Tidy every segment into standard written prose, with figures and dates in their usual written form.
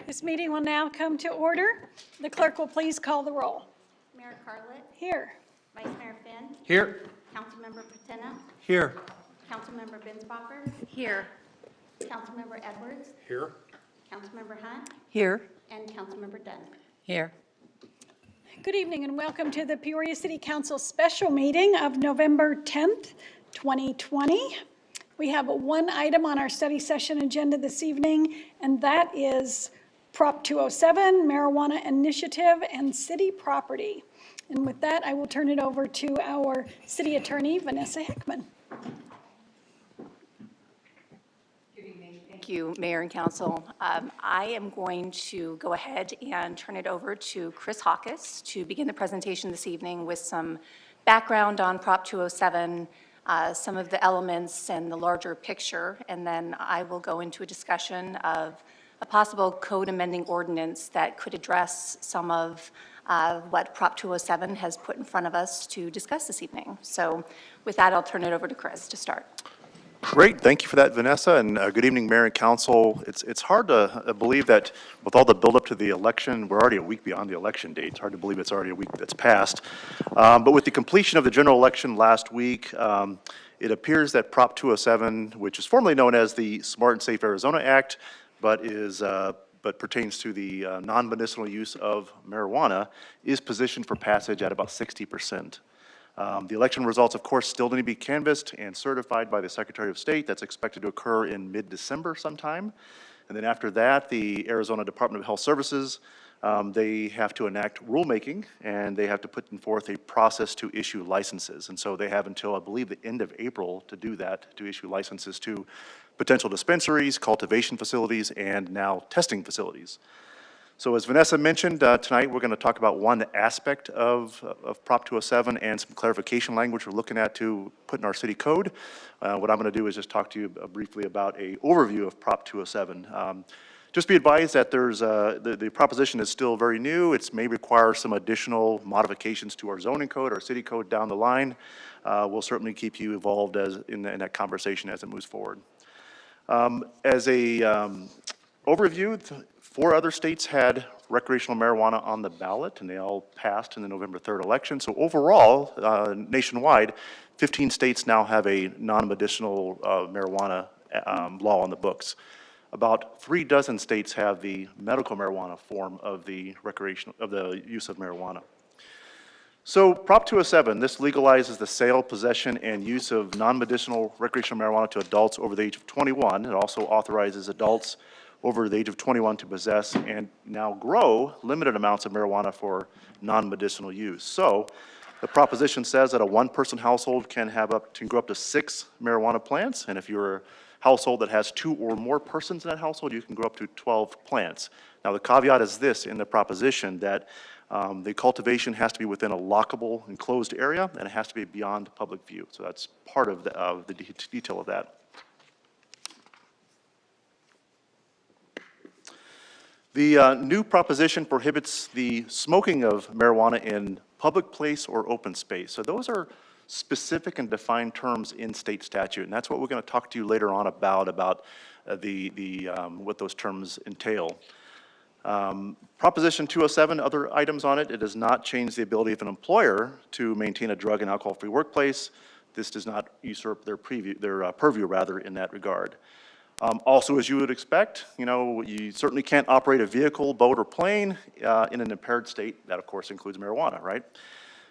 This meeting will now come to order. The clerk will please call the roll. Mayor Carlett. Here. Vice Mayor Finn. Here. Councilmember Patina. Here. Councilmember Binsbacher. Here. Councilmember Edwards. Here. Councilmember Hunt. Here. And Councilmember Dunn. Here. Good evening and welcome to the Peoria City Council special meeting of November 10th, 2020. We have one item on our study session agenda this evening, and that is Prop 207, Marijuana Initiative and City Property. And with that, I will turn it over to our City Attorney, Vanessa Hickman. Thank you, Mayor and Council. I am going to go ahead and turn it over to Chris Hawkes to begin the presentation this evening with some background on Prop 207, some of the elements and the larger picture, and then I will go into a discussion of a possible code amending ordinance that could address some of what Prop 207 has put in front of us to discuss this evening. So with that, I'll turn it over to Chris to start. Great, thank you for that, Vanessa, and good evening, Mayor and Council. It's hard to believe that with all the buildup to the election, we're already a week beyond the election date. It's hard to believe it's already a week that's passed. But with the completion of the general election last week, it appears that Prop 207, which is formerly known as the Smart and Safe Arizona Act, but pertains to the non-medicinal use of marijuana, is positioned for passage at about 60%. The election results, of course, still need to be canvassed and certified by the Secretary of State. That's expected to occur in mid-December sometime. And then after that, the Arizona Department of Health Services, they have to enact rulemaking, and they have to put forth a process to issue licenses. And so they have until, I believe, the end of April to do that, to issue licenses to potential dispensaries, cultivation facilities, and now testing facilities. So as Vanessa mentioned, tonight we're going to talk about one aspect of Prop 207 and some clarification language we're looking at to put in our city code. What I'm going to do is just talk to you briefly about an overview of Prop 207. Just be advised that there's the proposition is still very new. It may require some additional modifications to our zoning code, our city code down the line. We'll certainly keep you involved in that conversation as it moves forward. As a overview, 4 other states had recreational marijuana on the ballot, and they all passed in the November 3rd election. So overall, nationwide, 15 states now have a non-medicinal marijuana law on the books. About 36 states have the medical marijuana form of the use of marijuana. So Prop 207, this legalizes the sale, possession, and use of non-medicinal recreational marijuana to adults over the age of 21. It also authorizes adults over the age of 21 to possess and now grow limited amounts of marijuana for non-medicinal use. So the proposition says that a one-person household can grow up to 6 marijuana plants, and if you're a household that has 2 or more persons in that household, you can grow up to 12 plants. Now the caveat is this in the proposition that the cultivation has to be within a lockable enclosed area, and it has to be beyond public view. So that's part of the detail of that. The new proposition prohibits the smoking of marijuana in public place or open space. So those are specific and defined terms in state statute, and that's what we're going to talk to you later on about what those terms entail. Proposition 207, other items on it, it does not change the ability of an employer to maintain a drug and alcohol-free workplace. This does not usurp their purview in that regard. Also, as you would expect, you certainly can't operate a vehicle, boat, or plane in an impaired state. That, of course, includes marijuana, right?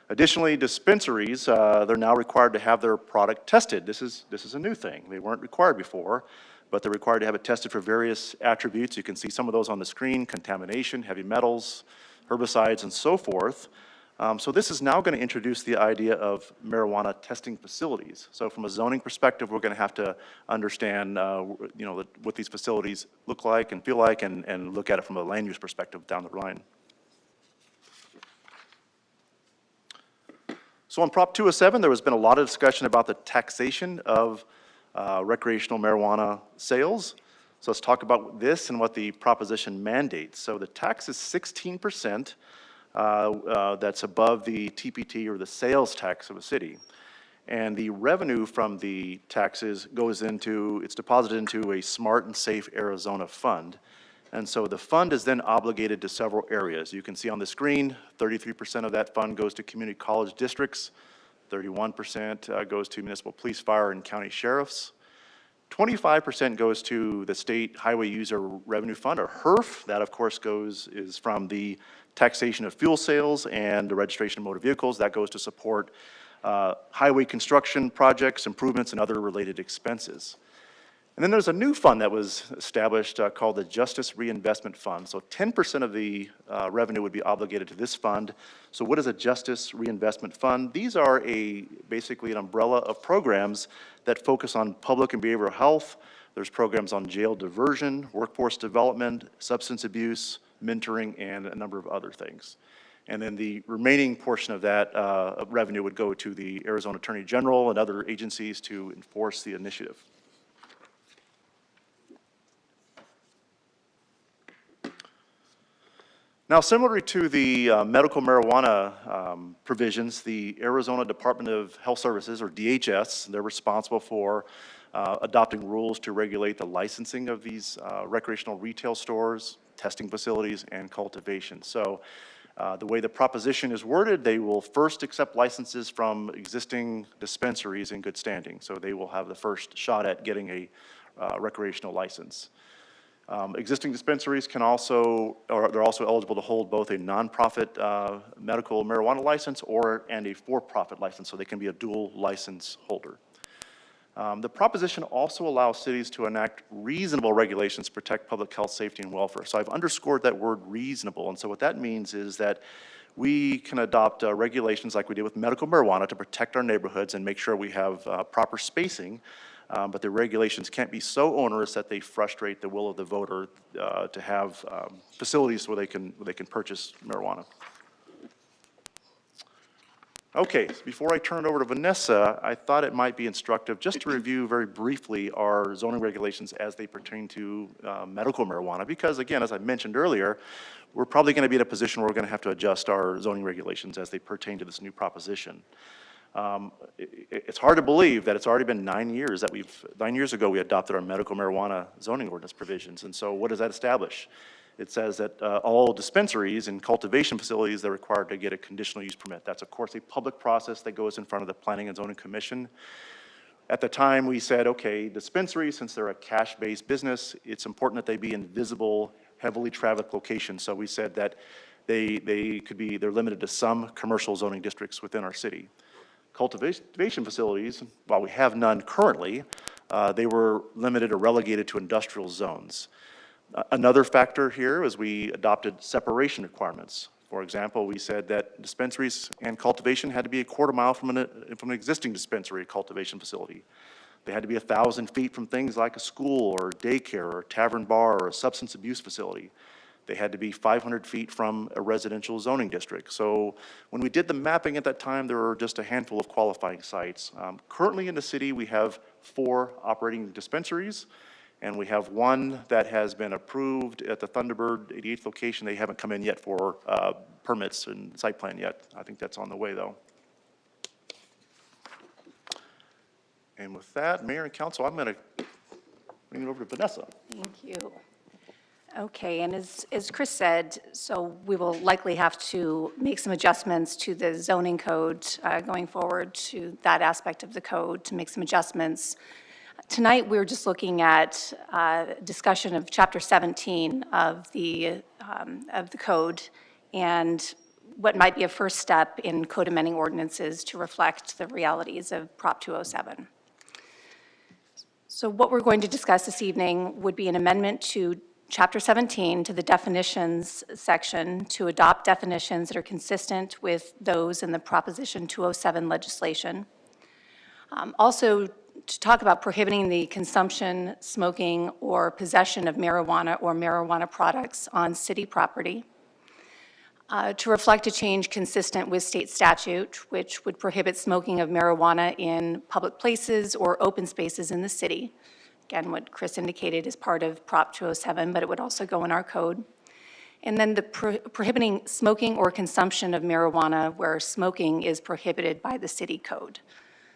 Additionally, dispensaries, they're now required to have their product tested. This is a new thing. They weren't required before, but they're required to have it tested for various attributes. You can see some of those on the screen: contamination, heavy metals, herbicides, and so forth. So this is now going to introduce the idea of marijuana testing facilities. So from a zoning perspective, we're going to have to understand, what these facilities look like and feel like, and look at it from a land use perspective down the line. So on Prop 207, there has been a lot of discussion about the taxation of recreational marijuana sales. So let's talk about this and what the proposition mandates. So the tax is 16%. That's above the TPT or the sales tax of a city. And the revenue from the taxes it's deposited into a Smart and Safe Arizona fund. And so the fund is then obligated to several areas. You can see on the screen, 33% of that fund goes to community college districts, 31% goes to municipal police, fire, and county sheriffs. 25% goes to the State Highway User Revenue Fund, or HERF. That, of course, is from the taxation of fuel sales and the registration of motor vehicles. That goes to support highway construction projects, improvements, and other related expenses. And then there's a new fund that was established called the Justice Reinvestment Fund. So 10% of the revenue would be obligated to this fund. So what is a Justice Reinvestment Fund? These are basically an umbrella of programs that focus on public and behavioral health. There's programs on jail diversion, workforce development, substance abuse, mentoring, and a number of other things. And then the remaining portion of that revenue would go to the Arizona Attorney General and other agencies to enforce the initiative. Now, similar to the medical marijuana provisions, the Arizona Department of Health Services, or DHS, they're responsible for adopting rules to regulate the licensing of these recreational retail stores, testing facilities, and cultivation. So the way the proposition is worded, they will first accept licenses from existing dispensaries in good standing. So they will have the first shot at getting a recreational license. Existing dispensaries they're also eligible to hold both a nonprofit medical marijuana license and a for-profit license, so they can be a dual license holder. The proposition also allows cities to enact reasonable regulations to protect public health, safety, and welfare. So I've underscored that word reasonable, and so what that means is that we can adopt regulations like we did with medical marijuana to protect our neighborhoods and make sure we have proper spacing. But the regulations can't be so onerous that they frustrate the will of the voter to have facilities where they can purchase marijuana. Okay, before I turn it over to Vanessa, I thought it might be instructive just to review very briefly our zoning regulations as they pertain to medical marijuana, because again, as I mentioned earlier, we're probably going to be in a position where we're going to have to adjust our zoning regulations as they pertain to this new proposition. It's hard to believe that it's already been 9 years 9 years ago we adopted our medical marijuana zoning ordinance provisions. And so what does that establish? It says that all dispensaries and cultivation facilities, they're required to get a conditional use permit. That's, of course, a public process that goes in front of the Planning and Zoning Commission. At the time, we said, okay, dispensaries, since they're a cash-based business, it's important that they be in visible, heavily trafficked locations. So we said that they're limited to some commercial zoning districts within our city. Cultivation facilities, while we have none currently, they were limited or relegated to industrial zones. Another factor here is we adopted separation requirements. For example, we said that dispensaries and cultivation had to be a quarter mile from an existing dispensary cultivation facility. They had to be 1,000 feet from things like a school or daycare or tavern bar or a substance abuse facility. They had to be 500 feet from a residential zoning district. So when we did the mapping at that time, there were just a handful of qualifying sites. Currently in the city, we have 4 operating dispensaries, and we have 1 that has been approved at the Thunderbird 88th location. They haven't come in yet for permits and site plan yet. I think that's on the way, though. And with that, Mayor and Council, I'm going to bring it over to Vanessa. Thank you. Okay, and as Chris said, so we will likely have to make some adjustments to the zoning code going forward, to that aspect of the code, to make some adjustments. Tonight, we're just looking at discussion of Chapter 17 of the code and what might be a first step in code amending ordinances to reflect the realities of Prop 207. So what we're going to discuss this evening would be an amendment to Chapter 17 to the definitions section to adopt definitions that are consistent with those in the Proposition 207 legislation. Also, to talk about prohibiting the consumption, smoking, or possession of marijuana or marijuana products on city property. To reflect a change consistent with state statute, which would prohibit smoking of marijuana in public places or open spaces in the city. Again, what Chris indicated is part of Prop 207, but it would also go in our code. And then the prohibiting smoking or consumption of marijuana where smoking is prohibited by the city code.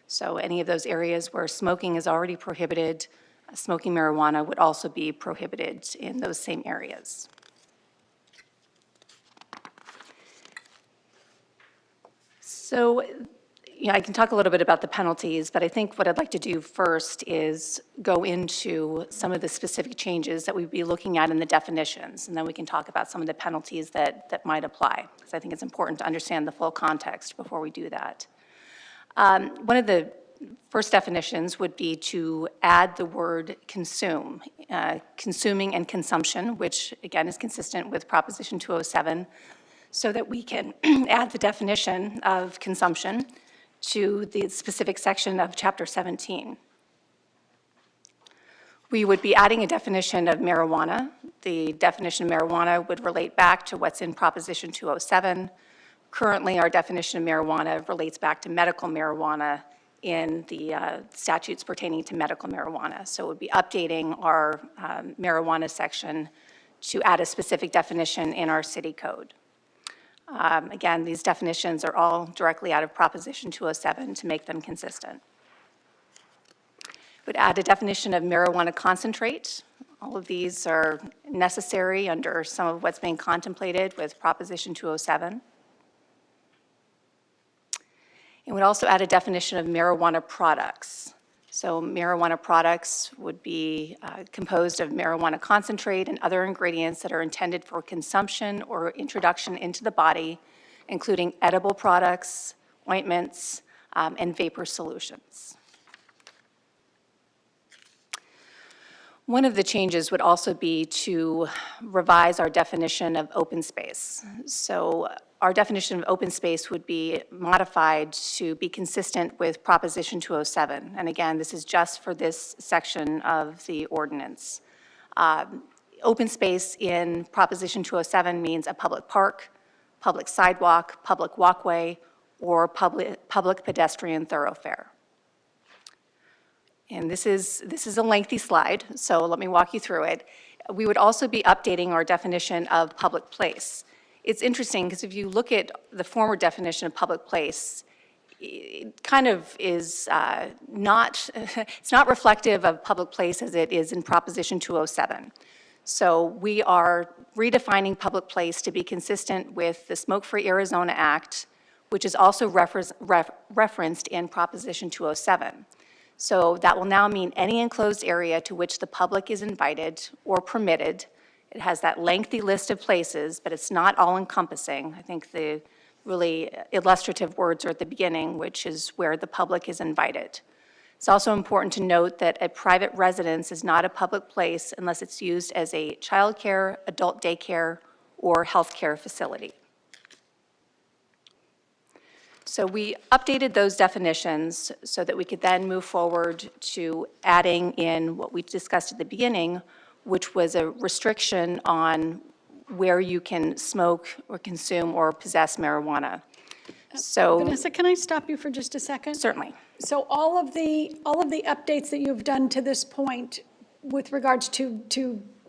So any of those areas where smoking is already prohibited, Smoking marijuana would also be prohibited in those same areas. So, I can talk a little bit about the penalties, but I think what I'd like to do first is go into some of the specific changes that we'd be looking at in the definitions, and then we can talk about some of the penalties that might apply, because I think it's important to understand the full context before we do that. One of the first definitions would be to add the word consume, consuming and consumption, which again is consistent with Proposition 207, so that we can add the definition of consumption to the specific section of Chapter 17. We would be adding a definition of marijuana. The definition of marijuana would relate back to what's in Proposition 207. Currently, our definition of marijuana relates back to medical marijuana in the statutes pertaining to medical marijuana. So it would be updating our marijuana section to add a specific definition in our city code. Again, these definitions are all directly out of Proposition 207 to make them consistent. Would add a definition of marijuana concentrate. All of these are necessary under some of what's being contemplated with Proposition 207. It would also add a definition of marijuana products. So marijuana products would be composed of marijuana concentrate and other ingredients that are intended for consumption or introduction into the body, including edible products, ointments, and vapor solutions. One of the changes would also be to revise our definition of open space. So our definition of open space would be modified to be consistent with Proposition 207. And again, this is just for this section of the ordinance. Open space in Proposition 207 means a public park, public sidewalk, public walkway, or public pedestrian thoroughfare. And this is a lengthy slide, so let me walk you through it. We would also be updating our definition of public place. It's interesting because if you look at the former definition of public place, it kind of is it's not reflective of public place as it is in Proposition 207. So we are redefining public place to be consistent with the Smoke-Free Arizona Act, which is also referenced in Proposition 207. So that will now mean any enclosed area to which the public is invited or permitted. It has that lengthy list of places, but it's not all-encompassing. I think the really illustrative words are at the beginning, which is where the public is invited. It's also important to note that a private residence is not a public place unless it's used as a childcare, adult daycare, or healthcare facility. So we updated those definitions so that we could then move forward to adding in what we discussed at the beginning, which was a restriction on where you can smoke or consume or possess marijuana. So Vanessa, can I stop you for just a second? certainly. So all of the updates that you've done to this point with regards to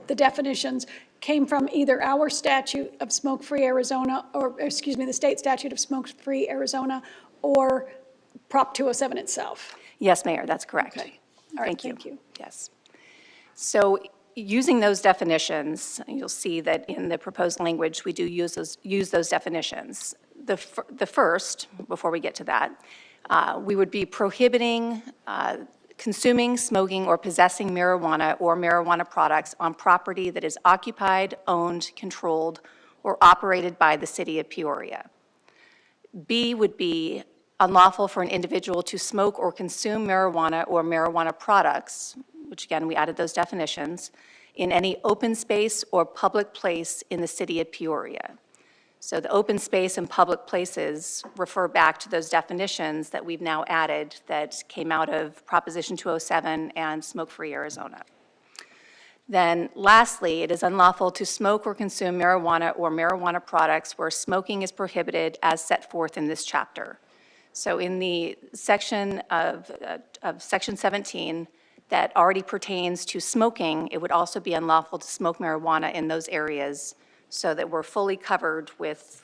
the definitions came from either our statute of smoke-free Arizona, or excuse me, the state statute of smoke-free Arizona, or Prop 207 itself? Yes, Mayor, that's correct. Okay. All right, thank you. Yes. So using those definitions, you'll see that in the proposed language, we do use those definitions. The first, before we get to that, we would be prohibiting consuming, smoking, or possessing marijuana or marijuana products on property that is occupied, owned, controlled, or operated by the city of Peoria. B would be unlawful for an individual to smoke or consume marijuana or marijuana products, which again, we added those definitions, in any open space or public place in the city of Peoria. So the open space and public places refer back to those definitions that we've now added that came out of Proposition 207 and Smoke-Free Arizona. Then lastly, it is unlawful to smoke or consume marijuana or marijuana products where smoking is prohibited as set forth in this chapter. So in the section of Section 17 that already pertains to smoking, it would also be unlawful to smoke marijuana in those areas, so that we're fully covered with,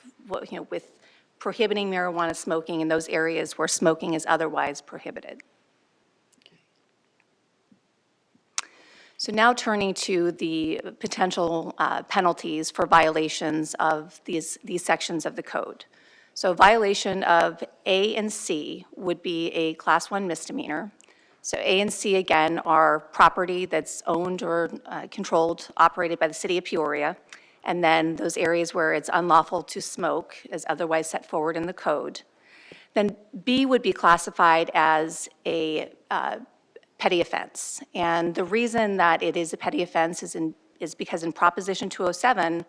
with prohibiting marijuana smoking in those areas where smoking is otherwise prohibited. So now turning to the potential penalties for violations of these sections of the code. So violation of A and C would be a Class 1 misdemeanor. So A and C, again, are property that's owned or controlled, operated by the city of Peoria, and then those areas where it's unlawful to smoke as otherwise set forward in the code. Then B would be classified as a petty offense. And the reason that it is a petty offense is because in Proposition 207,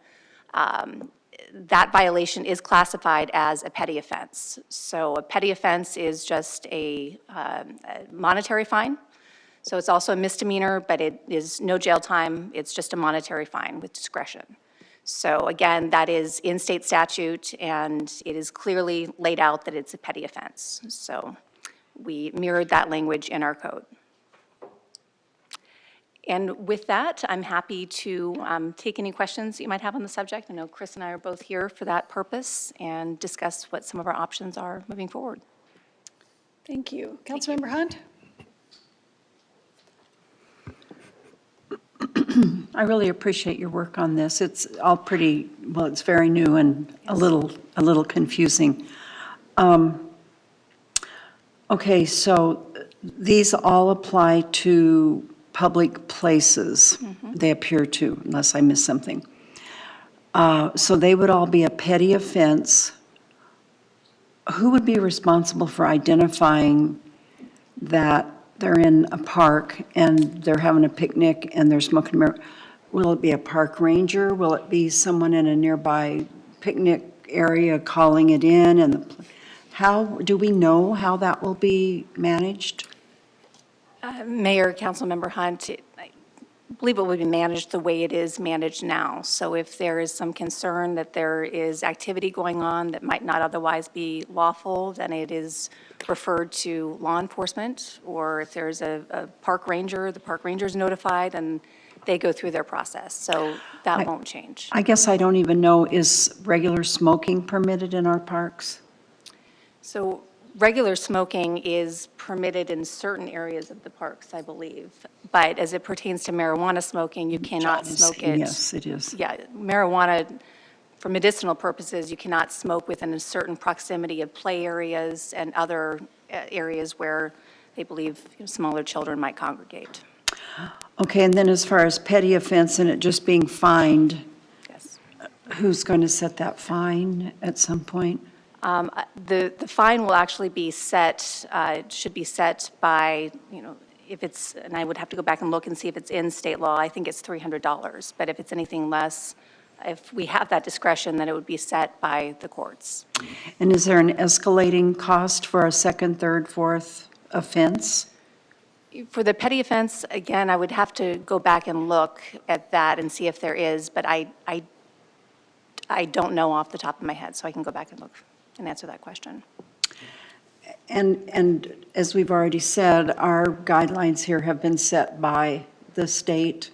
that violation is classified as a petty offense. So a petty offense is just a monetary fine. So it's also a misdemeanor, but it is no jail time. It's just a monetary fine with discretion. So again, that is in state statute, and it is clearly laid out that it's a petty offense. So we mirrored that language in our code. And with that, I'm happy to take any questions that you might have on the subject. I know Chris and I are both here for that purpose and discuss what some of our options are moving forward. Thank you. Councilmember Hunt? I really appreciate your work on this. It's all pretty, well, it's very new and a little confusing. Okay, so these all apply to public places, they appear to, unless I missed something. So they would all be a petty offense. Who would be responsible for identifying that they're in a park and they're having a picnic and they're smoking marijuana? Will it be a park ranger? Will it be someone in a nearby picnic area calling it in? And how do we know how that will be managed? Mayor, Councilmember Hunt, I believe it would be managed the way it is managed now. So if there is some concern that there is activity going on that might not otherwise be lawful, then it is referred to law enforcement. Or if there's a park ranger, the park ranger is notified and they go through their process. So that won't change. I guess I don't even know, is regular smoking permitted in our parks? So regular smoking is permitted in certain areas of the parks, I believe. But as it pertains to marijuana smoking, you cannot smoke it. Yes, it is. Yeah, marijuana, for medicinal purposes, you cannot smoke within a certain proximity of play areas and other areas where they believe smaller children might congregate. Okay, and then as far as petty offense and it just being fined, Yes. who's going to set that fine at some point? The fine will actually be set, should be set by, if it's, and I would have to go back and look and see if it's in state law, I think it's $300. But if it's anything less, if we have that discretion, then it would be set by the courts. And is there an escalating cost for a second, third, fourth offense? For the petty offense, again, I would have to go back and look at that and see if there is, but I don't know off the top of my head, so I can go back and look and answer that question. And as we've already said, our guidelines here have been set by the state,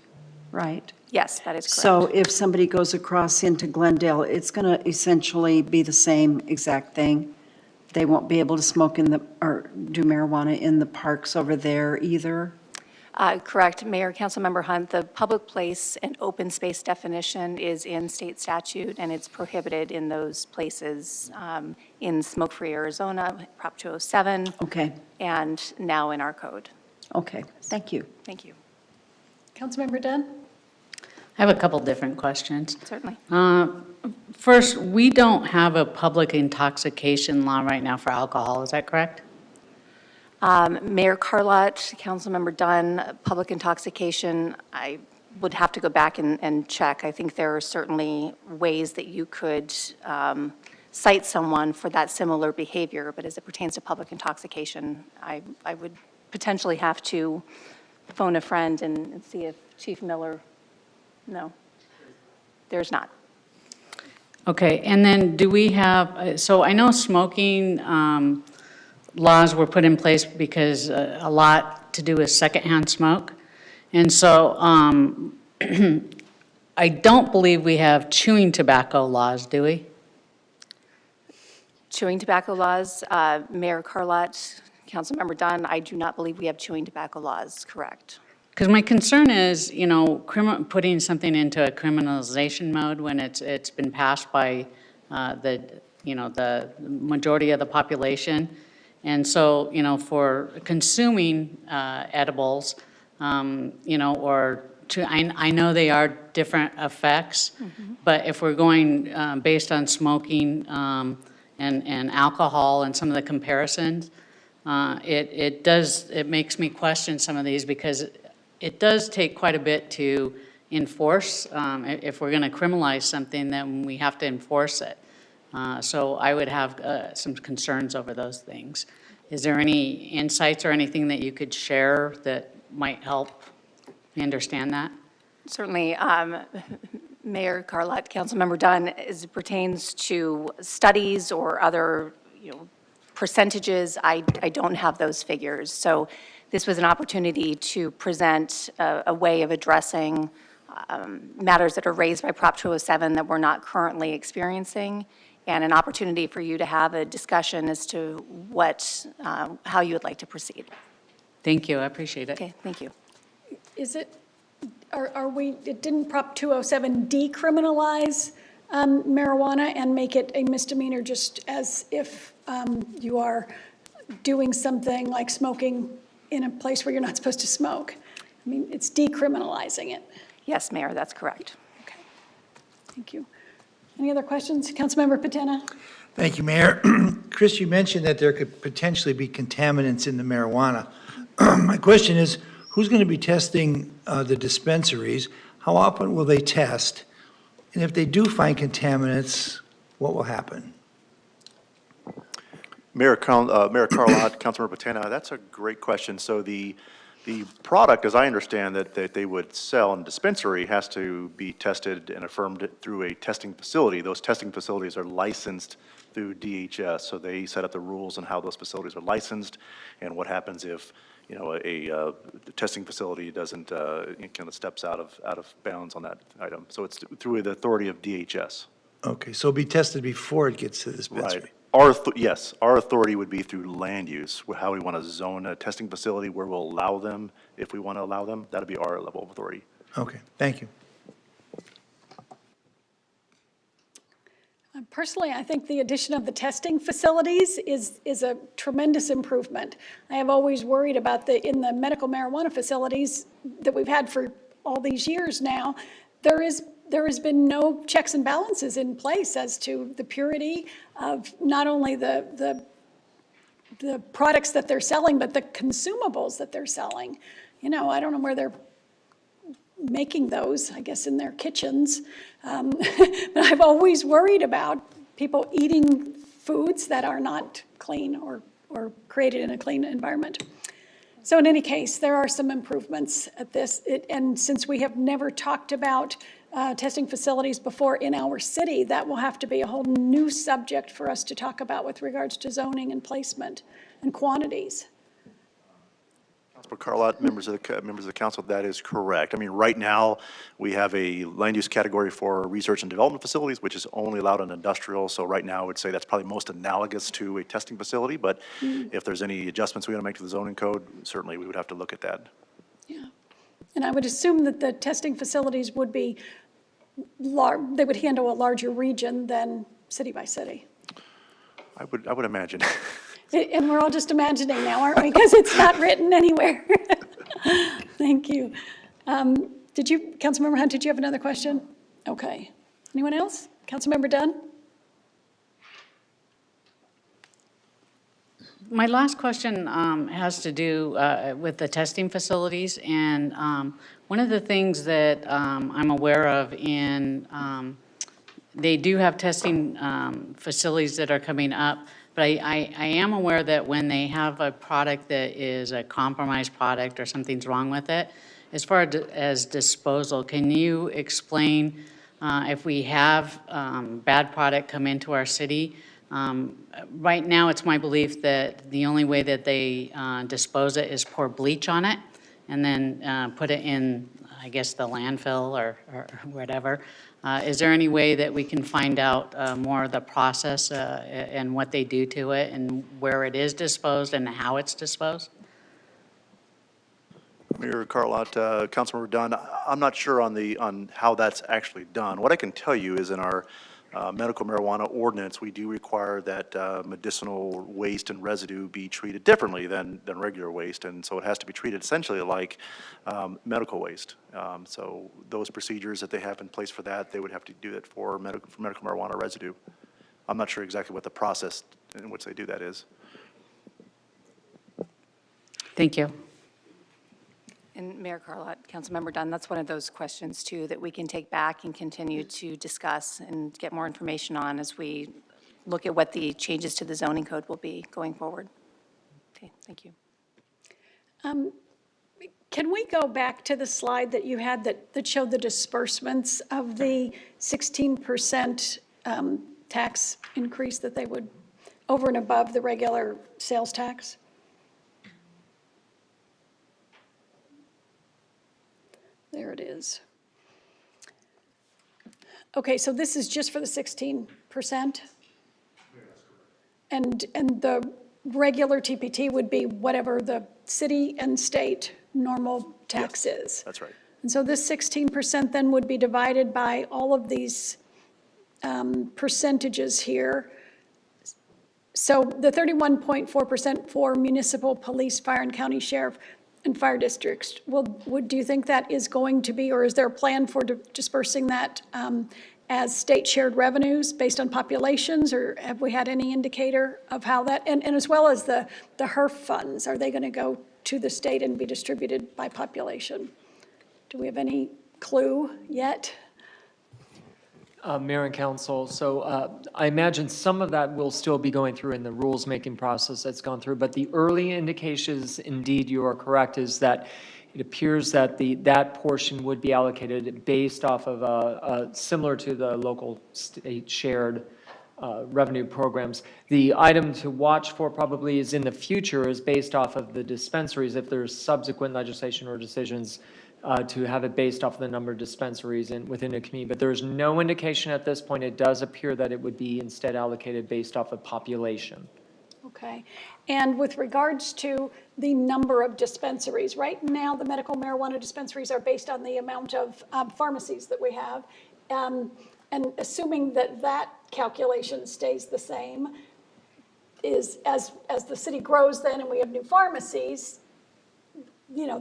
right? Yes, that is correct. So if somebody goes across into Glendale, it's going to essentially be the same exact thing? They won't be able to smoke or do marijuana in the parks over there either? Correct, Mayor, Councilmember Hunt, the public place and open space definition is in state statute, and it's prohibited in those places in smoke-free Arizona, Prop 207. Okay, And now in our code. okay, thank you. Thank you. Councilmember Dunn? I have a couple different questions. Certainly. First, we don't have a public intoxication law right now for alcohol, is that correct? Mayor Carlott, Councilmember Dunn, public intoxication, I would have to go back and check. I think there are certainly ways that you could cite someone for that similar behavior, but as it pertains to public intoxication, I would potentially have to phone a friend and see if Chief Miller, no, there's not. Okay, and then do we have, so I know smoking laws were put in place because a lot to do with secondhand smoke. And so I don't believe we have chewing tobacco laws, do we? Chewing tobacco laws, Mayor Carlott, Councilmember Dunn, I do not believe we have chewing tobacco laws, correct. Because my concern is, putting something into a criminalization mode when it's been passed by the majority of the population. And so, for consuming edibles, I know they are different effects, but if we're going based on smoking and alcohol and some of the comparisons, it makes me question some of these because it does take quite a bit to enforce. If we're going to criminalize something, then we have to enforce it. So I would have some concerns over those things. Is there any insights or anything that you could share that might help me understand that? Certainly, Mayor Carlott, Councilmember Dunn, as it pertains to studies or other, percentages, I don't have those figures. So this was an opportunity to present a way of addressing matters that are raised by Prop 207 that we're not currently experiencing, and an opportunity for you to have a discussion as to how you would like to proceed. Thank you, I appreciate it. Okay, thank you. Is it, didn't Prop 207 decriminalize marijuana and make it a misdemeanor just as if you are doing something like smoking in a place where you're not supposed to smoke? I mean, it's decriminalizing it. Yes, Mayor, that's correct. Okay, thank you. Any other questions? Councilmember Patena? Thank you, Mayor. Chris, you mentioned that there could potentially be contaminants in the marijuana. My question is, who's going to be testing the dispensaries? How often will they test? And if they do find contaminants, what will happen? Mayor Carlott, Councilmember Patena, that's a great question. So the product, as I understand that they would sell in a dispensary, has to be tested and affirmed through a testing facility. Those testing facilities are licensed through DHS, so they set up the rules on how those facilities are licensed and what happens if a testing facility doesn't kind of steps out of bounds on that item. So it's through the authority of DHS. Okay, so it'll be tested before it gets to the dispensary? Right. Yes, our authority would be through land use, how we want to zone a testing facility, where we'll allow them, if we want to allow them. That'd be our level of authority. Okay, thank you. Personally, I think the addition of the testing facilities is a tremendous improvement. I have always worried about in the medical marijuana facilities that we've had for all these years now, there has been no checks and balances in place as to the purity of not only the products that they're selling, but the consumables that they're selling. I don't know where they're making those, I guess in their kitchens. But I've always worried about people eating foods that are not clean or created in a clean environment. So in any case, there are some improvements at this. And since we have never talked about testing facilities before in our city, that will have to be a whole new subject for us to talk about with regards to zoning and placement and quantities. Councilor Carlott, members of the council, that is correct. I mean, right now, we have a land use category for research and development facilities, which is only allowed in industrial. So right now, I would say that's probably most analogous to a testing facility. But if there's any adjustments we want to make to the zoning code, certainly we would have to look at that. Yeah. And I would assume that the testing facilities would be they would handle a larger region than city by city. I would imagine. And we're all just imagining now, aren't we? Because it's not written anywhere. Thank you. Councilmember Hunt, did you have another question? Okay. Anyone else? Councilmember Dunn? My last question has to do with the testing facilities, and one of the things that I'm aware of they do have testing facilities that are coming up, but I am aware that when they have a product that is a compromised product or something's wrong with it, as far as disposal, can you explain if we have bad product come into our city? Right now, it's my belief that the only way that they dispose it is pour bleach on it and then put it in, I guess, the landfill or whatever. Is there any way that we can find out more of the process and what they do to it and where it is disposed and how it's disposed? Mayor Carlott, Councilmember Dunn, I'm not sure on how that's actually done. What I can tell you is in our medical marijuana ordinance, we do require that medicinal waste and residue be treated differently than regular waste, and so it has to be treated essentially like medical waste. So those procedures that they have in place for that, they would have to do it for medical marijuana residue. I'm not sure exactly what the process in which they do that is. Thank you. And Mayor Carlott, Councilmember Dunn, that's one of those questions too that we can take back and continue to discuss and get more information on as we look at what the changes to the zoning code will be going forward. Okay, thank you. Can we go back to the slide that you had that showed the disbursements of the 16% tax increase that they would, over and above the regular sales tax? There it is. Okay, so this is just for the 16%? And the regular TPT would be whatever the city and state normal tax is? That's right. And so this 16% then would be divided by all of these percentages here. So the 31.4% for municipal, police, fire, and county sheriff and fire districts, do you think that is going to be, or is there a plan for dispersing that as state shared revenues based on populations, or have we had any indicator of how that, and as well as the HERF funds, are they going to go to the state and be distributed by population? Do we have any clue yet? Mayor and Council, so I imagine some of that will still be going through in the rules-making process that's gone through, but the early indications, indeed, you are correct, is that it appears that that portion would be allocated based off of similar to the local state shared revenue programs. The item to watch for probably is in the future is based off of the dispensaries, if there's subsequent legislation or decisions to have it based off of the number of dispensaries within a community. But there's no indication at this point. It does appear that it would be instead allocated based off of population. Okay. And with regards to the number of dispensaries, right now the medical marijuana dispensaries are based on the amount of pharmacies that we have. And assuming that calculation stays the same, is as the city grows then and we have new pharmacies, you know,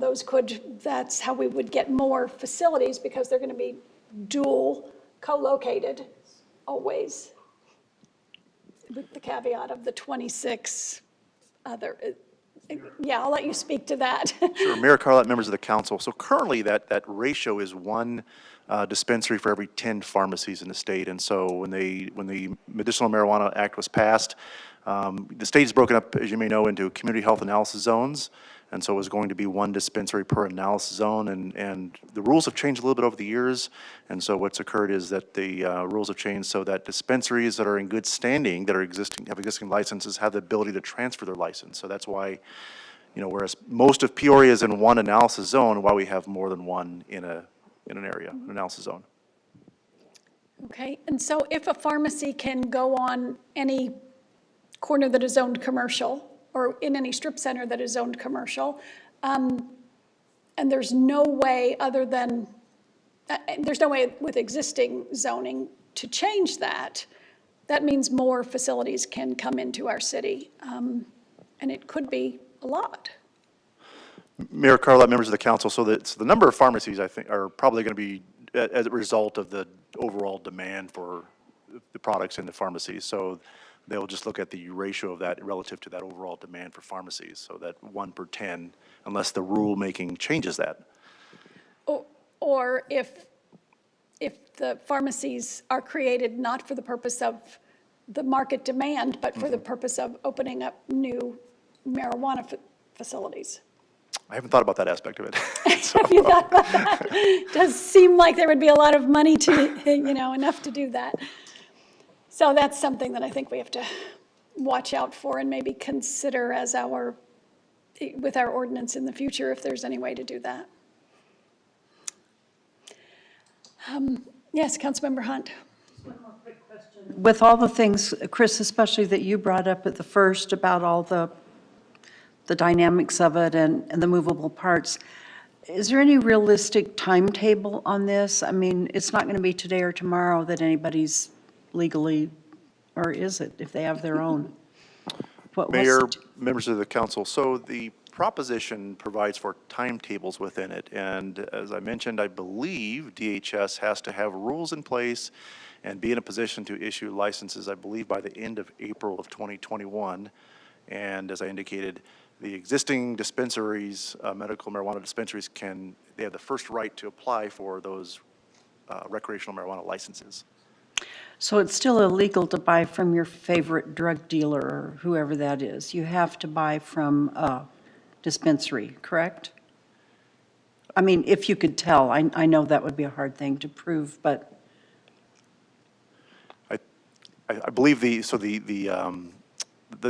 that's how we would get more facilities because they're going to be dual co-located always, with the caveat of the 26 other. Yeah, I'll let you speak to that. Sure, Mayor Carlott, members of the council. So currently that ratio is one dispensary for every 10 pharmacies in the state. And so when the Medicinal Marijuana Act was passed, the state is broken up, as you may know, into community health analysis zones. And so it was going to be one dispensary per analysis zone, and the rules have changed a little bit over the years. And so what's occurred is that the rules have changed so that dispensaries that are in good standing, that have existing licenses, have the ability to transfer their license. So that's why, you know, whereas most of Peoria is in one analysis zone, why we have more than one in an area, an analysis zone. Okay, and so if a pharmacy can go on any corner that is zoned commercial, or in any strip center that is zoned commercial, and there's no way other than, there's no way with existing zoning to change that, that means more facilities can come into our city, and it could be a lot. Mayor Carlott, members of the council, so the number of pharmacies, I think, are probably going to be as a result of the overall demand for the products in the pharmacies. So they'll just look at the ratio of that relative to that overall demand for pharmacies, so that 1 per 10, unless the rulemaking changes that. Or if the pharmacies are created not for the purpose of the market demand, but for the purpose of opening up new marijuana facilities. I haven't thought about that aspect of it. Have you thought about that? Does seem like there would be a lot of money to, you know, enough to do that. So that's something that I think we have to watch out for and maybe consider as with our ordinance in the future, if there's any way to do that. Yes, Councilmember Hunt. With all the things, Chris, especially that you brought up at the first about all the dynamics of it and the movable parts, Is there any realistic timetable on this? I mean, it's not going to be today or tomorrow that anybody's legally, or is it, if they have their own? What's Mayor, the- members of the council, so the proposition provides for timetables within it. And as I mentioned, I believe DHS has to have rules in place and be in a position to issue licenses, I believe, by the end of April of 2021. And as I indicated, the existing dispensaries, medical marijuana dispensaries they have the first right to apply for those recreational marijuana licenses. So it's still illegal to buy from your favorite drug dealer or whoever that is. You have to buy from a dispensary, correct? I mean, if you could tell, I know that would be a hard thing to prove, but I believe the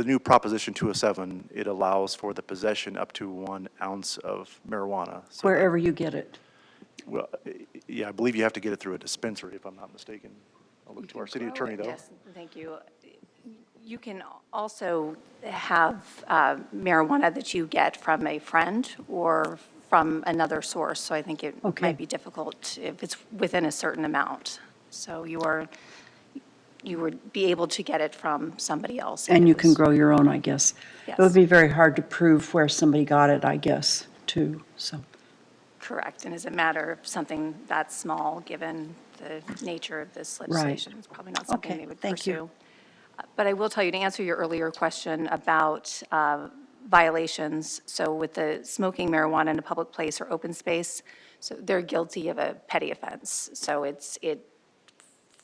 new Proposition 207, it allows for the possession up to 1 ounce of marijuana. So that- wherever you get it. Well, yeah, I believe you have to get it through a dispensary, if I'm not mistaken. I'll look to our city attorney, though. Yes, thank you. You can also have marijuana that you get from a friend or from another source, so I think it Okay. might be difficult if it's within a certain amount. So you would be able to get it from somebody else. if And it you can was- grow your own, I guess. It would Yes. be very hard to prove where somebody got it, I guess, too, so. Correct, and as a matter of something that small, given the nature of this legislation, it's probably not something Okay, they would thank you. pursue. But I will tell you, to answer your earlier question about violations, so with the smoking marijuana in a public place or open space, so they're guilty of a petty offense. So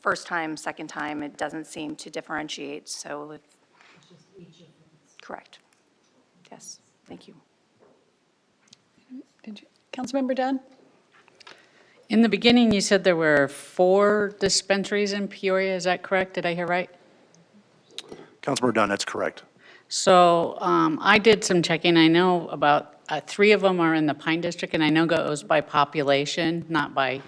first time, second time, it doesn't seem to differentiate, so if. Correct. Yes, thank you. Councilmember Dunn? In the beginning, you said there were 4 dispensaries in Peoria, is that correct? Did I hear right? Councilmember Dunn, that's correct. So I did some checking. I know about 3 of them are in the Pine District, and I know it goes by population, not by,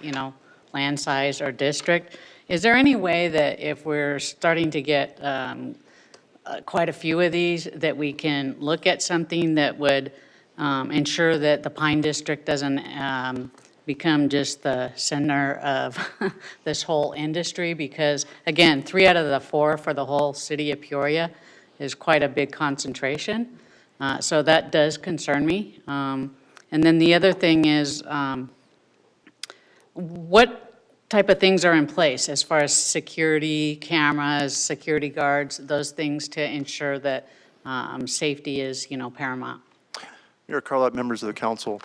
land size or district. Is there any way that if we're starting to get quite a few of these, that we can look at something that would ensure that the Pine District doesn't become just the center of this whole industry? Because, again, 3 out of the 4 for the whole city of Peoria is quite a big concentration. So that does concern me. And then the other thing is, what type of things are in place as far as security cameras, security guards, those things to ensure that safety is, paramount? Mayor Carlott, members of the council,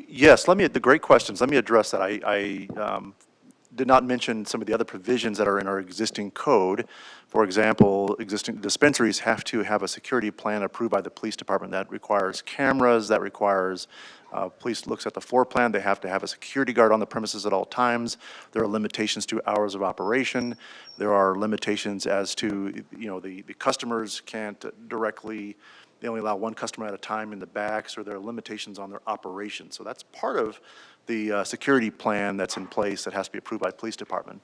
yes, the great questions. Let me address that. I did not mention some of the other provisions that are in our existing code. For example, existing dispensaries have to have a security plan approved by the police department. That requires cameras, that requires, police looks at the floor plan, they have to have a security guard on the premises at all times. There are limitations to hours of operation. There are limitations as to, the customers can't directly, they only allow 1 customer at a time in the back, so there are limitations on their operation. So that's part of the security plan that's in place that has to be approved by the police department.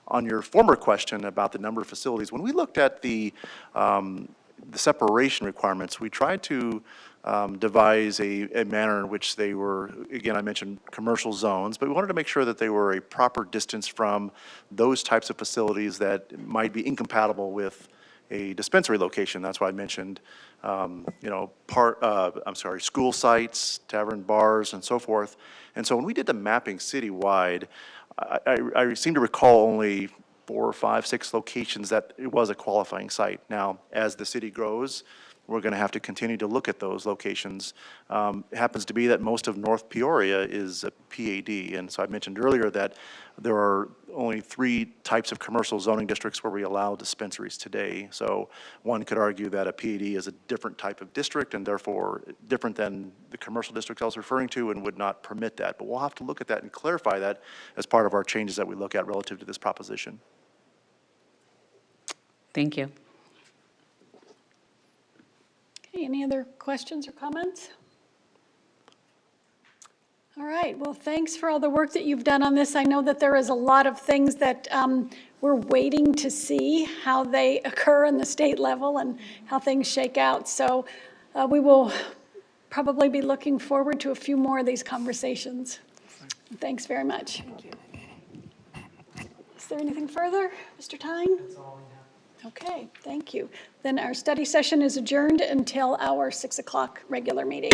On your former question about the number of facilities, when we looked at the separation requirements, we tried to devise a manner in which they were, again, I mentioned commercial zones, but we wanted to make sure that they were a proper distance from those types of facilities that might be incompatible with a dispensary location. That's why I mentioned, school sites, tavern, bars, and so forth. And so when we did the mapping citywide, I seem to recall only 4, 5, 6 locations that it was a qualifying site. Now, as the city grows, we're going to have to continue to look at those locations. It happens to be that most of North Peoria is a PAD, and so I mentioned earlier that there are only 3 types of commercial zoning districts where we allow dispensaries today. So one could argue that a PAD is a different type of district and therefore different than the commercial districts I was referring to and would not permit that. But we'll have to look at that and clarify that as part of our changes that we look at relative to this proposition. Thank you. Okay, any other questions or comments? All right, well, thanks for all the work that you've done on this. I know that there is a lot of things that we're waiting to see how they occur in the state level and how things shake out. So we will probably be looking forward to a few more of these conversations. Thanks very much. Thank you. Is there anything further, Mr. Tyne? That's all we have. Okay, thank you. Then our study session is adjourned until our 6 o'clock regular meeting.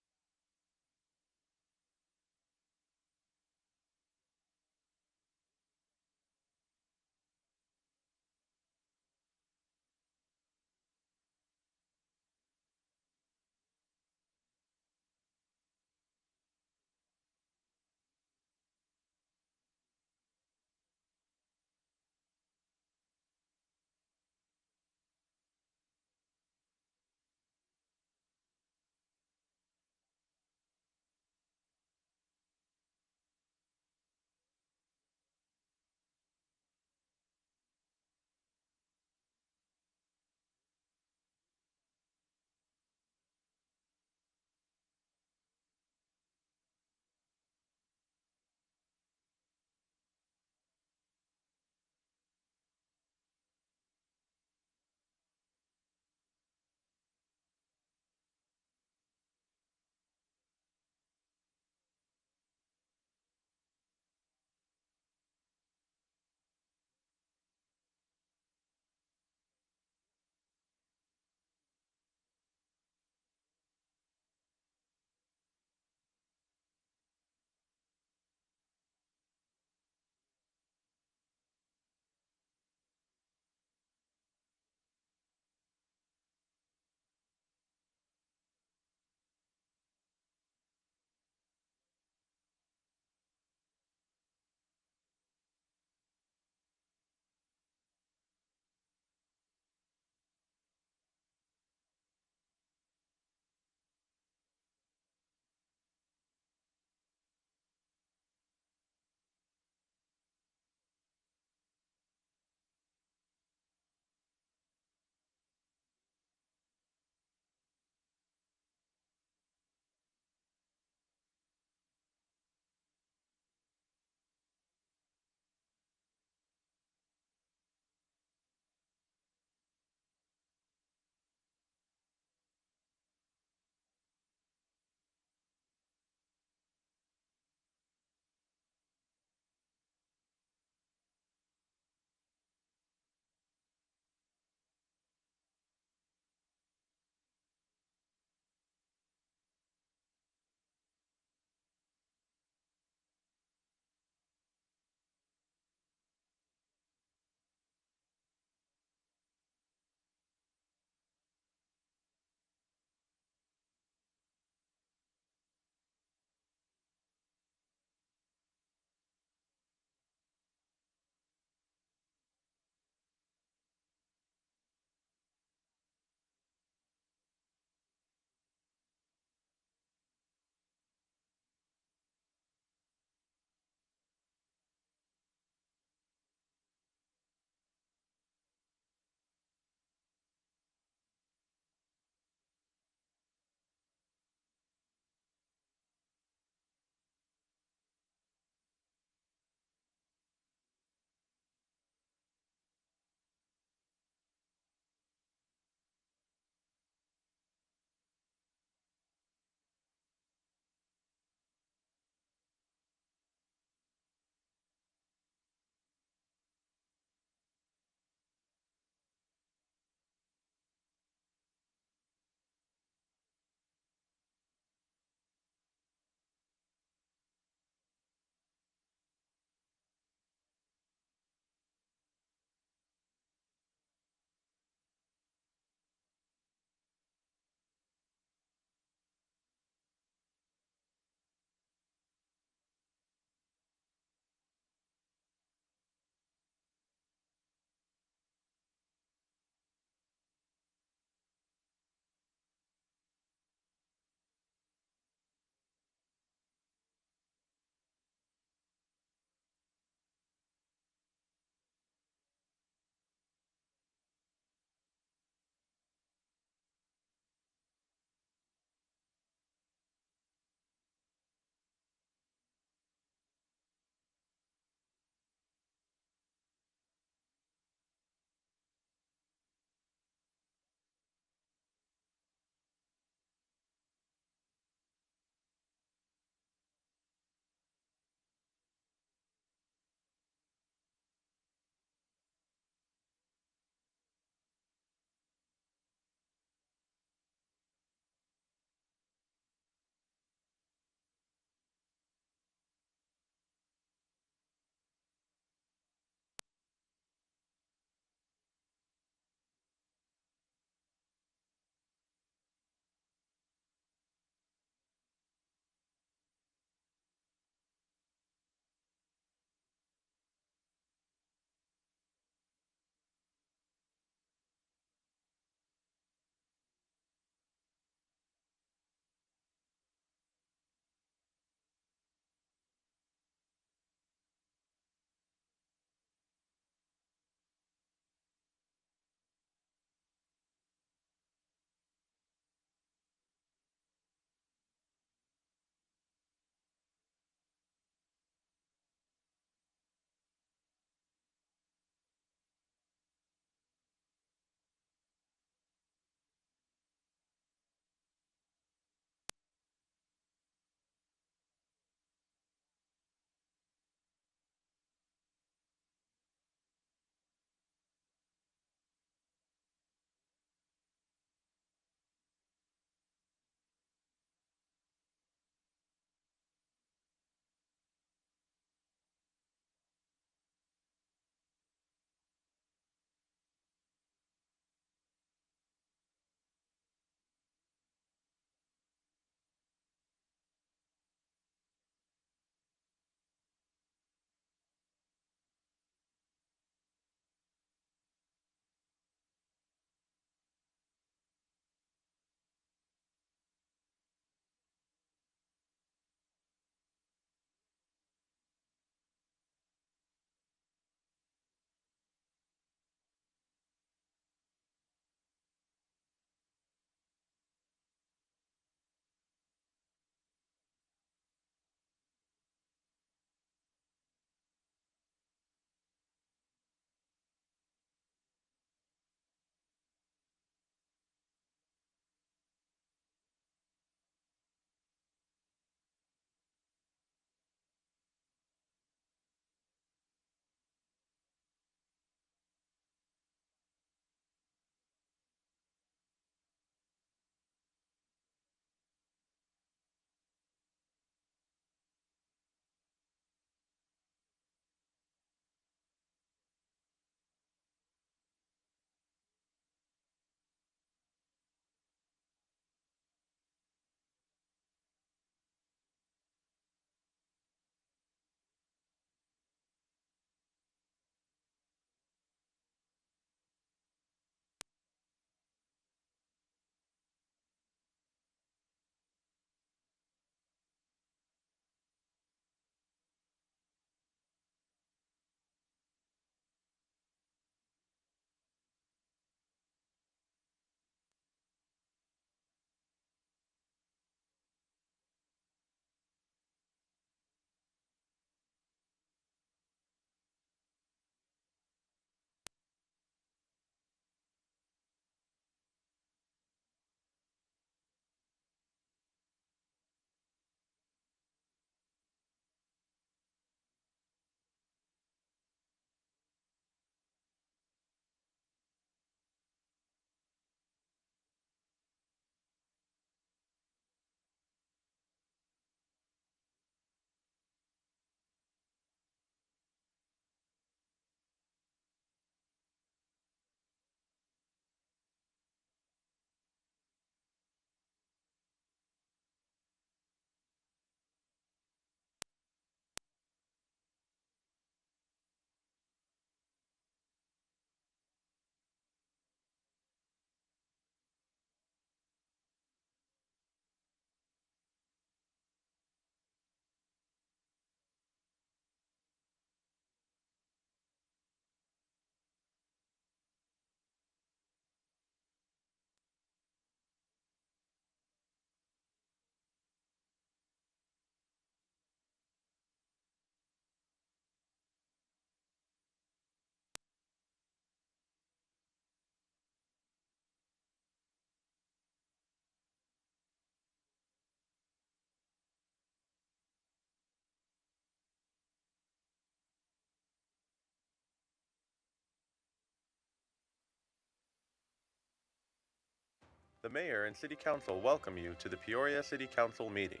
The Mayor and City Council welcome you to the Peoria City Council meeting.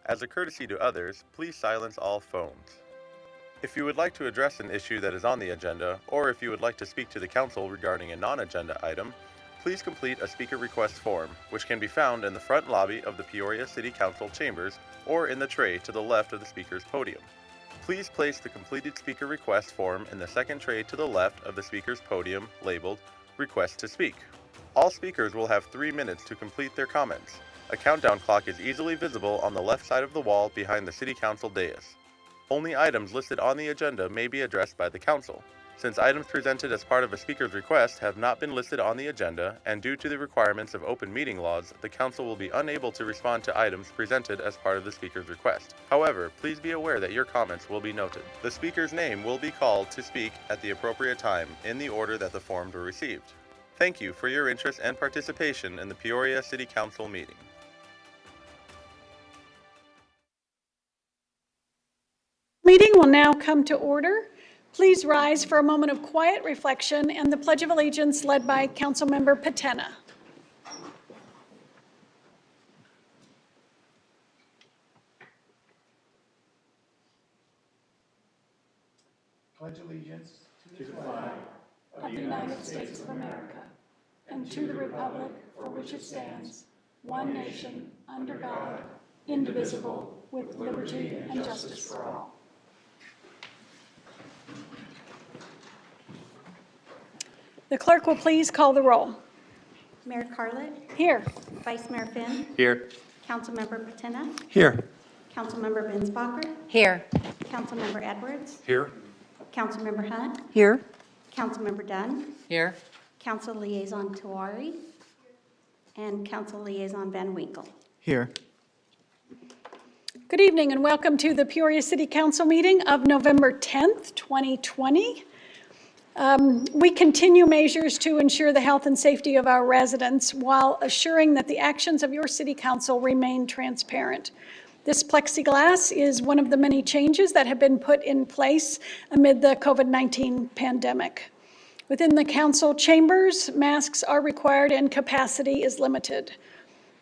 As a courtesy to others, please silence all phones. If you would like to address an issue that is on the agenda, or if you would like to speak to the council regarding a non-agenda item, please complete a speaker request form, which can be found in the front lobby of the Peoria City Council chambers or in the tray to the left of the speaker's podium. Please place the completed speaker request form in the second tray to the left of the speaker's podium labeled Request to Speak. All speakers will have 3 minutes to complete their comments. A countdown clock is easily visible on the left side of the wall behind the City Council dais. Only items listed on the agenda may be addressed by the council. Since items presented as part of a speaker's request have not been listed on the agenda, and due to the requirements of open meeting laws, the council will be unable to respond to items presented as part of the speaker's request. However, please be aware that your comments will be noted. The speaker's name will be called to speak at the appropriate time in the order that the forms were received. Thank you for your interest and participation in the Peoria City Council meeting. Meeting will now come to order. Please rise for a moment of quiet reflection and the Pledge of Allegiance led by Councilmember Patena. Pledge allegiance To the flag of the United States of America and to the republic for which it stands, one nation, under God, indivisible, with liberty and justice for all. The clerk will please call the roll. Mayor Carlet, Here. Vice Mayor Finn, Here. Councilmember Patena, Here. Councilmember Binsbacher, Here. Councilmember Edwards, Here. Councilmember Hunt, Here? Councilmember Dunn, Here. Council Liaison Tewari, and Council Liaison Van Winkle. Here. Good evening and welcome to the Peoria City Council meeting of November 10th, 2020. We continue measures to ensure the health and safety of our residents while assuring that the actions of your city council remain transparent. This plexiglass is one of the many changes that have been put in place amid the COVID-19 pandemic. Within the council chambers, masks are required and capacity is limited.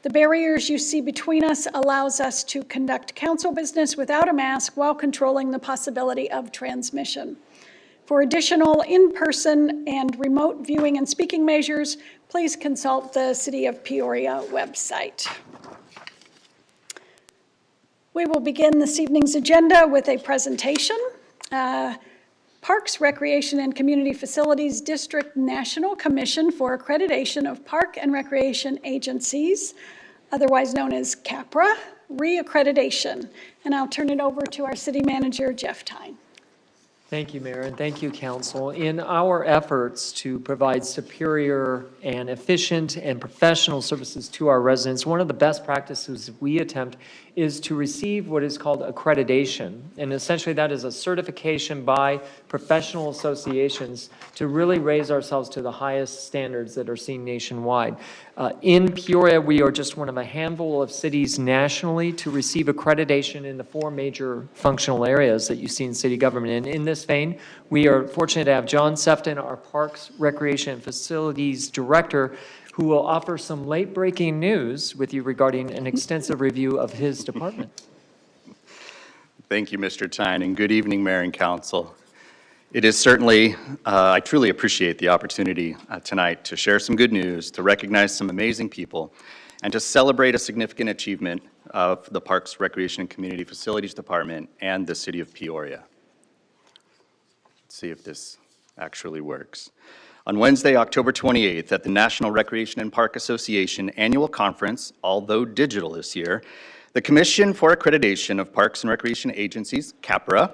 The barriers you see between us allows us to conduct council business without a mask while controlling the possibility of transmission. For additional in-person and remote viewing and speaking measures, please consult the City of Peoria website. We will begin this evening's agenda with a presentation. Parks, Recreation, and Community Facilities District National Commission for Accreditation of Park and Recreation Agencies, otherwise known as CAPRA, reaccreditation. And I'll turn it over to our city manager, Jeff Tyne. Thank you, Mayor, and thank you, Council. In our efforts to provide superior and efficient and professional services to our residents, one of the best practices we attempt is to receive what is called accreditation. And essentially that is a certification by professional associations to really raise ourselves to the highest standards that are seen nationwide. In Peoria, we are just one of a handful of cities nationally to receive accreditation in the 4 major functional areas that you see in city government. And in this vein, we are fortunate to have John Sefton, our Parks, Recreation, and Facilities Director, who will offer some late-breaking news with you regarding an extensive review of his department. Thank you, Mr. Tyne, and good evening, Mayor and Council. It is certainly, I truly appreciate the opportunity tonight to share some good news, to recognize some amazing people, and to celebrate a significant achievement of the Parks, Recreation, and Community Facilities Department and the City of Peoria. Let's see if this actually works. On Wednesday, October 28th, at the National Recreation and Park Association Annual Conference, although digital this year, the Commission for Accreditation of Parks and Recreation Agencies, CAPRA,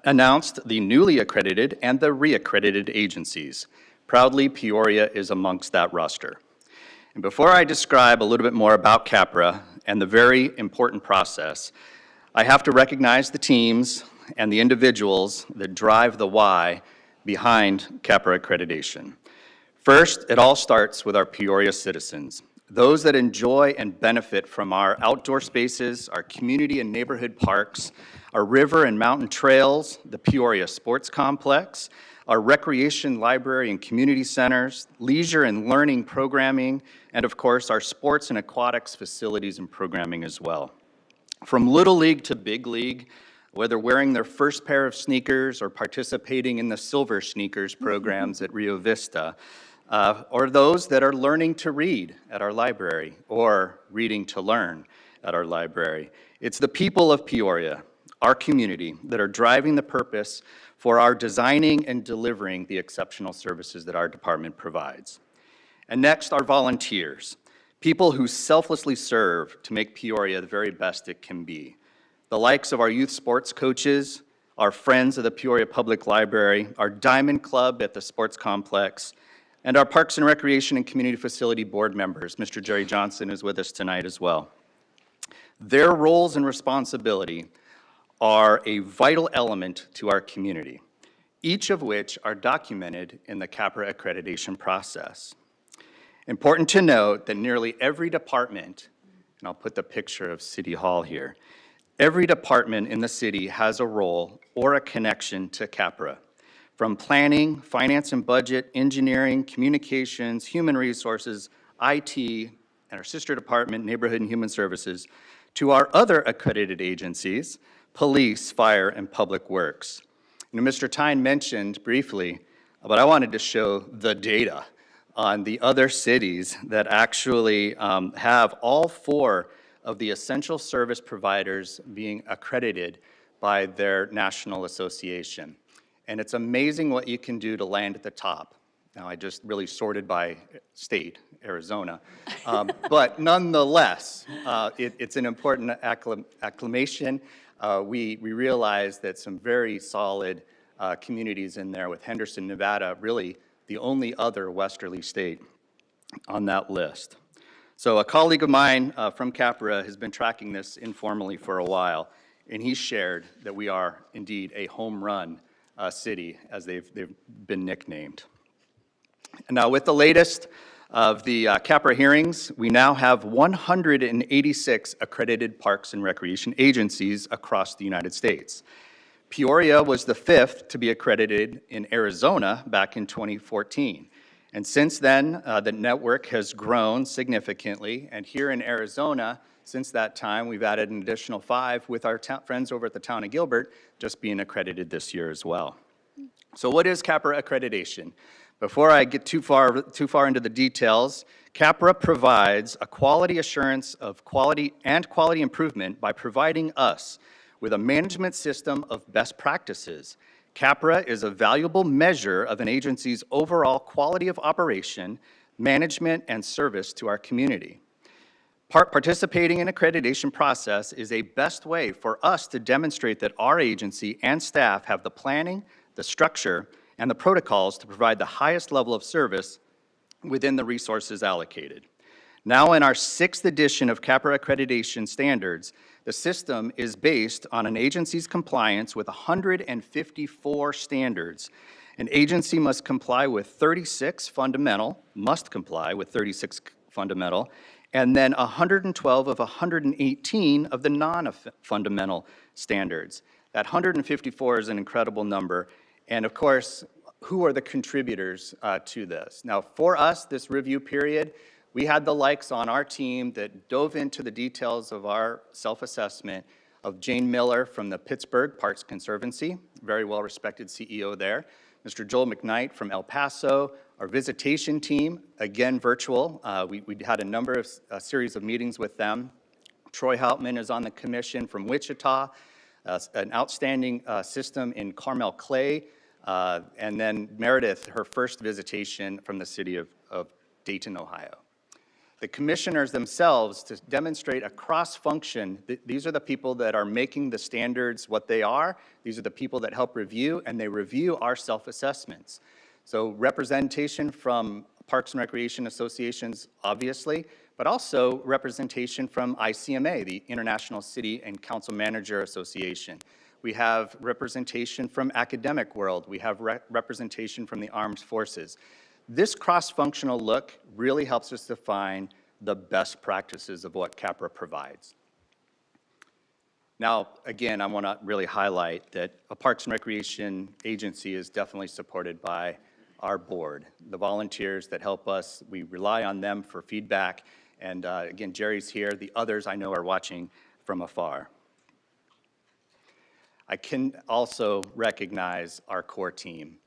announced the newly accredited and the reaccredited agencies. Proudly, Peoria is amongst that roster. And before I describe a little bit more about CAPRA and the very important process, I have to recognize the teams and the individuals that drive the why behind CAPRA accreditation. First, it all starts with our Peoria citizens, those that enjoy and benefit from our outdoor spaces, our community and neighborhood parks, our river and mountain trails, the Peoria Sports Complex, our recreation, library, and community centers, leisure and learning programming, and of course, our sports and aquatics facilities and programming as well. From Little League to Big League, whether wearing their first pair of sneakers or participating in the Silver Sneakers programs at Rio Vista, or those that are learning to read at our library or reading to learn at our library. It's the people of Peoria, our community, that are driving the purpose for our designing and delivering the exceptional services that our department provides. And next, our volunteers, people who selflessly serve to make Peoria the very best it can be. The likes of our youth sports coaches, our friends of the Peoria Public Library, our Diamond Club at the Sports Complex, and our Parks and Recreation and Community Facility Board members. Mr. Jerry Johnson is with us tonight as well. Their roles and responsibility are a vital element to our community, each of which are documented in the CAPRA accreditation process. Important to note that nearly every department, and I'll put the picture of City Hall here, every department in the city has a role or a connection to CAPRA. From planning, finance and budget, engineering, communications, human resources, IT, and our sister department, Neighborhood and Human Services, to our other accredited agencies, police, fire, and public works. You know, Mr. Tyne mentioned briefly, but I wanted to show the data on the other cities that actually have all 4 of the essential service providers being accredited by their national association. And it's amazing what you can do to land at the top. Now, I just really sorted by state, Arizona. But nonetheless, it's an important acclamation. We realize that some very solid communities in there, with Henderson, Nevada, really the only other westerly state on that list. So a colleague of mine from CAPRA has been tracking this informally for a while, and he shared that we are indeed a home run city, as they've been nicknamed. And now, with the latest of the CAPRA hearings, we now have 186 accredited parks and recreation agencies across the United States. Peoria was the 5th to be accredited in Arizona back in 2014. And since then, the network has grown significantly. And here in Arizona, since that time, we've added an additional 5, with our friends over at the town of Gilbert just being accredited this year as well. So what is CAPRA accreditation? Before I get too far into the details, CAPRA provides a quality assurance of quality improvement by providing us with a management system of best practices. CAPRA is a valuable measure of an agency's overall quality of operation, management, and service to our community. Participating in accreditation process is a best way for us to demonstrate that our agency and staff have the planning, the structure, and the protocols to provide the highest level of service within the resources allocated. Now, in our 6th edition of CAPRA accreditation standards, the system is based on an agency's compliance with 154 standards. An agency must comply with 36 fundamental, and then 112 of 118 of the non-fundamental standards. That 154 is an incredible number. And of course, who are the contributors to this? Now, for us, this review period, we had the likes on our team that dove into the details of our self-assessment of Jane Miller from the Pittsburgh Parks Conservancy, very well-respected CEO there, Mr. Joel McKnight from El Paso, our visitation team, again virtual. We had a number of series of meetings with them. Troy Houtman is on the commission from Wichita, an outstanding system in Carmel Clay, and then Meredith, her first visitation from the city of Dayton, Ohio. The commissioners themselves, to demonstrate a cross-function, these are the people that are making the standards what they are. These are the people that help review, and they review our self-assessments. So representation from Parks and Recreation Associations, obviously, but also representation from ICMA, the International City and Council Manager Association. We have representation from academic world. We have representation from the armed forces. This cross-functional look really helps us define the best practices of what CAPRA provides. Now, again, I want to really highlight that a Parks and Recreation agency is definitely supported by our board, the volunteers that help us. We rely on them for feedback. And again, Jerry's here. The others I know are watching from afar. I can also recognize our core team.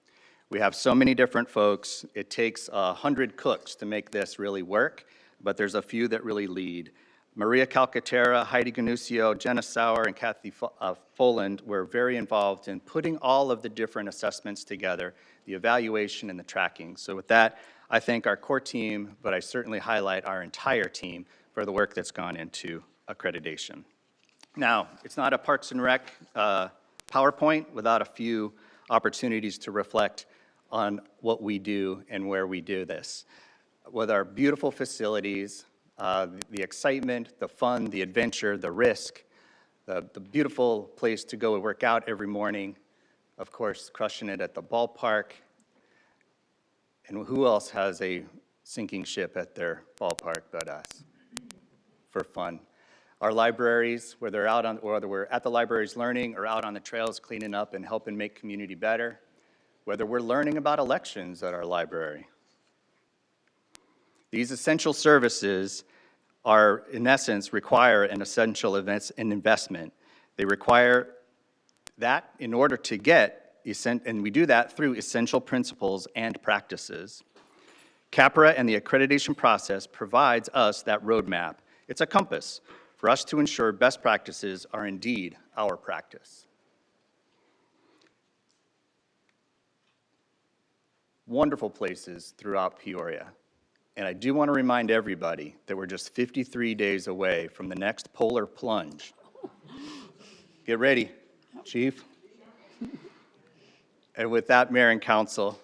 We have so many different folks. It takes 100 cooks to make this really work, but there's a few that really lead. Maria Calcaterra, Heidi Ganusio, Jenna Sauer, and Kathy Foland were very involved in putting all of the different assessments together, the evaluation and the tracking. So with that, I thank our core team, but I certainly highlight our entire team for the work that's gone into accreditation. Now, it's not a Parks and Rec PowerPoint without a few opportunities to reflect on what we do and where we do this. With our beautiful facilities, the excitement, the fun, the adventure, the risk, the beautiful place to go and work out every morning, of course, crushing it at the ballpark. And who else has a sinking ship at their ballpark but us for fun? Our libraries, whether we're at the libraries learning or out on the trails cleaning up and helping make community better, whether we're learning about elections at our library. These essential services are, in essence, require an essential investment. They require that in order to get, and we do that through essential principles and practices. CAPRA and the accreditation process provides us that roadmap. It's a compass for us to ensure best practices are indeed our practice. Wonderful places throughout Peoria. And I do want to remind everybody that we're just 53 days away from the next polar plunge. Get ready, Chief. And with that, Mayor and Council,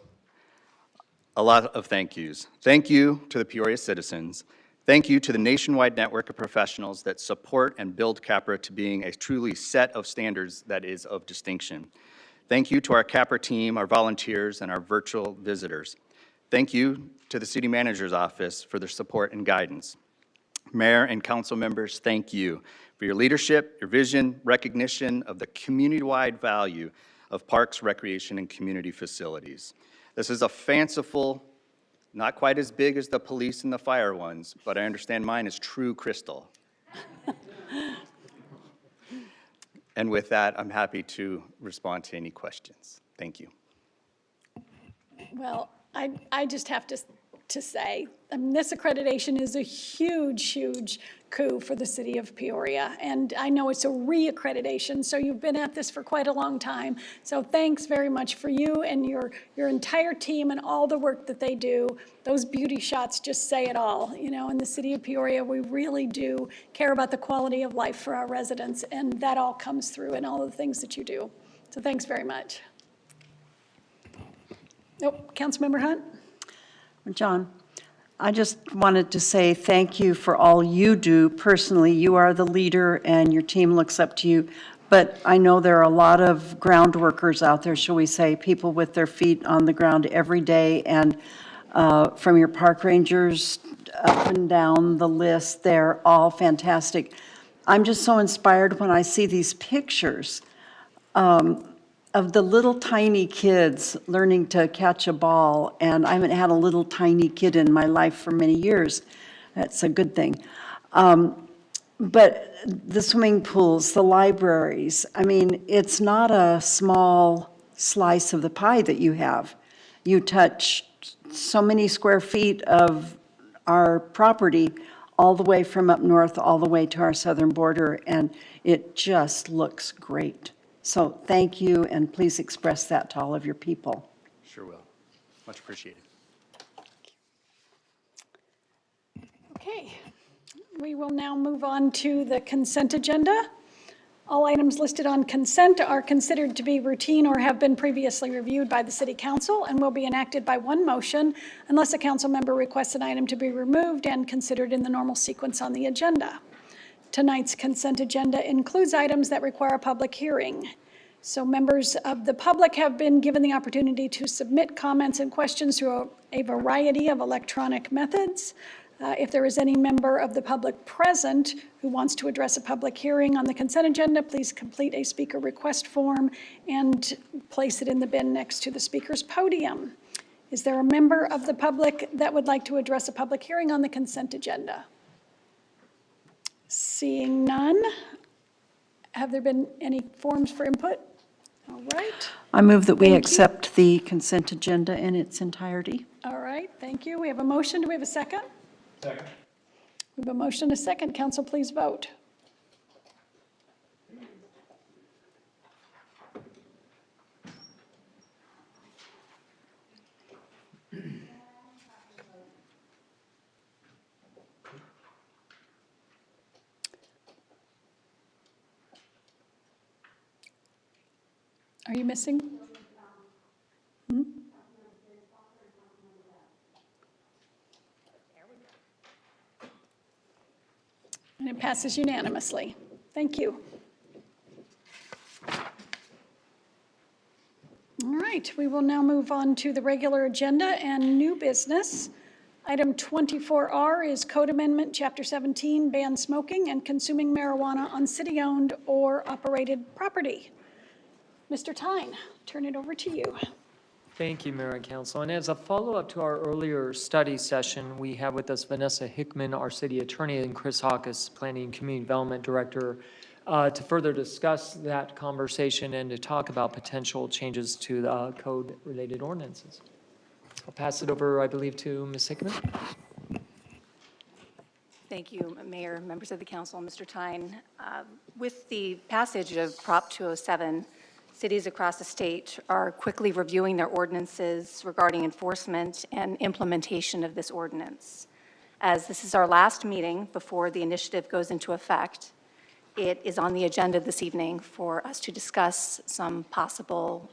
a lot of thank yous. Thank you to the Peoria citizens. Thank you to the nationwide network of professionals that support and build CAPRA to being a truly set of standards that is of distinction. Thank you to our CAPRA team, our volunteers, and our virtual visitors. Thank you to the City Manager's Office for their support and guidance. Mayor and council members, thank you for your leadership, your vision, recognition of the community-wide value of parks, recreation, and community facilities. This is a fanciful, not quite as big as the police and the fire ones, but I understand mine is true crystal. And with that, I'm happy to respond to any questions. Thank you. Well, I just have to say, this accreditation is a huge, huge coup for the city of Peoria. And I know it's a re-accreditation, so you've been at this for quite a long time. So thanks very much for you and your entire team and all the work that they do. Those beauty shots just say it all. You know, in the city of Peoria, we really do care about the quality of life for our residents, and that all comes through in all the things that you do. So thanks very much. Nope, Councilmember Hunt? John, I just wanted to say thank you for all you do. Personally, you are the leader and your team looks up to you. But I know there are a lot of ground workers out there, shall we say, people with their feet on the ground every day. And from your park rangers up and down the list, they're all fantastic. I'm just so inspired when I see these pictures of the little tiny kids learning to catch a ball, and I haven't had a little tiny kid in my life for many years. That's a good thing. But the swimming pools, the libraries, I mean, it's not a small slice of the pie that you have. You touch so many square feet of our property, all the way from up north, all the way to our southern border, and it just looks great. So thank you, and please express that to all of your people. Sure will. Much appreciated. Okay, we will now move on to the consent agenda. All items listed on consent are considered to be routine or have been previously reviewed by the City Council and will be enacted by one motion unless a council member requests an item to be removed and considered in the normal sequence on the agenda. Tonight's consent agenda includes items that require a public hearing. So members of the public have been given the opportunity to submit comments and questions through a variety of electronic methods. If there is any member of the public present who wants to address a public hearing on the consent agenda, please complete a speaker request form and place it in the bin next to the speaker's podium. Is there a member of the public that would like to address a public hearing on the consent agenda? Seeing none, have there been any forms for input? All right. I move that we Thank you. accept the consent agenda in its entirety. All right, thank you. We have a motion. Do we have a second? Second. We have a motion, a second. Council, please vote. Are you missing? And it passes unanimously. Thank you. All right, we will now move on to the regular agenda and new business. Item 24R is Code Amendment, Chapter 17, ban smoking and consuming marijuana on city-owned or operated property. Mr. Tyne, turn it over to you. Thank you, Mayor and Council. And as a follow-up to our earlier study session, we have with us Vanessa Hickman, our city attorney, and Chris Hawkes, Planning and Community Development Director, to further discuss that conversation and to talk about potential changes to the code-related ordinances. I'll pass it over, I believe, to Ms. Hickman. Thank you, Mayor, members of the council, Mr. Tyne. With the passage of Prop 207, cities across the state are quickly reviewing their ordinances regarding enforcement and implementation of this ordinance. As this is our last meeting before the initiative goes into effect, it is on the agenda this evening for us to discuss some possible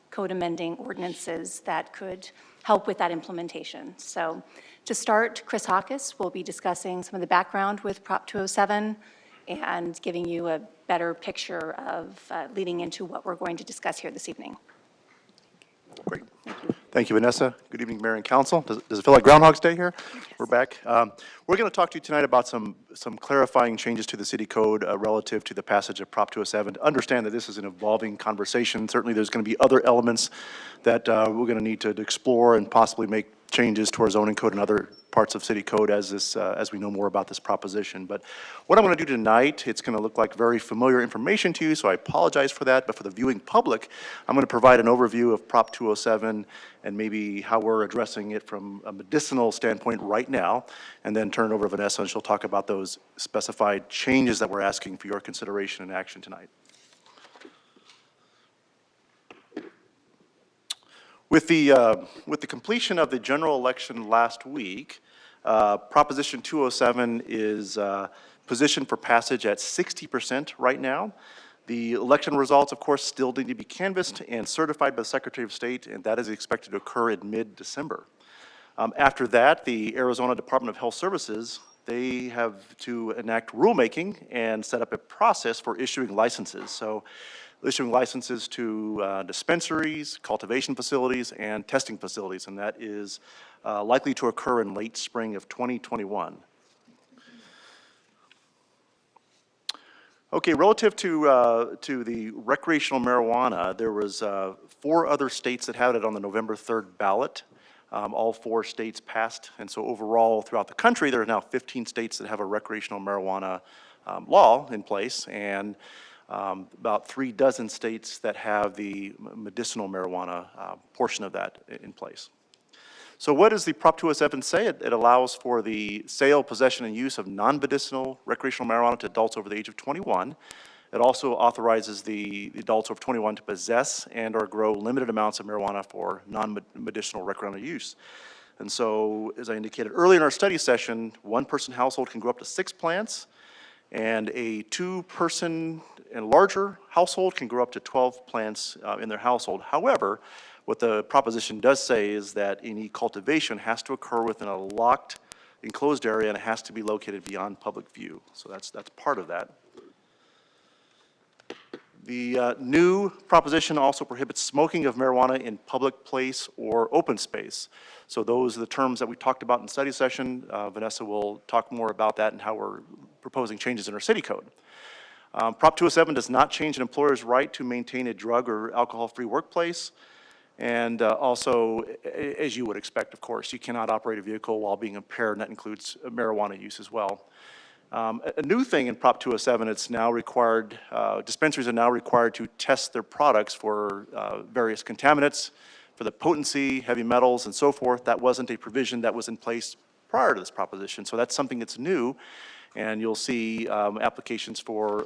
code amending ordinances that could help with that implementation. So to start, Chris Hawkes will be discussing some of the background with Prop 207 and giving you a better picture of leading into what we're going to discuss here this evening. Great. Thank you, Vanessa. Good evening, Mayor and Council. Does it feel like Groundhog's Day here? Yes. We're back. We're going to talk to you tonight about some clarifying changes to the city code relative to the passage of Prop 207. To understand that this is an evolving conversation. Certainly, there's going to be other elements that we're going to need to explore and possibly make changes to our zoning code and other parts of city code as we know more about this proposition. But what I'm going to do tonight, it's going to look like very familiar information to you, so I apologize for that. But for the viewing public, I'm going to provide an overview of Prop 207 and maybe how we're addressing it from a medicinal standpoint right now, and then turn it over to Vanessa, and she'll talk about those specified changes that we're asking for your consideration and action tonight. With the completion of the general election last week, Proposition 207 is positioned for passage at 60% right now. The election results, of course, still need to be canvassed and certified by the Secretary of State, and that is expected to occur in mid-December. After that, the Arizona Department of Health Services, they have to enact rulemaking and set up a process for issuing licenses. So issuing licenses to dispensaries, cultivation facilities, and testing facilities, and that is likely to occur in late spring of 2021. Okay, relative to the recreational marijuana, there was 4 other states that had it on the November 3rd ballot. All 4 states passed, and so overall throughout the country, there are now 15 states that have a recreational marijuana law in place, and about 36 states that have the medicinal marijuana portion of that in place. So what does the Prop 207 say? It allows for the sale, possession, and use of non-medicinal recreational marijuana to adults over the age of 21. It also authorizes the adults over 21 to possess and or grow limited amounts of marijuana for non-medicinal recreational use. And so, as I indicated earlier in our study session, 1-person household can grow up to 6 plants, and a 2-person and larger household can grow up to 12 plants in their household. However, what the proposition does say is that any cultivation has to occur within a locked, enclosed area, and it has to be located beyond public view. So that's part of that. The new proposition also prohibits smoking of marijuana in public place or open space. So those are the terms that we talked about in study session. Vanessa will talk more about that and how we're proposing changes in our city code. Prop 207 does not change an employer's right to maintain a drug or alcohol-free workplace. And also, as you would expect, of course, you cannot operate a vehicle while being impaired, and that includes marijuana use as well. A new thing in Prop 207, it's now required, dispensaries are now required to test their products for various contaminants, for the potency, heavy metals, and so forth. That wasn't a provision that was in place prior to this proposition, so that's something that's new. And you'll see applications for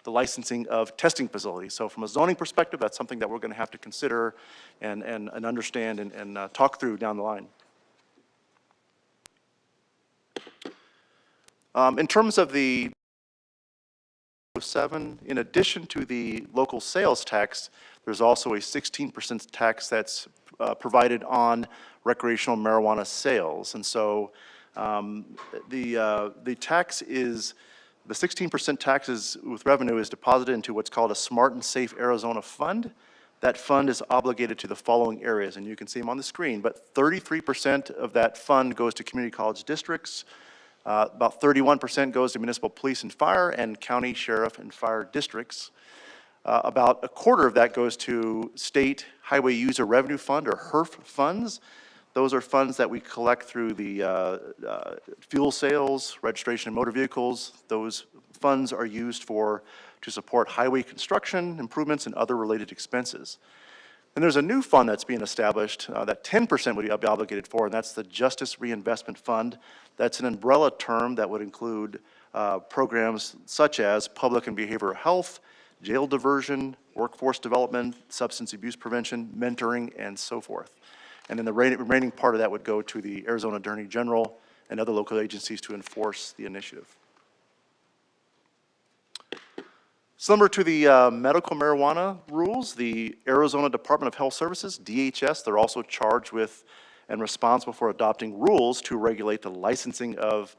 the licensing of testing facilities. So from a zoning perspective, that's something that we're going to have to consider and understand and talk through down the line. In terms of the 7, in addition to the local sales tax, there's also a 16% tax that's provided on recreational marijuana sales. And so the tax is, the 16% taxes with revenue is deposited into what's called a Smart and Safe Arizona Fund. That fund is obligated to the following areas, and you can see them on the screen, but 33% of that fund goes to community college districts. About 31% goes to municipal police and fire and county sheriff and fire districts. About a quarter of that goes to state highway user revenue fund, or HERF funds. Those are funds that we collect through the fuel sales, registration of motor vehicles. Those funds are used to support highway construction, improvements, and other related expenses. And there's a new fund that's being established that 10% would be obligated for, and that's the Justice Reinvestment Fund. That's an umbrella term that would include programs such as public and behavioral health, jail diversion, workforce development, substance abuse prevention, mentoring, and so forth. And then the remaining part of that would go to the Arizona Attorney General and other local agencies to enforce the initiative. Similar to the medical marijuana rules, the Arizona Department of Health Services, DHS, they're also charged with and responsible for adopting rules to regulate the licensing of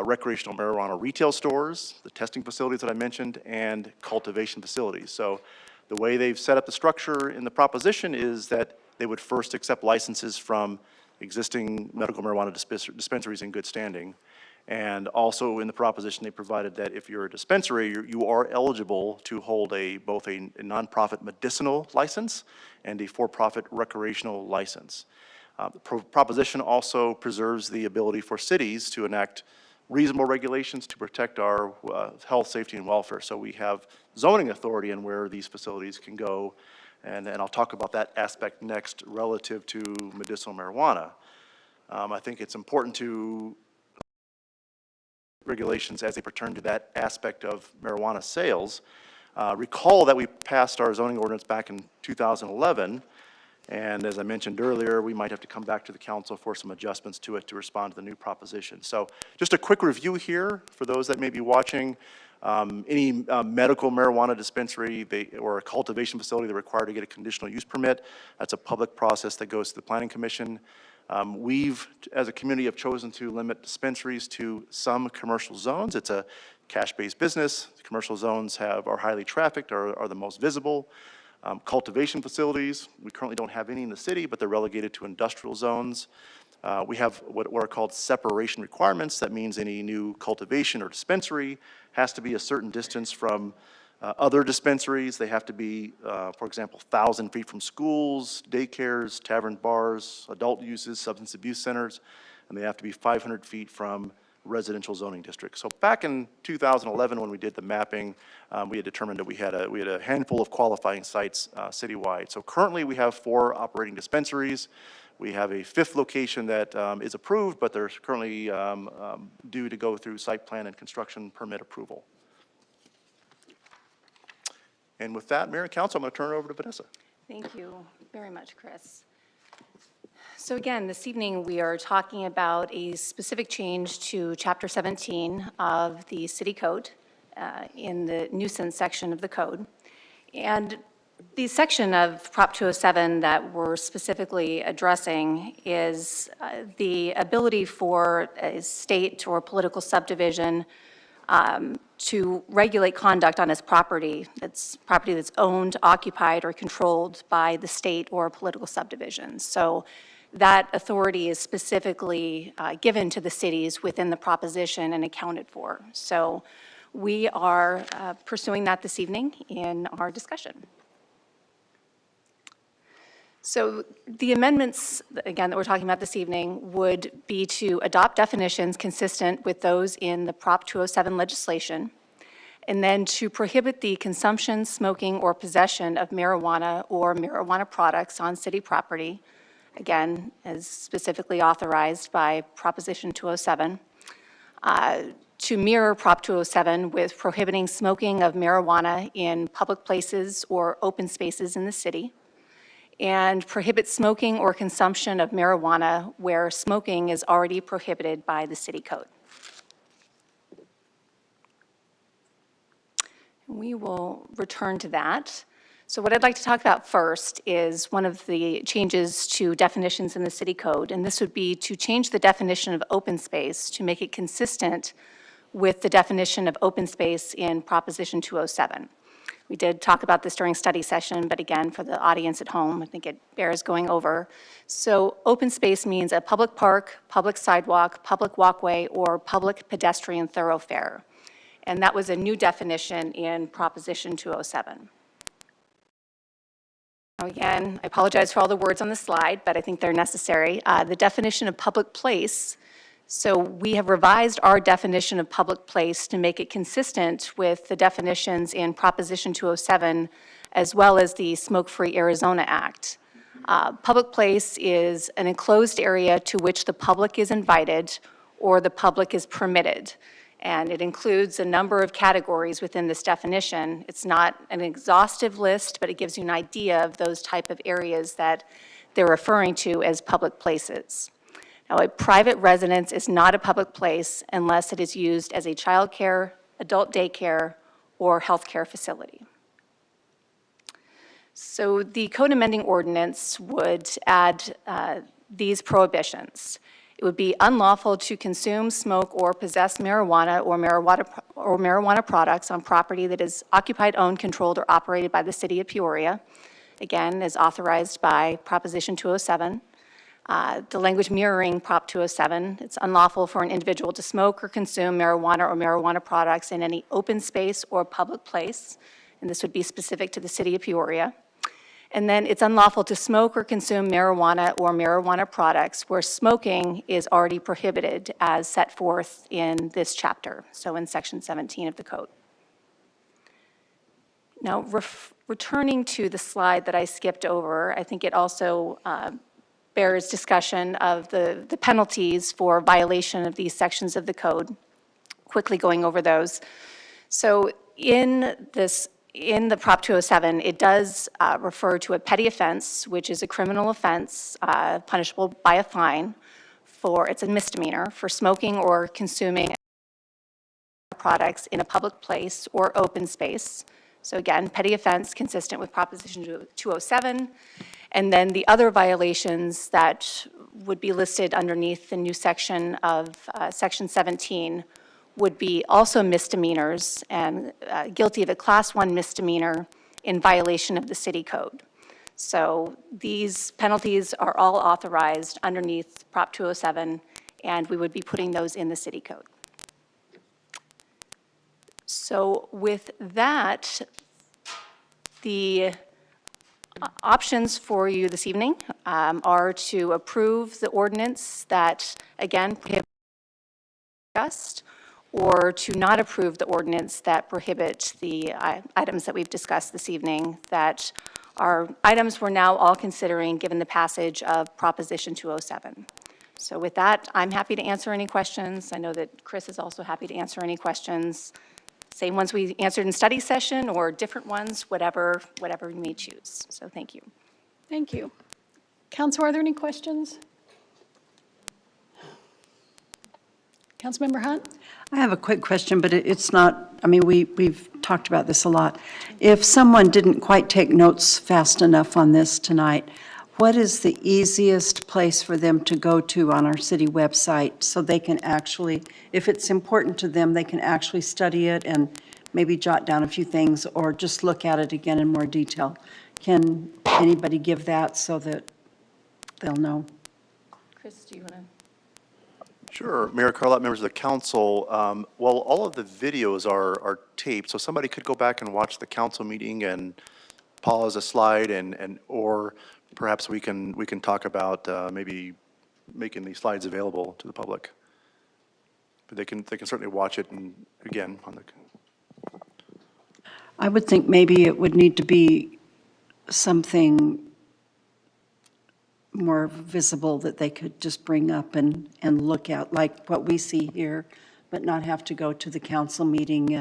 recreational marijuana retail stores, the testing facilities that I mentioned, and cultivation facilities. So the way they've set up the structure in the proposition is that they would first accept licenses from existing medical marijuana dispensaries in good standing. And also in the proposition, they provided that if you're a dispensary, you are eligible to hold both a nonprofit medicinal license and a for-profit recreational license. The proposition also preserves the ability for cities to enact reasonable regulations to protect our health, safety, and welfare. So we have zoning authority in where these facilities can go, and I'll talk about that aspect next relative to medicinal marijuana. I think it's important to regulations as they pertain to that aspect of marijuana sales. Recall that we passed our zoning ordinance back in 2011, and as I mentioned earlier, we might have to come back to the council for some adjustments to it to respond to the new proposition. So just a quick review here for those that may be watching. Any medical marijuana dispensary or a cultivation facility, they're required to get a conditional use permit. That's a public process that goes to the Planning Commission. We've, as a community, have chosen to limit dispensaries to some commercial zones. It's a cash-based business. The commercial zones are highly trafficked, are the most visible. Cultivation facilities, we currently don't have any in the city, but they're relegated to industrial zones. We have what are called separation requirements. That means any new cultivation or dispensary has to be a certain distance from other dispensaries. They have to be, for example, 1,000 feet from schools, daycares, tavern bars, adult uses, substance abuse centers, and they have to be 500 feet from residential zoning districts. So back in 2011, when we did the mapping, we had determined that we had a handful of qualifying sites citywide. So currently we have 4 operating dispensaries. We have a 5th location that is approved, but they're currently due to go through site plan and construction permit approval. And with that, Mayor and Council, I'm going to turn it over to Vanessa. Thank you very much, Chris. So again, this evening we are talking about a specific change to Chapter 17 of the City Code in the nuisance section of the code. And the section of Prop 207 that we're specifically addressing is the ability for a state or political subdivision to regulate conduct on its property that's owned, occupied, or controlled by the state or a political subdivision. So that authority is specifically given to the cities within the proposition and accounted for. So we are pursuing that this evening in our discussion. So the amendments, again, that we're talking about this evening would be to adopt definitions consistent with those in the Prop 207 legislation, and then to prohibit the consumption, smoking, or possession of marijuana or marijuana products on city property, again, as specifically authorized by Proposition 207, to mirror Prop 207 with prohibiting smoking of marijuana in public places or open spaces in the city, and prohibit smoking or consumption of marijuana where smoking is already prohibited by the city code. We will return to that. So what I'd like to talk about first is one of the changes to definitions in the city code, and this would be to change the definition of open space to make it consistent with the definition of open space in Proposition 207. We did talk about this during study session, but again, for the audience at home, I think it bears going over. So open space means a public park, public sidewalk, public walkway, or public pedestrian thoroughfare. And that was a new definition in Proposition 207. Now again, I apologize for all the words on the slide, but I think they're necessary. The definition of public place. So we have revised our definition of public place to make it consistent with the definitions in Proposition 207, as well as the Smoke-Free Arizona Act. Public place is an enclosed area to which the public is invited or the public is permitted. And it includes a number of categories within this definition. It's not an exhaustive list, but it gives you an idea of those type of areas that they're referring to as public places. Now, a private residence is not a public place unless it is used as a childcare, adult daycare, or healthcare facility. So the code amending ordinance would add these prohibitions. It would be unlawful to consume, smoke, or possess marijuana or marijuana products on property that is occupied, owned, controlled, or operated by the city of Peoria, again, as authorized by Proposition 207. The language mirroring Prop 207, it's unlawful for an individual to smoke or consume marijuana or marijuana products in any open space or public place, and this would be specific to the city of Peoria. And then it's unlawful to smoke or consume marijuana or marijuana products where smoking is already prohibited as set forth in this chapter, so in Section 17 of the code. Now, returning to the slide that I skipped over, I think it also bears discussion of the penalties for violation of these sections of the code, quickly going over those. So in the Prop 207, it does refer to a petty offense, which is a criminal offense punishable by a fine it's a misdemeanor, for smoking or consuming products in a public place or open space. So again, petty offense consistent with Proposition 207. And then the other violations that would be listed underneath the new section of Section 17 would be also misdemeanors and guilty of a Class 1 misdemeanor in violation of the city code. So these penalties are all authorized underneath Prop 207, and we would be putting those in the city code. So with that, the options for you this evening are to approve the ordinance that, again, prohibits or to not approve the ordinance that prohibit the items that we've discussed this evening that are items we're now all considering given the passage of Proposition 207. So with that, I'm happy to answer any questions. I know that Chris is also happy to answer any questions. Same ones we answered in study session or different ones, whatever you may choose. So thank you. Thank you. Council, are there any questions? Councilmember Hunt? I have a quick question, but it's not, I mean, we've talked about this a lot. If someone didn't quite take notes fast enough on this tonight, what is the easiest place for them to go to on our city website so they can actually, if it's important to them, they can actually study it and maybe jot down a few things or just look at it again in more detail? Can anybody give that so that they'll know? Chris, do you want to? Sure, Mayor Carlott, members of the council. Well, all of the videos are taped, so somebody could go back and watch the council meeting and pause a slide or perhaps we can talk about maybe making these slides available to the public. But they can certainly watch it and again on the. I would think maybe it would need to be something more visible that they could just bring up and look at, like what we see here, but not have to go to the council meeting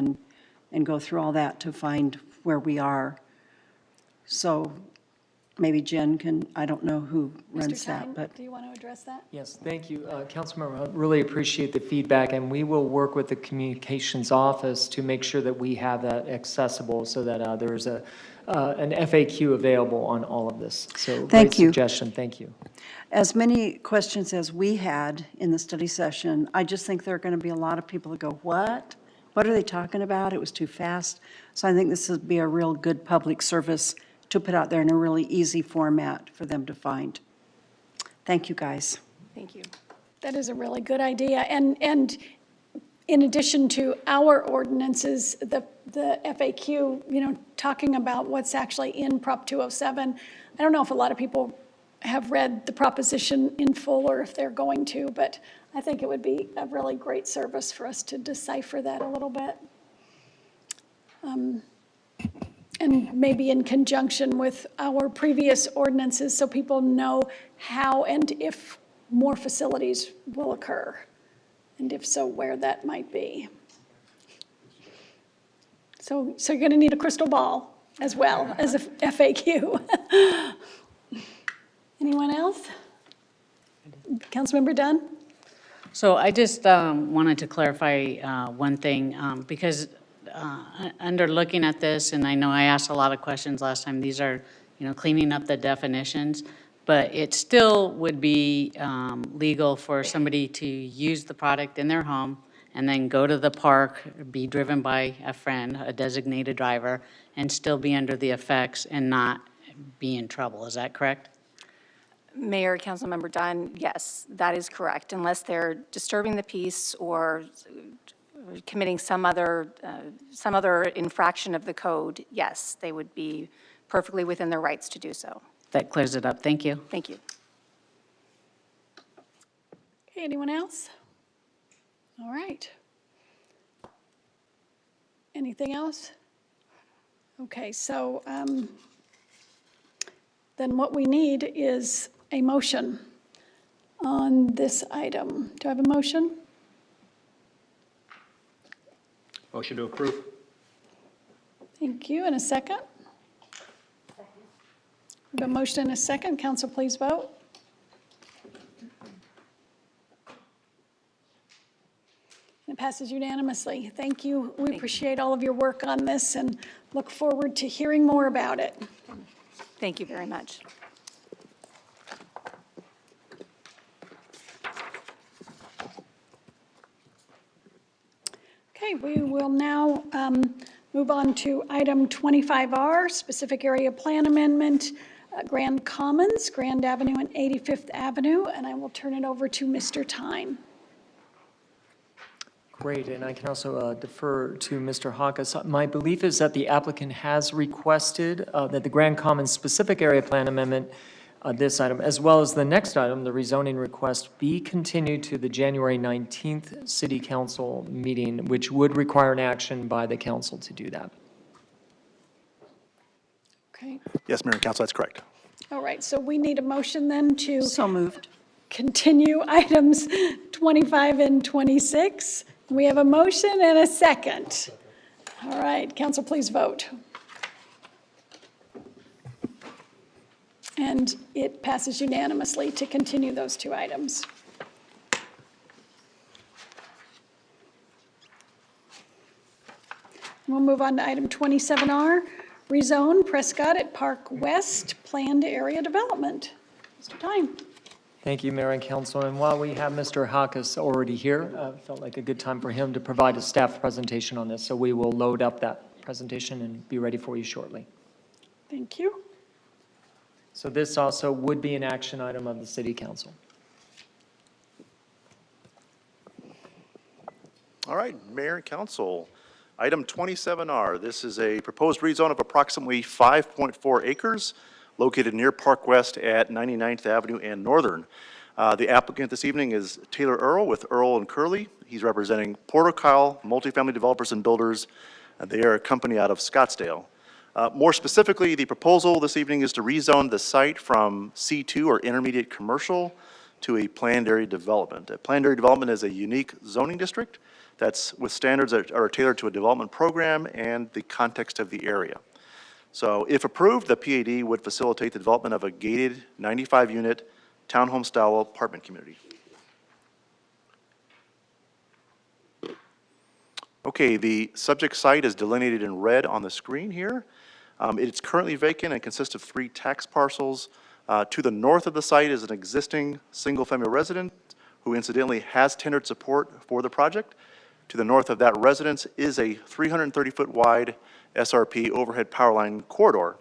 and go through all that to find where we are. So maybe Jen can, I don't know who runs Mr. that, Tyne, but do you want to address that? Yes, thank you. Councilmember, I really appreciate the feedback, and we will work with the communications office to make sure that we have that accessible so that there is an FAQ available on all of this. So Thank you. great suggestion, thank you. as many questions as we had in the study session, I just think there are going to be a lot of people that go, what? What are they talking about? It was too fast. So I think this would be a real good public service to put out there in a really easy format for them to find. Thank you, guys. Thank you. That is a really good idea. And in addition to our ordinances, the FAQ, talking about what's actually in Prop 207. I don't know if a lot of people have read the proposition in full or if they're going to, but I think it would be a really great service for us to decipher that a little bit. And maybe in conjunction with our previous ordinances so people know how and if more facilities will occur, and if so, where that might be. So you're going to need a crystal ball as well as a FAQ. Anyone else? Councilmember Dunn? So I just wanted to clarify one thing, because under looking at this, and I know I asked a lot of questions last time, these are, cleaning up the definitions, but it still would be legal for somebody to use the product in their home and then go to the park, be driven by a friend, a designated driver, and still be under the effects and not be in trouble. Is that correct? Mayor, Councilmember Dunn, yes, that is correct. Unless they're disturbing the peace or committing some other infraction of the code, yes, they would be perfectly within their rights to do so. That clears it up. Thank you. Thank you. Okay, anyone else? All right. Anything else? Okay, so then what we need is a motion on this item. Do I have a motion? Motion to approve. Thank you. And a second? We have a motion and a second. Council, please vote. It passes unanimously. Thank you. We appreciate all of your work on this and look forward to hearing more about it. Thank you very much. Okay, we will now move on to item 25R, specific area plan amendment, Grand Commons, Grand Avenue and 85th Avenue, and I will turn it over to Mr. Tyne. Great, and I can also defer to Mr. Hawkes. My belief is that the applicant has requested that the Grand Commons specific area plan amendment, this item, as well as the next item, the rezoning request, be continued to the January 19th City Council meeting, which would require an action by the council to do that. Okay, Yes, Mayor and Council, that's correct. all right, so we need a motion then to So moved. continue items 25 and 26. We have a motion and a second. All right, council, please vote. And it passes unanimously to continue those two items. We'll move on to item 27R, rezone Prescott at Park West, planned area development. Mr. Tyne. Thank you, Mayor and Council. And while we have Mr. Hawkes already here, felt like a good time for him to provide a staff presentation on this. So we will load up that presentation and be ready for you shortly. Thank you. So this also would be an action item of the City Council. All right, Mayor and Council. Item 27R, this is a proposed rezone of approximately 5.4 acres located near Park West at 99th Avenue and Northern. The applicant this evening is Taylor Earl with Earl and Curley. He's representing Porter Kyle Multifamily Developers and Builders. They are a company out of Scottsdale. More specifically, the proposal this evening is to rezone the site from C2 or intermediate commercial to a planned area development. A planned area development is a unique zoning district that's with standards that are tailored to a development program and the context of the area. So if approved, the PAD would facilitate the development of a gated 95-unit townhome-style apartment community. Okay, the subject site is delineated in red on the screen here. It's currently vacant and consists of 3 tax parcels. To the north of the site is an existing single-family resident who incidentally has tendered support for the project. To the north of that residence is a 330-foot wide SRP overhead power line corridor.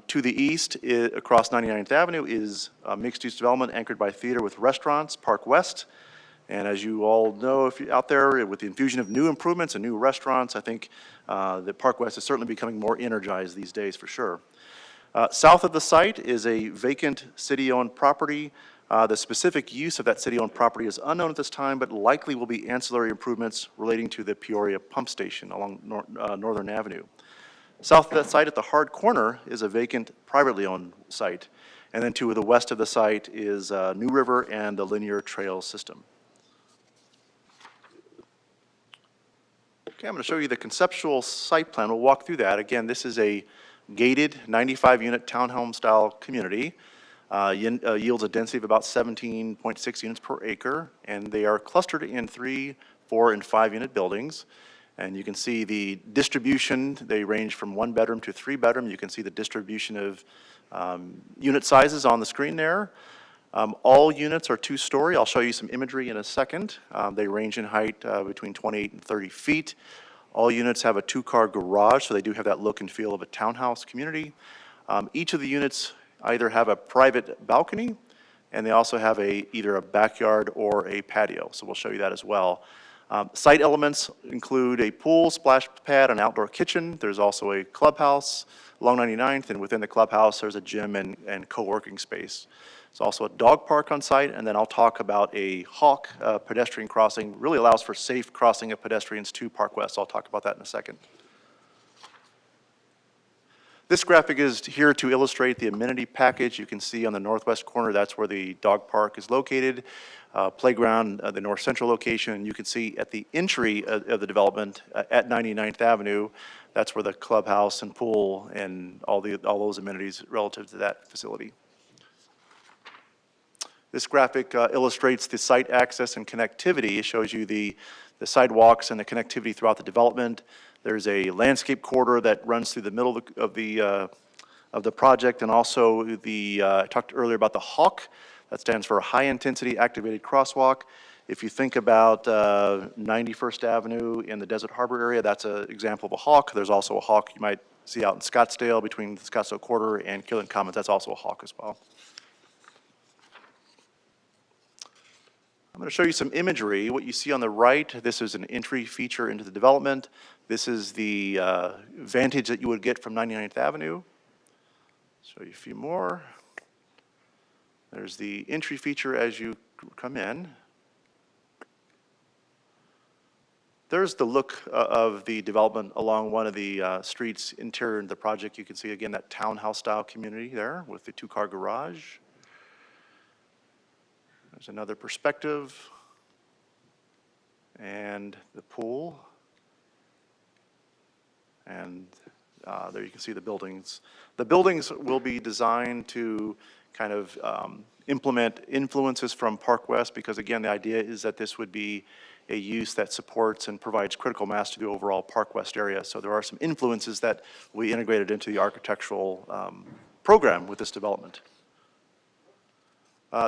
To the east, across 99th Avenue, is a mixed-use development anchored by theater with restaurants, Park West. And as you all know, if you're out there, with the infusion of new improvements and new restaurants, I think that Park West is certainly becoming more energized these days for sure. South of the site is a vacant city-owned property. The specific use of that city-owned property is unknown at this time, but likely will be ancillary improvements relating to the Peoria pump station along Northern Avenue. South of that site at the hard corner is a vacant privately owned site. And then to the west of the site is New River and the linear trail system. Okay, I'm going to show you the conceptual site plan. We'll walk through that. Again, this is a gated 95-unit townhome-style community. Yields a density of about 17.6 units per acre, and they are clustered in 3, 4, and 5-unit buildings. And you can see the distribution. They range from 1-bedroom to 3-bedroom. You can see the distribution of unit sizes on the screen there. All units are 2-story. I'll show you some imagery in a second. They range in height between 28 and 30 feet. All units have a 2-car garage, so they do have that look and feel of a townhouse community. Each of the units either have a private balcony, and they also have either a backyard or a patio, so we'll show you that as well. Site elements include a pool, splash pad, an outdoor kitchen. There's also a clubhouse along 99th, and within the clubhouse, there's a gym and co-working space. There's also a dog park on site, and then I'll talk about a Hawk pedestrian crossing. Really allows for safe crossing of pedestrians to Park West. I'll talk about that in a second. This graphic is here to illustrate the amenity package. You can see on the northwest corner, that's where the dog park is located. Playground, the north central location. You can see at the entry of the development at 99th Avenue, that's where the clubhouse and pool and all those amenities relative to that facility. This graphic illustrates the site access and connectivity. It shows you the sidewalks and the connectivity throughout the development. There's a landscape corridor that runs through the middle of the project, and also I talked earlier about the Hawk. That stands for High Intensity Activated Crosswalk. If you think about 91st Avenue in the Desert Harbor area, that's an example of a Hawk. There's also a Hawk you might see out in Scottsdale between the Scottsdale Quarter and Killen Commons. That's also a Hawk as well. I'm going to show you some imagery. What you see on the right, this is an entry feature into the development. This is the vantage that you would get from 99th Avenue. Show you a few more. There's the entry feature as you come in. There's the look of the development along one of the streets interior in the project. You can see again that townhouse-style community there with the 2-car garage. There's another perspective, and the pool, and there you can see the buildings. The buildings will be designed to kind of implement influences from Park West, because again, the idea is that this would be a use that supports and provides critical mass to the overall Park West area. So there are some influences that we integrated into the architectural program with this development.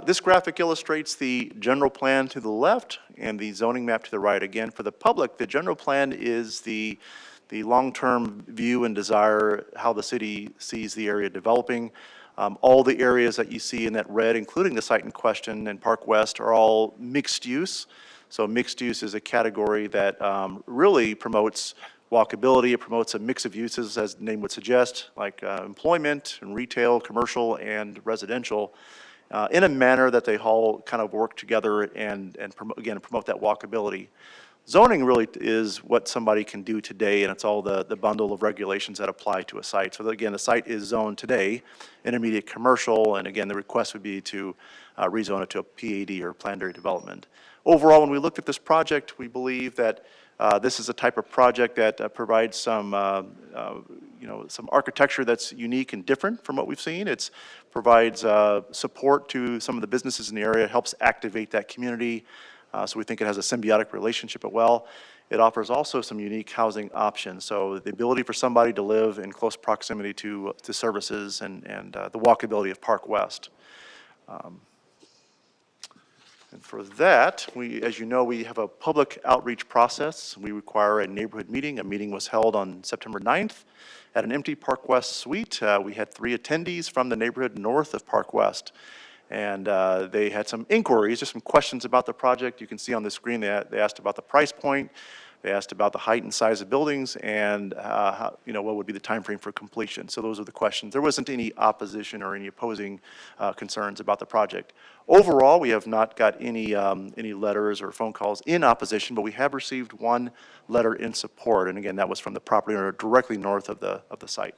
This graphic illustrates the general plan to the left and the zoning map to the right. Again, for the public, the general plan is the long-term view and desire, how the city sees the area developing. All the areas that you see in that red, including the site in question and Park West, are all mixed use. So mixed use is a category that really promotes walkability. It promotes a mix of uses, as the name would suggest, like employment and retail, commercial, and residential, in a manner that they all kind of work together and promote that walkability. Zoning really is what somebody can do today, and it's all the bundle of regulations that apply to a site. So again, the site is zoned today, intermediate commercial, and again, the request would be to rezone it to a PAD or planned area development. Overall, when we looked at this project, we believe that this is a type of project that provides some, some architecture that's unique and different from what we've seen. It provides support to some of the businesses in the area, helps activate that community. So we think it has a symbiotic relationship as well. It offers also some unique housing options. So the ability for somebody to live in close proximity to services and the walkability of Park West. And for that, as you know, we have a public outreach process. We require a neighborhood meeting. A meeting was held on September 9th at an empty Park West suite. We had 3 attendees from the neighborhood north of Park West. And they had some inquiries, just some questions about the project. You can see on the screen they asked about the price point. They asked about the height and size of buildings and what would be the time frame for completion. So those are the questions. There wasn't any opposition or any opposing concerns about the project. Overall, we have not got any letters or phone calls in opposition, but we have received 1 letter in support. And again, that was from the property owner directly north of the site.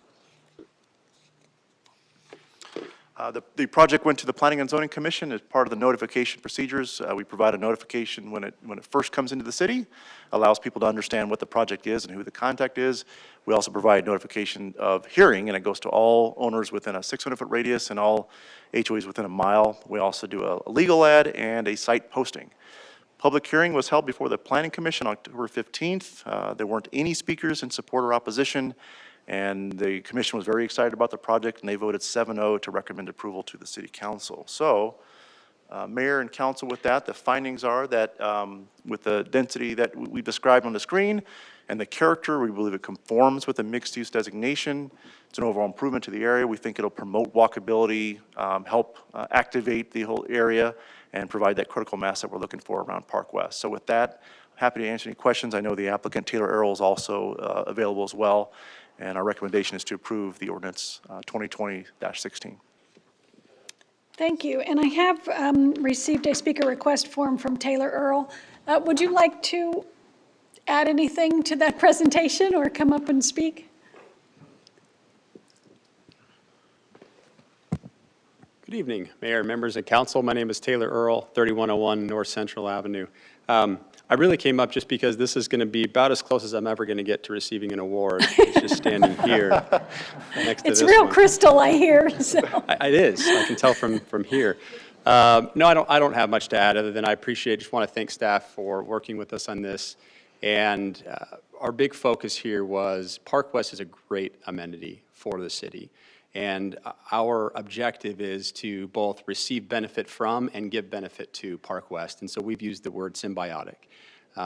The project went to the Planning and Zoning Commission as part of the notification procedures. We provide a notification when it first comes into the city, allows people to understand what the project is and who the contact is. We also provide notification of hearing, and it goes to all owners within a 600-foot radius and all HOAs within a mile. We also do a legal ad and a site posting. Public hearing was held before the Planning Commission on October 15th. There weren't any speakers in support or opposition. And the commission was very excited about the project, and they voted 7-0 to recommend approval to the city council. So, mayor and council, with that, the findings are that with the density that we described on the screen and the character, we believe it conforms with the mixed-use designation. It's an overall improvement to the area. We think it'll promote walkability, help activate the whole area, and provide that critical mass that we're looking for around Park West. So with that, happy to answer any questions. I know the applicant, Taylor Earl, is also available as well. And our recommendation is to approve the ordinance 2020-16. Thank you. And I have received a speaker request form from Taylor Earl. Would you like to add anything to that presentation or come up and speak? Good evening, Mayor, members of council. My name is Taylor Earl, 3101 North Central Avenue. I really came up just because this is going to be about as close as I'm ever going to get to receiving an award. It's just standing here next to this one. It's real crystal, I hear. So. It is. I can tell from here. No, I don't have much to add other than I just want to thank staff for working with us on this. And our big focus here was Park West is a great amenity for the city. And our objective is to both receive benefit from and give benefit to Park West. And so we've used the word symbiotic.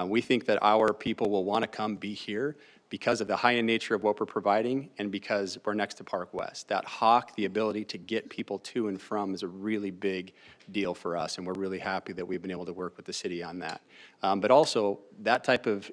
We think that our people will want to come be here because of the high-end nature of what we're providing and because we're next to Park West. That hawk, the ability to get people to and from, is a really big deal for us, and we're really happy that we've been able to work with the city on that. But also, that type of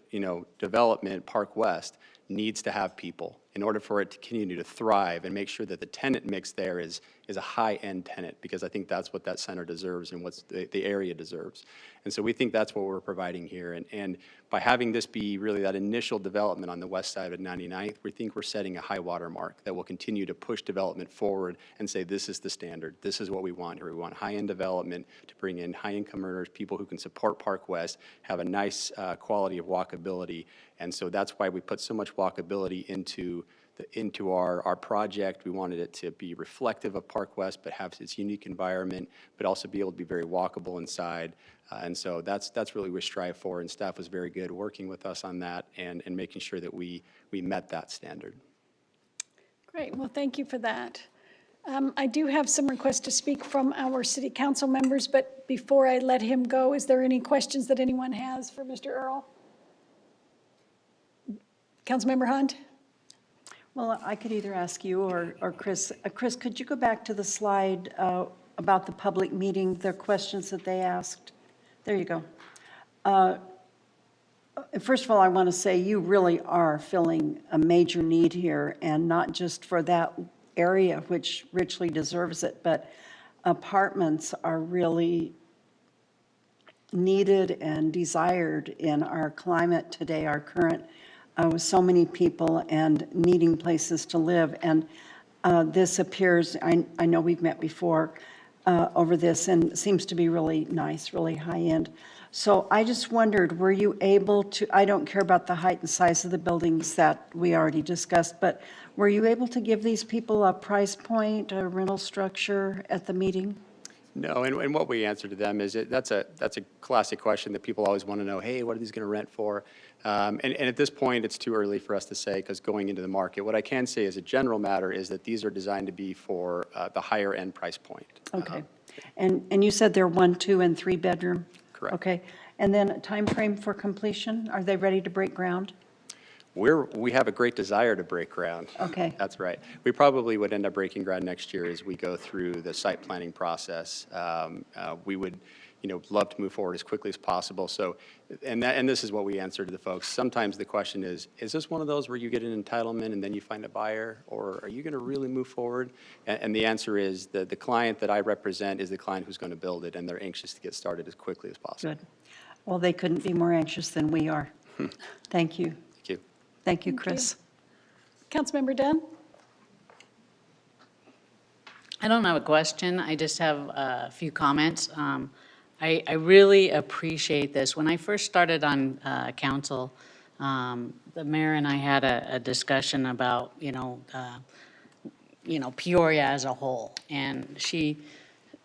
development, Park West, needs to have people in order for it to continue to thrive and make sure that the tenant mix there is a high-end tenant, because I think that's what that center deserves and what the area deserves. And so we think that's what we're providing here. And by having this be really that initial development on the west side of 99th, we think we're setting a high water mark that will continue to push development forward and say this is the standard. This is what we want here. We want high-end development to bring in high-income earners, people who can support Park West, have a nice quality of walkability. And so that's why we put so much walkability into our project. We wanted it to be reflective of Park West, but have its unique environment, but also be able to be very walkable inside. And so that's really what we strive for, and staff was very good working with us on that and making sure that we met that standard. Great. Well, thank you for that. I do have some requests to speak from our city council members, but before I let him go, is there any questions that anyone has for Mr. Earl? Councilmember Hunt? Well, I could either ask you or Chris. Chris, could you go back to the slide about the public meeting, the questions that they asked? There you go. First of all, I want to say you really are filling a major need here, and not just for that area, which richly deserves it, but apartments are really needed and desired in our climate today, our current, with so many people and needing places to live. And this appears, I know we've met before over this, and it seems to be really nice, really high-end. So I just wondered, were you able to, I don't care about the height and size of the buildings that we already discussed, but were you able to give these people a price point, a rental structure at the meeting? No, and what we answer to them is that's a classic question that people always want to know, hey, what are these going to rent for? And at this point, it's too early for us to say because going into the market. What I can say as a general matter is that these are designed to be for the higher end price point. Okay. And you said they're 1, 2, and 3 bedroom? Correct. Okay. And then a time frame for completion? Are they ready to break ground? We have a great desire to break ground. Okay. That's right. We probably would end up breaking ground next year as we go through the site planning process. We would, love to move forward as quickly as possible. So, and this is what we answer to the folks. Sometimes the question is this one of those where you get an entitlement and then you find a buyer, or are you going to really move forward? And the answer is the client that I represent is the client who's going to build it, and they're anxious to get started as quickly as possible. Good. Well, they couldn't be more anxious than we are. Thank you. Thank you. Thank you, Chris. Councilmember Dunn? I don't have a question. I just have a few comments. I really appreciate this. When I first started on council, the mayor and I had a discussion about, Peoria as a whole. And she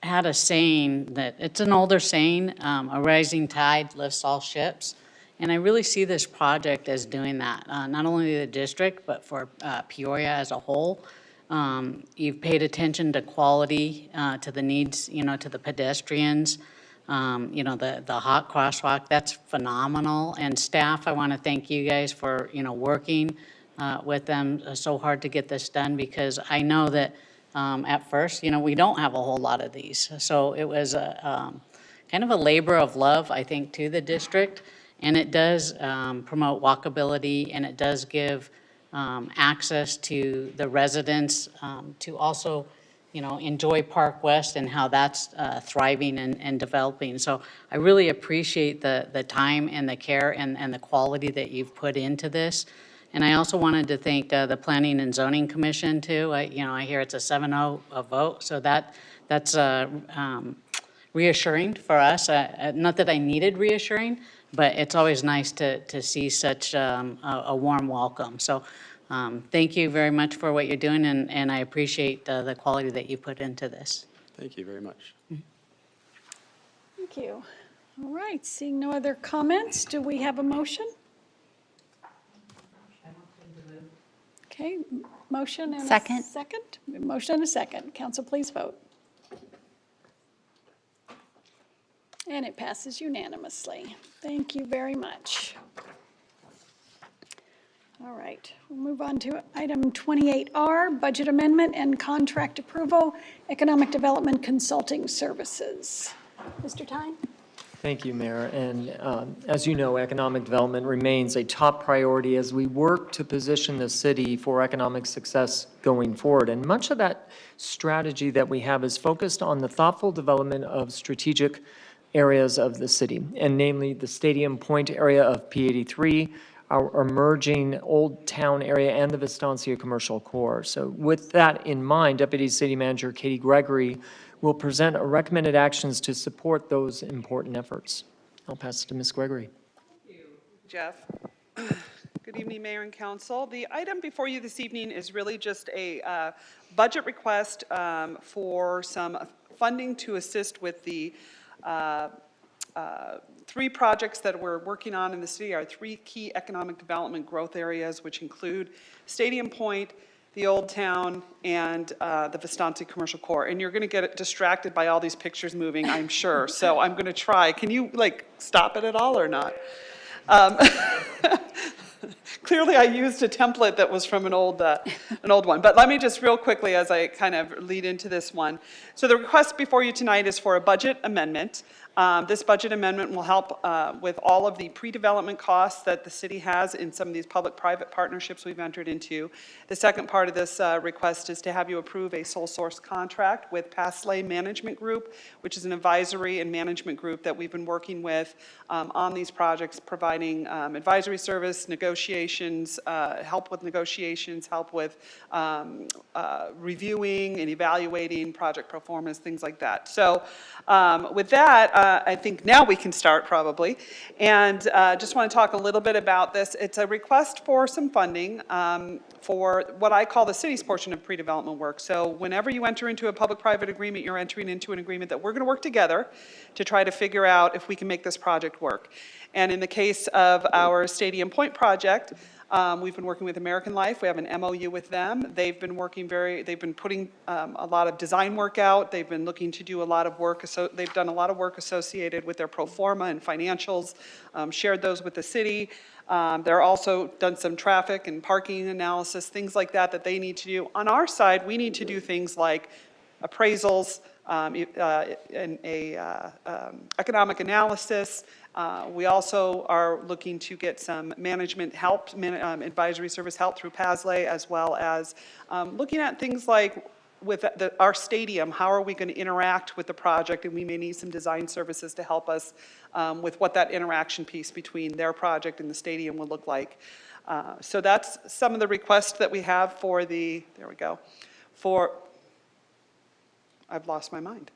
had a saying that, it's an older saying, a rising tide lifts all ships. And I really see this project as doing that, not only the district, but for Peoria as a whole. You've paid attention to quality, to the needs, to the pedestrians, the hot crosswalk, that's phenomenal. And staff, I want to thank you guys for, working with them so hard to get this done, because I know that at first, we don't have a whole lot of these. So it was a kind of a labor of love, I think, to the district. And it does promote walkability, and it does give access to the residents to also, enjoy Park West and how that's thriving and developing. So I really appreciate the time and the care and the quality that you've put into this. And I also wanted to thank the Planning and Zoning Commission too. I hear it's a 7-0 vote, so that's reassuring for us. Not that I needed reassuring, but it's always nice to see such a warm welcome. So thank you very much for what you're doing, and I appreciate the quality that you put into this. Thank you very much. Thank you. All right, seeing no other comments, do we have a motion? Okay, motion and Second. a second. Motion and a second. Council, please vote. And it passes unanimously. Thank you very much. All right, we'll move on to item 28R, budget amendment and contract approval, economic development consulting services. Mr. Tyne? Thank you, Mayor. And as you know, economic development remains a top priority as we work to position the city for economic success going forward. And much of that strategy that we have is focused on the thoughtful development of strategic areas of the city, and namely the Stadium Point area of P83, our emerging Old Town area, and the Vistancia Commercial Core. So with that in mind, Deputy City Manager Katie Gregory will present recommended actions to support those important efforts. I'll pass it to Ms. Gregory. Thank you, Jeff. Good evening, Mayor and Council. The item before you this evening is really just a budget request for some funding to assist with the 3 projects that we're working on in the city, our 3 key economic development growth areas, which include Stadium Point, the Old Town, and the Vistanza Commercial Core. And you're going to get distracted by all these pictures moving, I'm sure. So I'm going to try. Can you stop it at all or not? Clearly, I used a template that was from an old one. But let me just real quickly, as I kind of lead into this one. So the request before you tonight is for a budget amendment. This budget amendment will help with all of the pre-development costs that the city has in some of these public-private partnerships we've entered into. The second part of this request is to have you approve a sole source contract with Paslay Management Group, which is an advisory and management group that we've been working with on these projects, providing advisory service, negotiations, help with negotiations, help with reviewing and evaluating project performance, things like that. So with that, I think now we can start probably. And just want to talk a little bit about this. It's a request for some funding for what I call the city's portion of pre-development work. So whenever you enter into a public-private agreement, you're entering into an agreement that we're going to work together to try to figure out if we can make this project work. And in the case of our Stadium Point project, we've been working with American Life. We have an MOU with them. They've been working they've been putting a lot of design work out. They've been looking to do a lot of work. So they've done a lot of work associated with their pro forma and financials, shared those with the city. They're also done some traffic and parking analysis, things like that that they need to do. On our side, we need to do things like appraisals, economic analysis. We also are looking to get some management help, advisory service help through paslay, as well as looking at things like with our stadium, how are we going to interact with the project, and we may need some design services to help us with what that interaction piece between their project and the stadium will look like. So that's some of the requests that we have for there we go, I've lost my mind.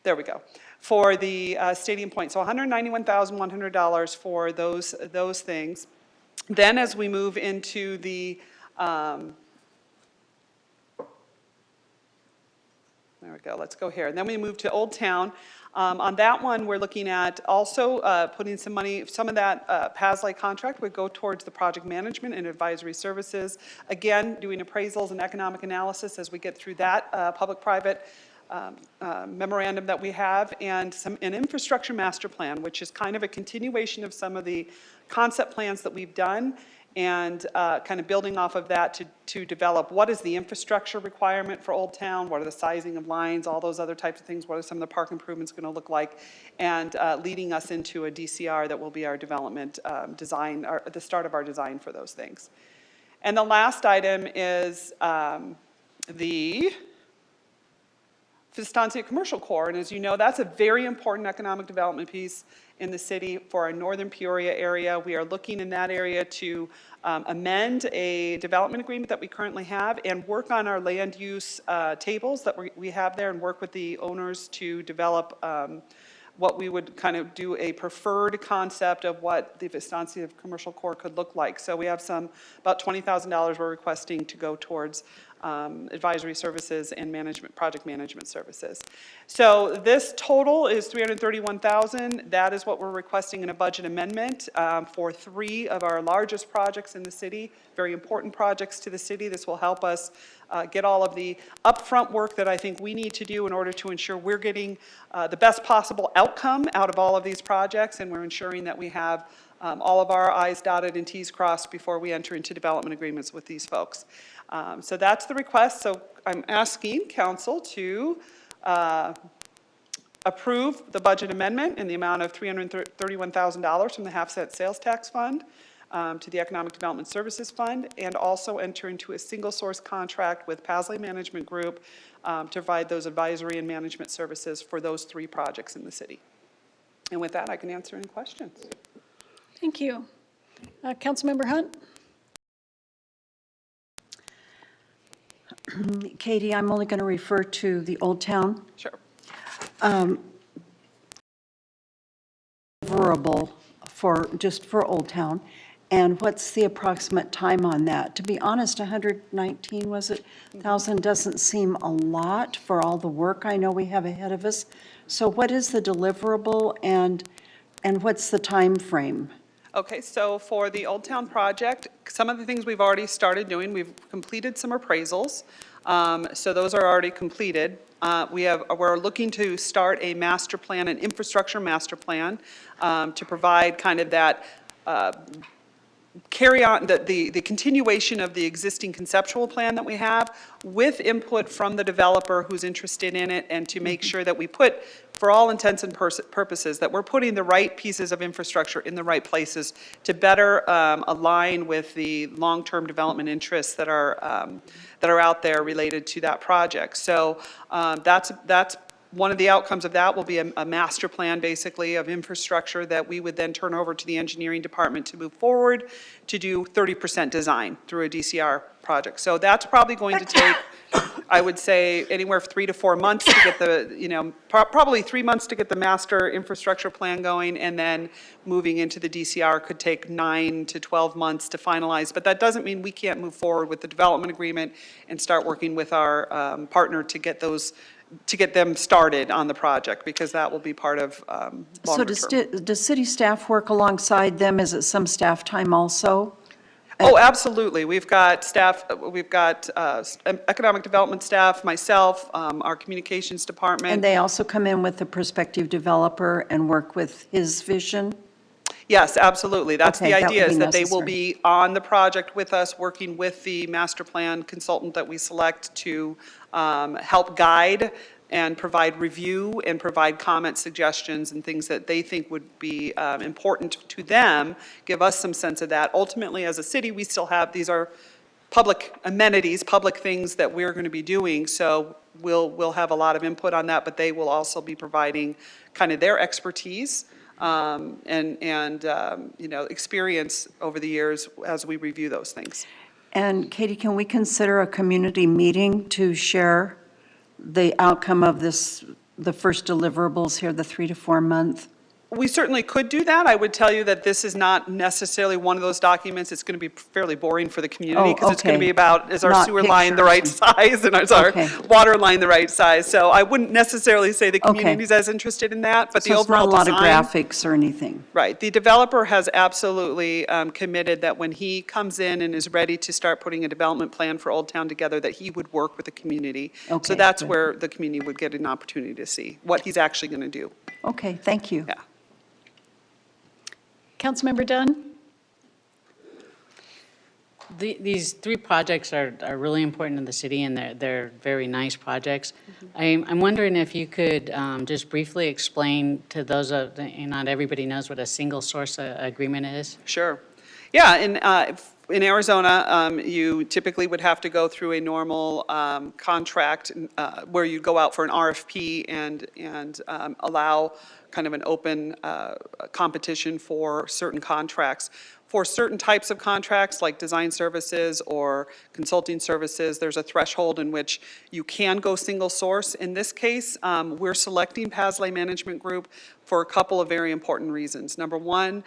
There we go. For the Stadium Point, so $191,100 for those things. Then as we move into the, there we go, let's go here. And then we move to Old Town. On that one, we're looking at also putting some money, some of that paslay contract would go towards the project management and advisory services. Again, doing appraisals and economic analysis as we get through that public-private memorandum that we have, and an infrastructure master plan, which is kind of a continuation of some of the concept plans that we've done, and kind of building off of that to develop what is the infrastructure requirement for Old Town, what are the sizing of lines, all those other types of things, what are some of the park improvements going to look like, and leading us into a DCR that will be our development design, the start of our design for those things. And the last item is the Vistanza Commercial Core, and as you know, that's a very important economic development piece in the city for our northern Peoria area. We are looking in that area to amend a development agreement that we currently have and work on our land use tables that we have there, and work with the owners to develop what we would kind of do a preferred concept of what the Vistanza Commercial Core could look like. So we have about $20,000 we're requesting to go towards advisory services and project management services. So this total is $331,000. That is what we're requesting in a budget amendment for 3 of our largest projects in the city, very important projects to the city. This will help us get all of the upfront work that I think we need to do in order to ensure we're getting the best possible outcome out of all of these projects, and we're ensuring that we have all of our I's dotted and T's crossed before we enter into development agreements with these folks. So that's the request. So I'm asking council to approve the budget amendment in the amount of $331,000 from the half-cent sales tax fund to the Economic Development Services Fund, and also enter into a single source contract with Paslay Management Group to provide those advisory and management services for those 3 projects in the city. And with that, I can answer any questions. Thank you. Councilmember Hunt? Katie, I'm only going to refer to the Old Town. Sure. Deliverable just for Old Town, and what's the approximate time on that? To be honest, 119, was it, thousand doesn't seem a lot for all the work I know we have ahead of us. So what is the deliverable, and what's the time frame? Okay, so for the Old Town project, some of the things we've already started doing, we've completed some appraisals. So those are already completed. We're looking to start a master plan, an infrastructure master plan, to provide kind of that, carry on the continuation of the existing conceptual plan that we have with input from the developer who's interested in it, and to make sure that we put, for all intents and purposes, that we're putting the right pieces of infrastructure in the right places to better align with the long-term development interests that are out there related to that project. So that's one of the outcomes of that will be a master plan, basically, of infrastructure that we would then turn over to the engineering department to move forward to do 30% design through a DCR project. So that's probably going to take, I would say, anywhere from 3 to 4 months to get the, probably 3 months to get the master infrastructure plan going, and then moving into the DCR could take 9 to 12 months to finalize. But that doesn't mean we can't move forward with the development agreement and start working with our partner to get them started on the project, because that will be part of So longer term. does city staff work alongside them? Is it some staff time also? Oh, absolutely. We've got staff, we've got economic development staff, myself, our communications department. And they also come in with the prospective developer and work with his vision? Yes, absolutely. That's Okay, the that would idea, be is that they will necessary. be on the project with us, working with the master plan consultant that we select to help guide and provide review and provide comment, suggestions, and things that they think would be important to them, give us some sense of that. Ultimately, as a city, we still have, these are public amenities, public things that we're going to be doing, so we'll have a lot of input on that, but they will also be providing kind of their expertise and experience over the years as we review those things. And Katie, can we consider a community meeting to share the outcome of this, the first deliverables here, the 3 to 4 month? We certainly could do that. I would tell you that this is not necessarily one of those documents. It's going to be fairly boring for the community, Oh, because it's going to okay. be about, is our Not sewer line the right pictures size, and is our Okay. water line the right size? So I wouldn't necessarily say the Okay. community's as interested in that, but the So it's not overall a lot of design. graphics or anything? Right. The developer has absolutely committed that when he comes in and is ready to start putting a development plan for Old Town together, that he would work with the community. Okay, So that's good. where the community would get an opportunity to see what he's actually going to do. Okay, thank you. Yeah. Councilmember Dunn? These 3 projects are really important to the city, and they're very nice projects. I'm wondering if you could just briefly explain to those not everybody knows what a single source agreement is. Sure. Yeah, in Arizona, you typically would have to go through a normal contract where you go out for an RFP and allow kind of an open competition for certain contracts. For certain types of contracts, like design services or consulting services, there's a threshold in which you can go single source. In this case, we're selecting Paslay Management Group for a couple of very important reasons. Number one,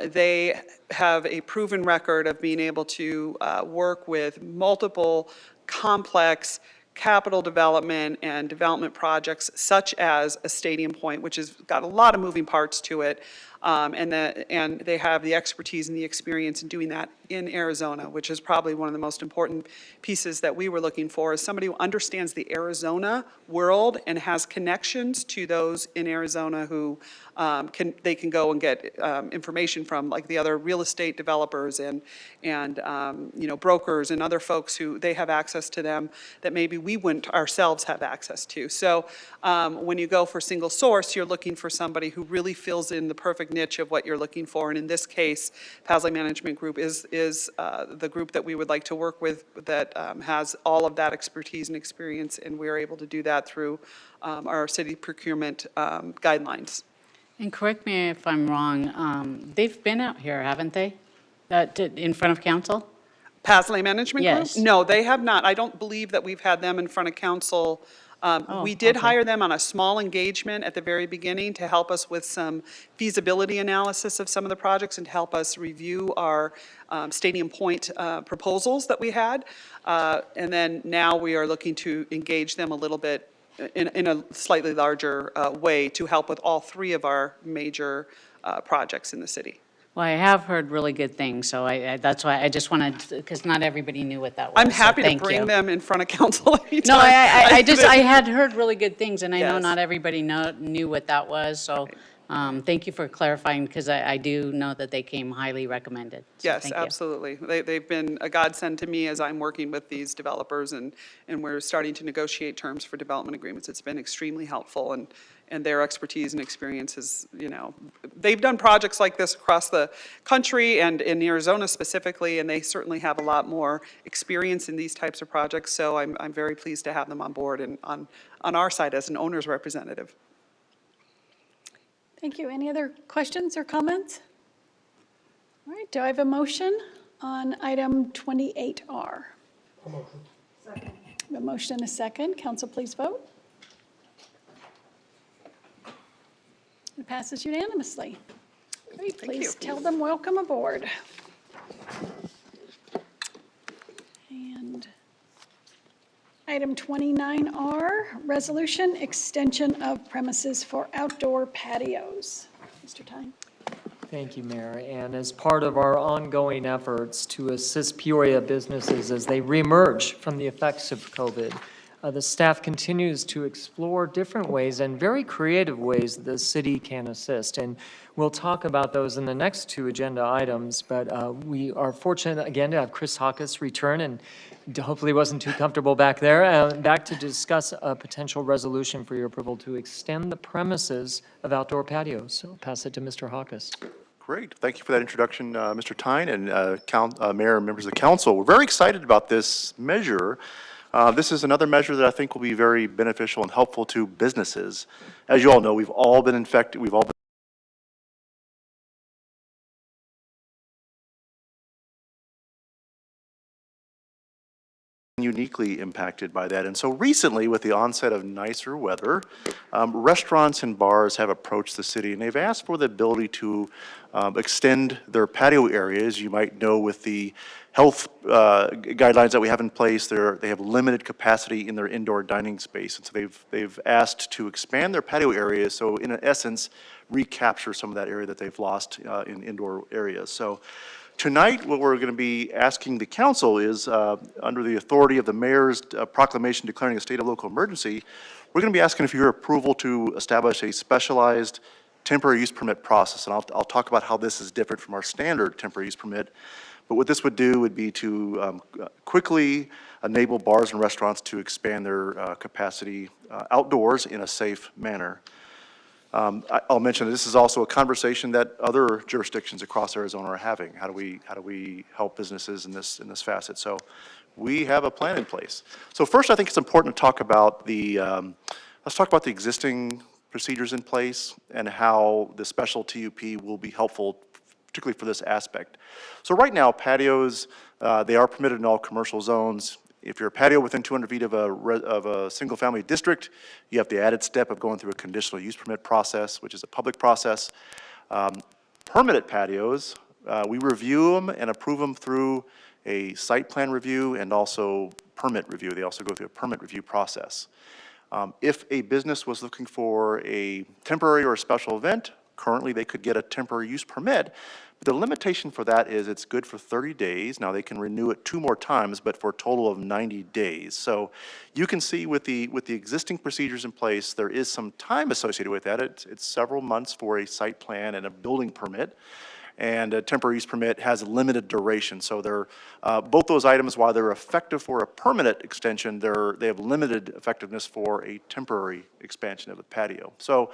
they have a proven record of being able to work with multiple complex capital development and development projects, such as a Stadium Point, which has got a lot of moving parts to it. And they have the expertise and the experience in doing that in Arizona, which is probably one of the most important pieces that we were looking for, is somebody who understands the Arizona world and has connections to those in Arizona who they can go and get information from, like the other real estate developers and brokers and other folks who they have access to them that maybe we wouldn't ourselves have access to. So when you go for single source, you're looking for somebody who really fills in the perfect niche of what you're looking for. And in this case, Paslay Management Group is the group that we would like to work with, that has all of that expertise and experience, and we're able to do that through our city procurement guidelines. And correct me if I'm wrong, they've been out here, haven't they? In front of council? Paslay Management Group? Yes. No, they have not. I don't believe that we've had them in front of council. We did okay. hire them on a small engagement at the very beginning to help us with some feasibility analysis of some of the projects and to help us review our Stadium Point proposals that we had. And then now we are looking to engage them a little bit in a slightly larger way to help with all 3 of our major projects in the city. Well, I have heard really good things, so that's why I just wanted, because not everybody knew what that was. I'm so happy to thank bring you. them in front of council anytime. No, I had heard really good things, and I know Yes. not everybody knew what that was, so thank you for clarifying, because I do know that they came highly recommended. So Yes, thank you. absolutely. They've been a godsend to me as I'm working with these developers and we're starting to negotiate terms for development agreements. It's been extremely helpful and their expertise and experience is, they've done projects like this across the country and in Arizona specifically, and they certainly have a lot more experience in these types of projects. So I'm very pleased to have them on board and on our side as an owner's representative. Thank you. Any other questions or comments? All right, do I have a motion on item 28R? A motion. Second. A motion and a second. Council, please vote. It passes unanimously. Great, Thank you. please tell them welcome aboard. And item 29R, resolution extension of premises for outdoor patios. Mr. Tyne. Thank you, Mayor. And as part of our ongoing efforts to assist Peoria businesses as they reemerge from the effects of COVID, the staff continues to explore different ways and very creative ways that the city can assist. And we'll talk about those in the next two agenda items, but we are fortunate again to have Chris Hawkes return, and hopefully wasn't too comfortable back there, back to discuss a potential resolution for your approval to extend the premises of outdoor patios. So I'll pass it to Mr. Hawkes. Great. Thank you for that introduction, Mr. Tyne and Mayor and members of the council. We're very excited about this measure. This is another measure that I think will be very beneficial and helpful to businesses. As you all know, we've all been infected. We've all been uniquely impacted by that. And so recently, with the onset of nicer weather, restaurants and bars have approached the city and they've asked for the ability to extend their patio areas. You might know with the health guidelines that we have in place, they have limited capacity in their indoor dining space. And so they've asked to expand their patio areas, so in essence, recapture some of that area that they've lost in indoor areas. So tonight, what we're going to be asking the council is, under the authority of the mayor's proclamation declaring a state of local emergency, we're going to be asking for your approval to establish a specialized temporary use permit process. And I'll talk about how this is different from our standard temporary use permit. But what this would do would be to quickly enable bars and restaurants to expand their capacity outdoors in a safe manner. I'll mention that this is also a conversation that other jurisdictions across Arizona are having. How do we help businesses in this facet? So we have a plan in place. So first, I think it's important to talk about let's talk about the existing procedures in place and how the special TUP will be helpful, particularly for this aspect. So right now, patios, they are permitted in all commercial zones. If you're a patio within 200 feet of a single-family district, you have the added step of going through a conditional use permit process, which is a public process. Permitted patios, we review them and approve them through a site plan review and also permit review. They also go through a permit review process. If a business was looking for a temporary or a special event, currently they could get a temporary use permit. But the limitation for that is it's good for 30 days. Now they can renew it 2 more times, but for a total of 90 days. So you can see with the existing procedures in place, there is some time associated with that. It's several months for a site plan and a building permit. And a temporary use permit has a limited duration. So they're, both those items, while they're effective for a permanent extension, they have limited effectiveness for a temporary expansion of a patio. So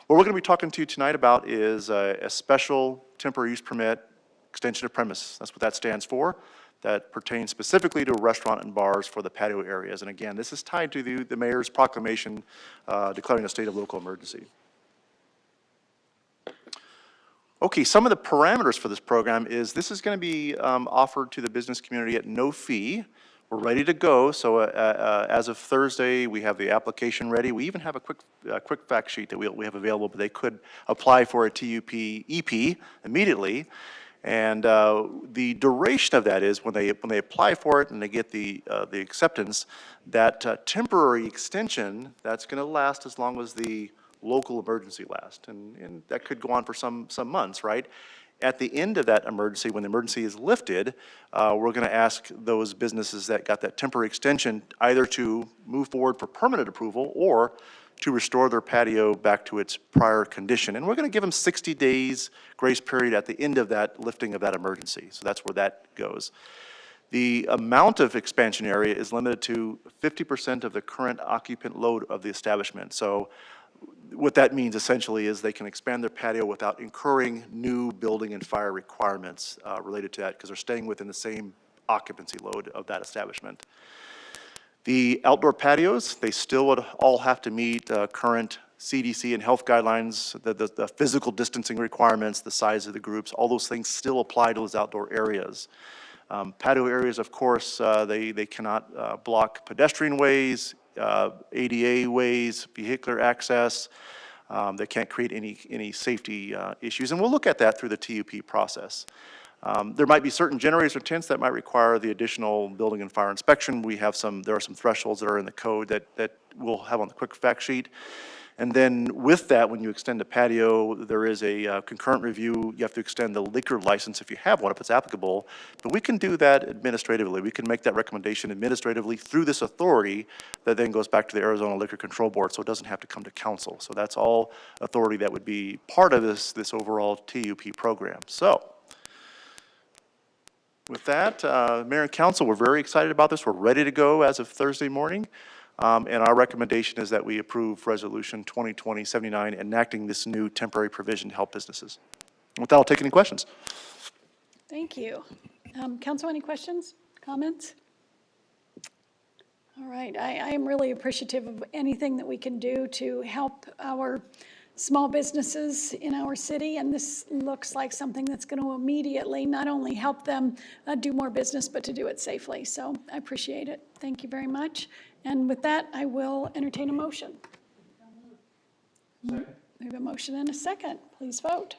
what we're going to be talking to you tonight about is a special temporary use permit extension of premise. That's what that stands for. That pertains specifically to restaurant and bars for the patio areas. And again, this is tied to the mayor's proclamation declaring a state of local emergency. Okay, some of the parameters for this program is this is going to be offered to the business community at no fee. We're ready to go. So as of Thursday, we have the application ready. We even have a quick fact sheet that we have available, but they could apply for a TUP EP immediately. And the duration of that is when they apply for it and they get the acceptance, that temporary extension, that's going to last as long as the local emergency lasts. And that could go on for some months, right? At the end of that emergency, when the emergency is lifted, we're going to ask those businesses that got that temporary extension either to move forward for permanent approval or to restore their patio back to its prior condition. And we're going to give them 60 days grace period at the end of that lifting of that emergency. So that's where that goes. The amount of expansion area is limited to 50% of the current occupant load of the establishment. So what that means essentially is they can expand their patio without incurring new building and fire requirements related to that because they're staying within the same occupancy load of that establishment. The outdoor patios, they still would all have to meet current CDC and health guidelines, the physical distancing requirements, the size of the groups, all those things still apply to those outdoor areas. Patio areas, of course, they cannot block pedestrian ways, ADA ways, vehicular access. They can't create any safety issues, and we'll look at that through the TUP process. There might be certain generators or tents that might require the additional building and fire inspection. There are some thresholds that are in the code that we'll have on the quick fact sheet. And then with that, when you extend a patio, there is a concurrent review. You have to extend the liquor license if you have one, if it's applicable. But we can do that administratively. We can make that recommendation administratively through this authority that then goes back to the Arizona Liquor Control Board, so it doesn't have to come to council. So that's all authority that would be part of this overall TUP program. So with that, Mayor and Council, we're very excited about this. We're ready to go as of Thursday morning. And our recommendation is that we approve Resolution 2020-79, enacting this new temporary provision to help businesses. With that, I'll take any questions. Thank you. Council, any questions, comments? All right, I am really appreciative of anything that we can do to help our small businesses in our city, and this looks like something that's going to immediately not only help them do more business, but to do it safely. So I appreciate it. Thank you very much. And with that, I will entertain a motion. Second. We have a motion and a second. Please vote.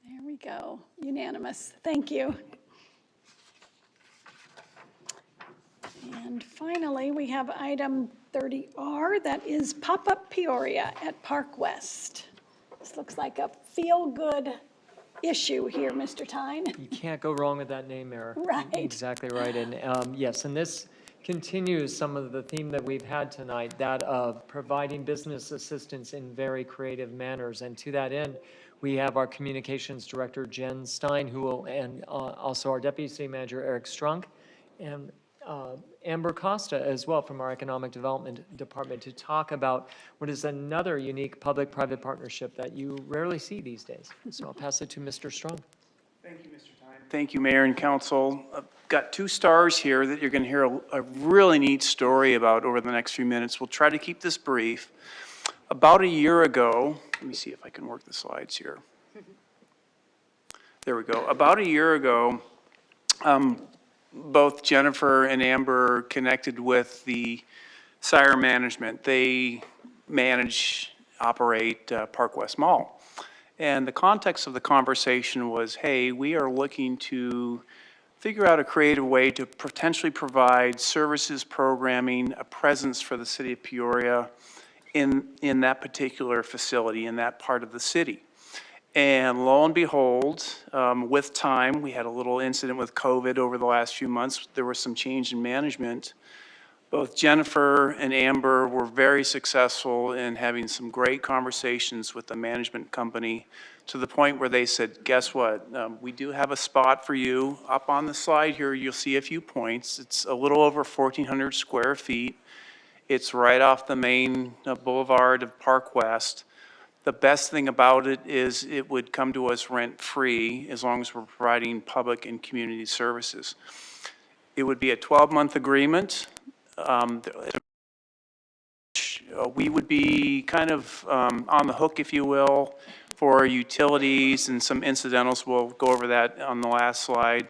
There we go. Unanimous. Thank you. And finally, we have item 30R, that is pop-up Peoria at Park West. This looks like a feel-good issue here, Mr. Tyne. You can't go wrong with that name, Mayor. Right. Exactly right. And yes, and this continues some of the theme that we've had tonight, that of providing business assistance in very creative manners. And to that end, we have our communications director, Jen Stein, who will, and also our deputy city manager, Eric Strunk, and Amber Costa as well from our Economic Development Department to talk about what is another unique public-private partnership that you rarely see these days. So I'll pass it to Mr. Strong. Thank you, Mr. Tyne. Thank you, Mayor and Council. I've got two stars here that you're going to hear a really neat story about over the next few minutes. We'll try to keep this brief. About a year ago, let me see if I can work the slides here. There we go. About a year ago, both Jennifer and Amber connected with the Sire Management. They operate Park West Mall. And the context of the conversation was, hey, we are looking to figure out a creative way to potentially provide services, programming, a presence for the city of Peoria in that particular facility, in that part of the city. And lo and behold, with time, we had a little incident with COVID over the last few months. There was some change in management. Both Jennifer and Amber were very successful in having some great conversations with the management company to the point where they said, guess what? We do have a spot for you. Up on the slide here, you'll see a few points. It's a little over 1,400 square feet. It's right off the main boulevard of Park West. The best thing about it is it would come to us rent-free as long as we're providing public and community services. It would be a 12-month agreement. We would be kind of on the hook, if you will, for utilities and some incidentals. We'll go over that on the last slide.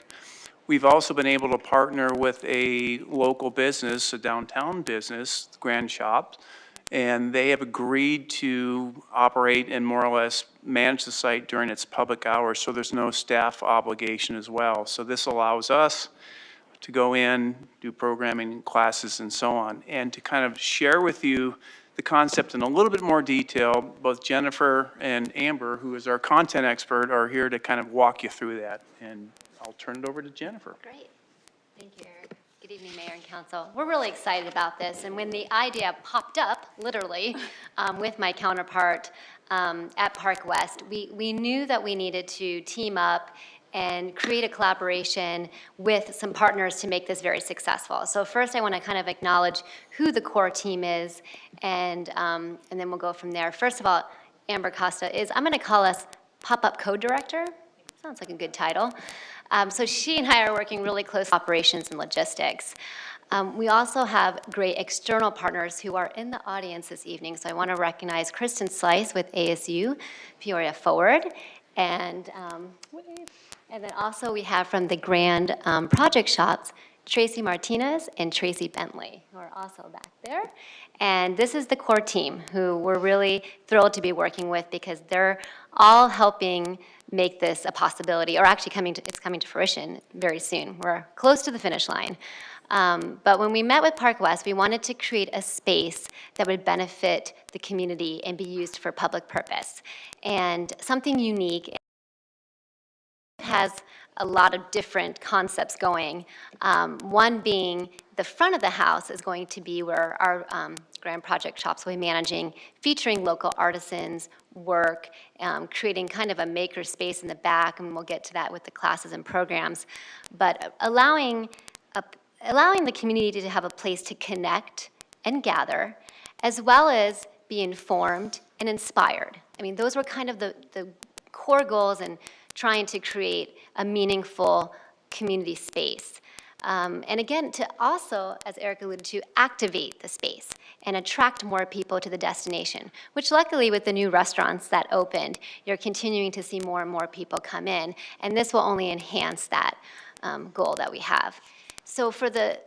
We've also been able to partner with a local business, a downtown business, Grand Shop, and they have agreed to operate and more or less manage the site during its public hours, so there's no staff obligation as well. So this allows us to go in, do programming, classes, and so on. And to kind of share with you the concept in a little bit more detail, both Jennifer and Amber, who is our content expert, are here to kind of walk you through that. And I'll turn it over to Jennifer. Great. Thank you, Eric. Good evening, Mayor and Council. We're really excited about this, and when the idea popped up, literally, with my counterpart at Park West, we knew that we needed to team up and create a collaboration with some partners to make this very successful. So first, I want to kind of acknowledge who the core team is, and then we'll go from there. First of all, Amber Costa is, I'm going to call us Pop-Up Co-Director. Sounds like a good title. So she and I are working really close operations and logistics. We also have great external partners who are in the audience this evening. So I want to recognize Kristen Slice with ASU, Peoria Forward, and then also we have from the Grand Project Shops, Tracy Martinez and Tracy Bentley, who are also back there. And this is the core team who we're really thrilled to be working with because they're all helping make this a possibility, or actually it's coming to fruition very soon. We're close to the finish line. But when we met with Park West, we wanted to create a space that would benefit the community and be used for public purpose. And something unique has a lot of different concepts going. One being the front of the house is going to be where our Grand Project Shops will be managing, featuring local artisans, work, creating kind of a maker space in the back, and we'll get to that with the classes and programs. But allowing the community to have a place to connect and gather, as well as be informed and inspired. I mean, those were kind of the core goals in trying to create a meaningful community space. And again, to also, as Eric alluded to, activate the space and attract more people to the destination, which luckily with the new restaurants that opened, you're continuing to see more and more people come in, and this will only enhance that goal that we have. So for the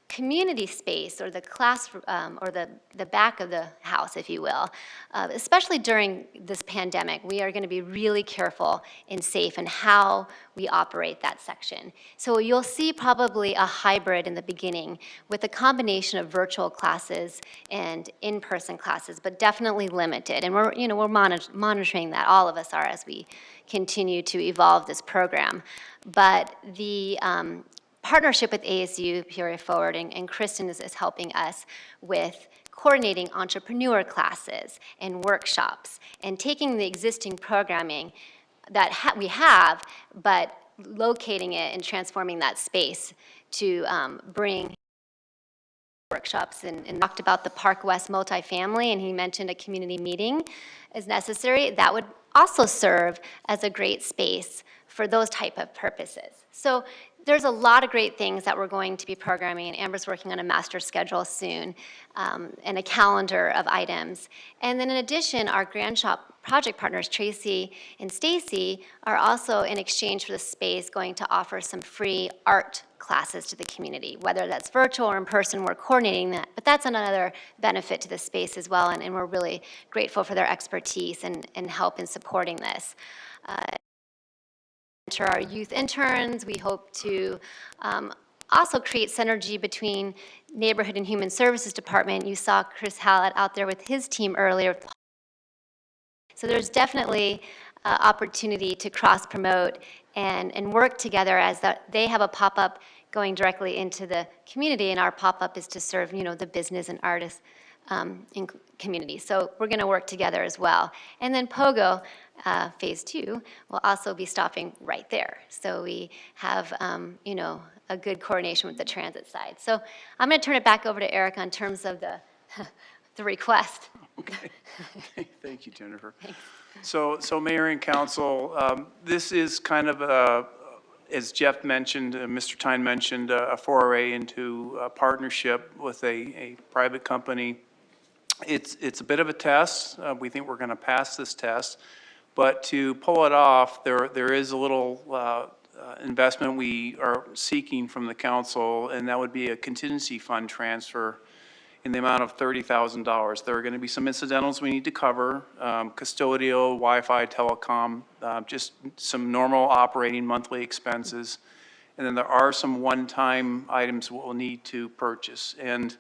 community space, or the classroom, or the back of the house, if you will, especially during this pandemic, we are going to be really careful and safe in how we operate that section. So you'll see probably a hybrid in the beginning with a combination of virtual classes and in-person classes, but definitely limited. And we're monitoring that, all of us are, as we continue to evolve this program. But the partnership with ASU, Peoria Forward, and Kristen is helping us with coordinating entrepreneur classes and workshops and taking the existing programming that we have, but locating it and transforming that space to bring workshops, and talked about the Park West multifamily, and he mentioned a community meeting is necessary. That would also serve as a great space for those type of purposes. So there's a lot of great things that we're going to be programming, and Amber's working on a master schedule soon, and a calendar of items. And then in addition, our Grand Shop project partners, Tracy and Stacy, are also, in exchange for the space, going to offer some free art classes to the community. Whether that's virtual or in person, we're coordinating that, but that's another benefit to the space as well, and we're really grateful for their expertise and help in supporting this. Our youth interns, we hope to also create synergy between Neighborhood and Human Services Department. You saw Chris Hallett out there with his team earlier. So there's definitely opportunity to cross-promote and work together, as they have a pop-up going directly into the community, and our pop-up is to serve, the business and artists in community. So we're going to work together as well. And then POGO, Phase 2, will also be stopping right there. So we have, a good coordination with the transit side. So I'm going to turn it back over to Eric on terms of the request. Okay. Thank you, Jennifer. So Mayor and Council, this is kind of as Jeff mentioned, Mr. Tyne mentioned, a foray into a partnership with a private company. It's a bit of a test. We think we're going to pass this test. But to pull it off, there is a little investment we are seeking from the council, and that would be a contingency fund transfer in the amount of $30,000. There are going to be some incidentals we need to cover, custodial, Wi-Fi, telecom, just some normal operating monthly expenses. And then there are some one-time items we'll need to purchase. And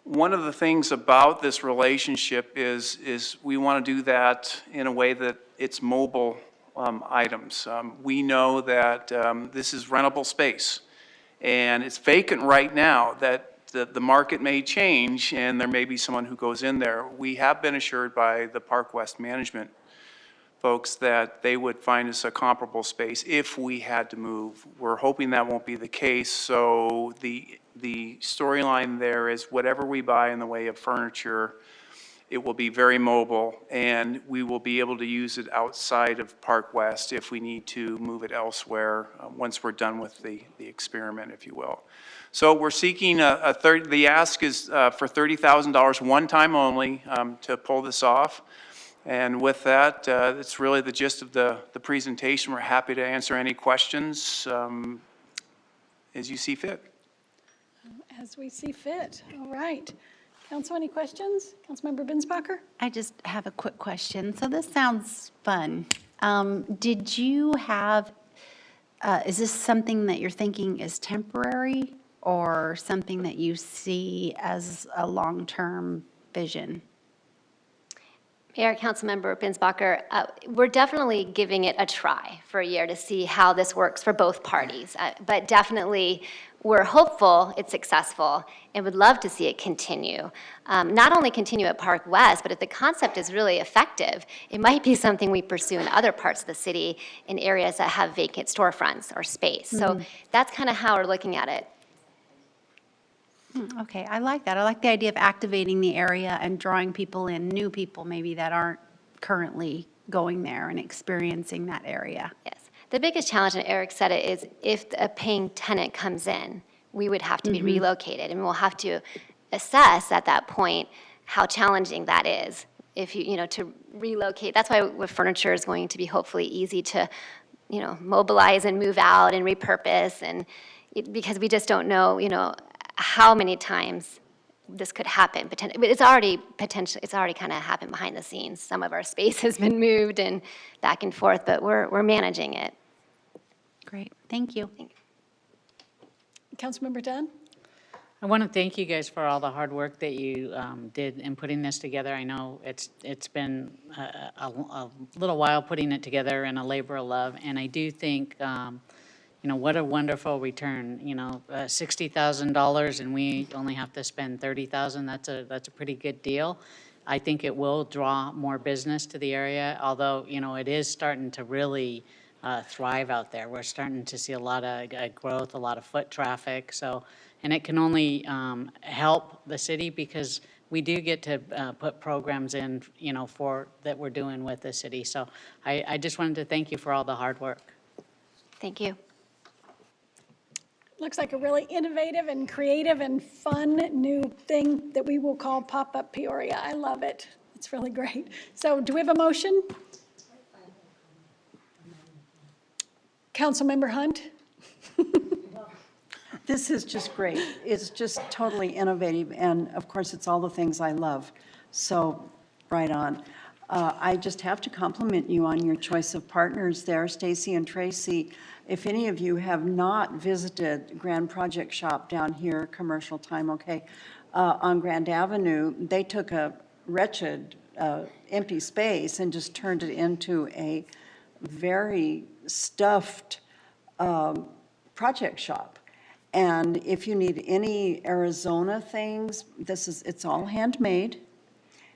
one of the things about this relationship is we want to do that in a way that it's mobile items. We know that this is rentable space, and it's vacant right now, that the market may change and there may be someone who goes in there. We have been assured by the Park West management folks that they would find us a comparable space if we had to move. We're hoping that won't be the case, so the storyline there is whatever we buy in the way of furniture, it will be very mobile, and we will be able to use it outside of Park West if we need to move it elsewhere once we're done with the experiment, if you will. So we're seeking the ask is for $30,000 one time only to pull this off. And with that, it's really the gist of the presentation. We're happy to answer any questions as you see fit. As we see fit. All right. Council, any questions? Councilmember Binsbacher? I just have a quick question. So this sounds fun. Did you have, is this something that you're thinking is temporary or something that you see as a long-term vision? Mayor, Councilmember Binsbacher, we're definitely giving it a try for a year to see how this works for both parties. But definitely, we're hopeful it's successful and would love to see it continue. Not only continue at Park West, but if the concept is really effective, it might be something we pursue in other parts of the city in areas that have vacant storefronts or space. So that's kind of how we're looking at it. Okay, I like that. I like the idea of activating the area and drawing people in, new people maybe that aren't currently going there and experiencing that area. Yes. The biggest challenge, and Eric said it, is if a paying tenant comes in, we would have to be relocated, and we'll have to assess at that point how challenging that is. If you to relocate, that's why with furniture is going to be hopefully easy to, mobilize and move out and repurpose, and because we just don't know, how many times this could happen. It's already kind of happened behind the scenes. Some of our space has been moved and back and forth, but we're managing it. Great, thank you. Councilmember Dunn? I want to thank you guys for all the hard work that you did in putting this together. I know it's been a little while putting it together and a labor of love, and I do think what a wonderful return. $60,000 and we only have to spend $30,000. That's a pretty good deal. I think it will draw more business to the area, although, it is starting to really thrive out there. We're starting to see a lot of growth, a lot of foot traffic. So, and it can only help the city because we do get to put programs in, for that we're doing with the city. So I just wanted to thank you for all the hard work. Thank you. Looks like a really innovative and creative and fun new thing that we will call Pop-Up Peoria. I love it. It's really great. So do we have a motion? Councilmember Hunt? This is just great. It's just totally innovative, and of course, it's all the things I love. So, right on. I just have to compliment you on your choice of partners there, Stacy and Tracy. If any of you have not visited Grand Project Shop down here, Commercial Time, on Grand Avenue, they took a wretched, empty space and just turned it into a very stuffed project shop. And if you need any Arizona things, it's all handmade.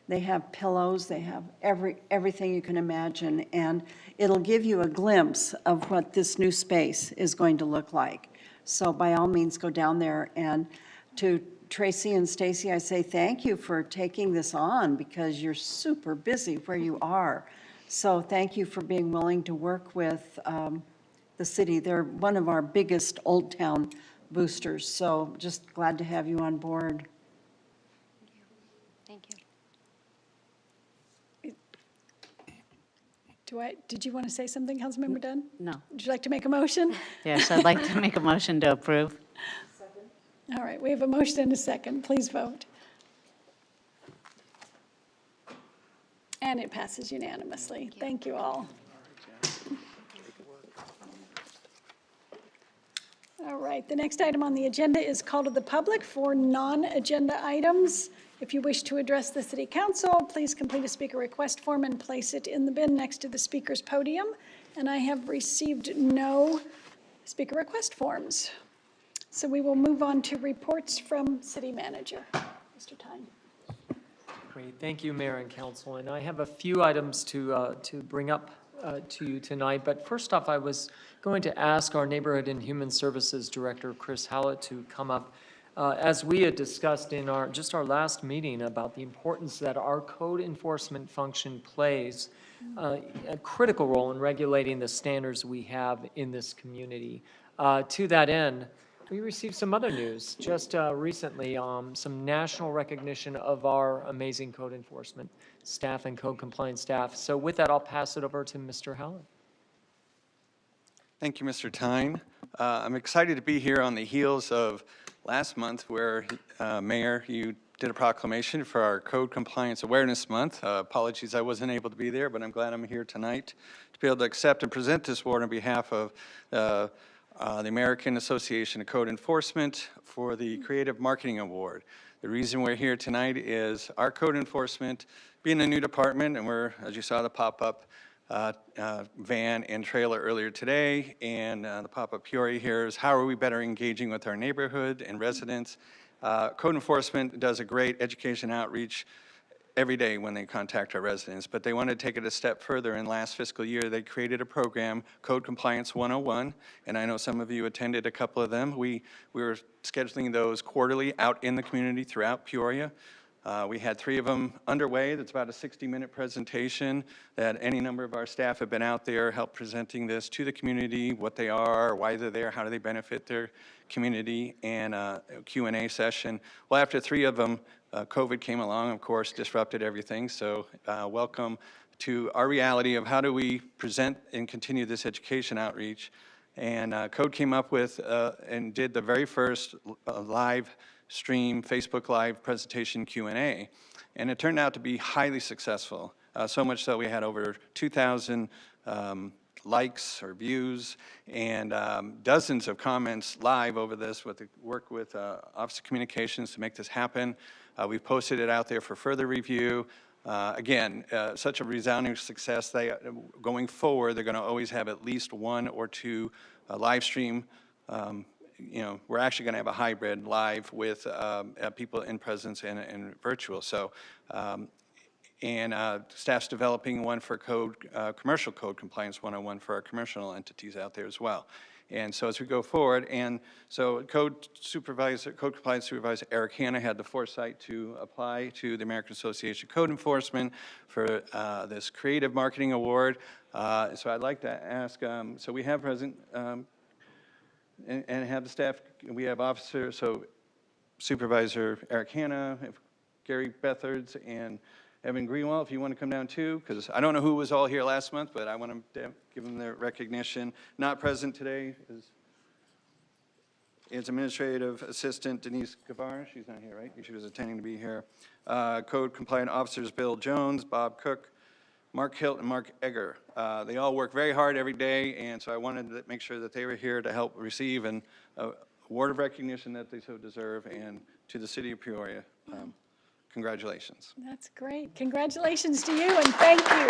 They have pillows, they have everything you can imagine, and it'll give you a glimpse of what this new space is going to look like. So by all means, go down there. And to Tracy and Stacy, I say thank you for taking this on because you're super busy where you are. So thank you for being willing to work with the city. They're one of our biggest Old Town boosters, so just glad to have you on board. Thank you. Did you want to say something, Councilmember Dunn? No. Would you like to make a motion? Yes, I'd like to make a motion to approve. All right, we have a motion and a second. Please vote. And it passes unanimously. Thank you all. All right, the next item on the agenda is call to the public for non-agenda items. If you wish to address the city council, please complete a speaker request form and place it in the bin next to the speaker's podium. And I have received no speaker request forms. So we will move on to reports from city manager. Mr. Tyne. Great, thank you, Mayor and Council. And I have a few items to bring up to you tonight. But first off, I was going to ask our Neighborhood and Human Services Director, Chris Hallett, to come up. As we had discussed in our last meeting about the importance that our code enforcement function plays a critical role in regulating the standards we have in this community. To that end, we received some other news just recently, some national recognition of our amazing code enforcement staff and code compliance staff. So with that, I'll pass it over to Mr. Howland. Thank you, Mr. Tyne. I'm excited to be here on the heels of last month where, Mayor, you did a proclamation for our Code Compliance Awareness Month. Apologies I wasn't able to be there, but I'm glad I'm here tonight to be able to accept and present this award on behalf of the American Association of Code Enforcement for the Creative Marketing Award. The reason we're here tonight is our code enforcement, being a new department, and we're, as you saw, the pop-up van and trailer earlier today, and the pop-up Peoria here is how are we better engaging with our neighborhood and residents. Code enforcement does a great education outreach every day when they contact our residents, but they want to take it a step further. In last fiscal year, they created a program, Code Compliance 101, and I know some of you attended a couple of them. We were scheduling those quarterly out in the community throughout Peoria. We had 3 of them underway. That's about a 60-minute presentation that any number of our staff have been out there help presenting this to the community, what they are, why they're there, how do they benefit their community, and a Q&A session. Well, after 3 of them, COVID came along, of course, disrupted everything. So welcome to our reality of how do we present and continue this education outreach. And Code came up with and did the very first live stream Facebook Live presentation Q&A, and it turned out to be highly successful, so much so we had over 2,000 likes or views and dozens of comments live over this with the work with Office of Communications to make this happen. We've posted it out there for further review. Again, such a resounding success. Going forward, they're going to always have at least 1 or 2 live stream. We're actually going to have a hybrid live with people in presence and virtual. So, staff's developing one for commercial code compliance 101 for our commercial entities out there as well. And so as we go forward, and so code compliance supervisor Eric Hanna had the foresight to apply to the American Association of Code Enforcement for this Creative Marketing Award. So I'd like to ask, so we have present, and have the staff, we have officers, so Supervisor Eric Hanna, Gary Bethards, and Evan Greenwald, if you want to come down too, because I don't know who was all here last month, but I want to give them their recognition. Not present today is Administrative Assistant Denise Gavar. She's not here, right? She was attending to be here. Code Compliant Officers Bill Jones, Bob Cook, Mark Hilt, and Mark Egger. They all work very hard every day, and so I wanted to make sure that they were here to help receive an award of recognition that they so deserve, and to the city of Peoria. Congratulations. That's great. Congratulations to you, and thank you.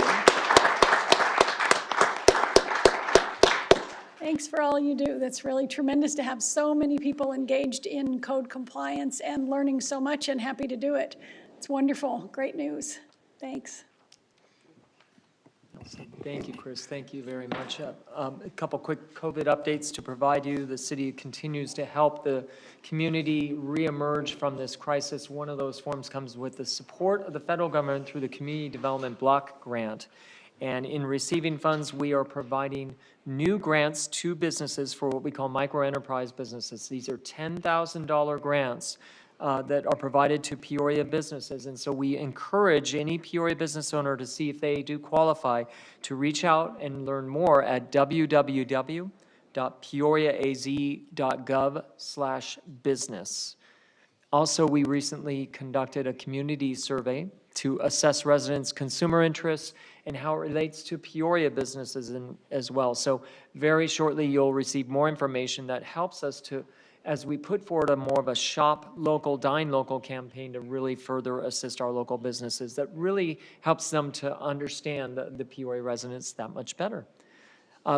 Thanks for all you do. That's really tremendous to have so many people engaged in code compliance and learning so much, and happy to do it. It's wonderful. Great news. Thanks. Thank you, Chris. Thank you very much. A couple quick COVID updates to provide you. The city continues to help the community reemerge from this crisis. One of those forms comes with the support of the federal government through the Community Development Block Grant. And in receiving funds, we are providing new grants to businesses for what we call micro-enterprise businesses. These are $10,000 grants that are provided to Peoria businesses. And so we encourage any Peoria business owner to see if they do qualify to reach out and learn more at www.peoriaaz.gov/business. Also, we recently conducted a community survey to assess residents' consumer interests and how it relates to Peoria businesses as well. So very shortly, you'll receive more information that helps us to, as we put forward a more of a shop local, dine local campaign to really further assist our local businesses, that really helps them to understand the Peoria residents that much better.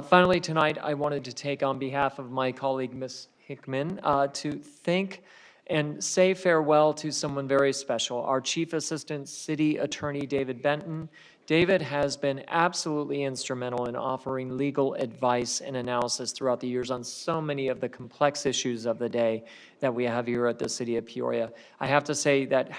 Finally, tonight, I wanted to take on behalf of my colleague, Ms. Hickman, to thank and say farewell to someone very special, our Chief Assistant City Attorney, David Benton. David has been absolutely instrumental in offering legal advice and analysis throughout the years on so many of the complex issues of the day that we have here at the City of Peoria. I have to say that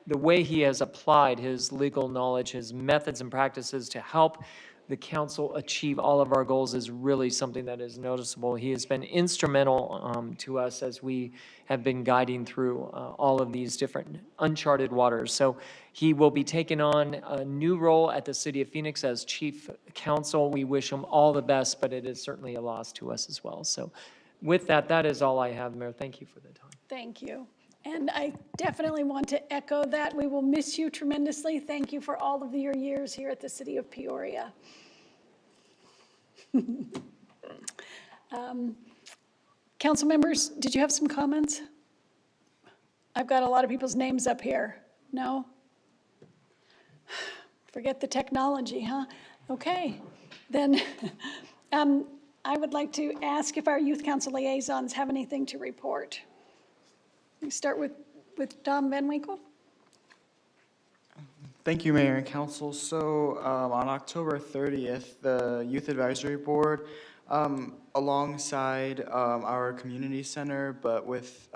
the way he has applied his legal knowledge, his methods and practices to help the council achieve all of our goals is really something that is noticeable. He has been instrumental to us as we have been guiding through all of these different uncharted waters. So he will be taking on a new role at the City of Phoenix as Chief Counsel. We wish him all the best, but it is certainly a loss to us as well. So with that, that is all I have, Mayor. Thank you for the time. Thank you. And I definitely want to echo that. We will miss you tremendously. Thank you for all of your years here at the City of Peoria. Council members, did you have some comments? I've got a lot of people's names up here. No? Forget the technology, huh? Okay. Then I would like to ask if our youth council liaisons have anything to report. We start with Tom Van Winkle. Thank you, Mayor and Council. So on October 30th, the Youth Advisory Board, alongside our community center, but with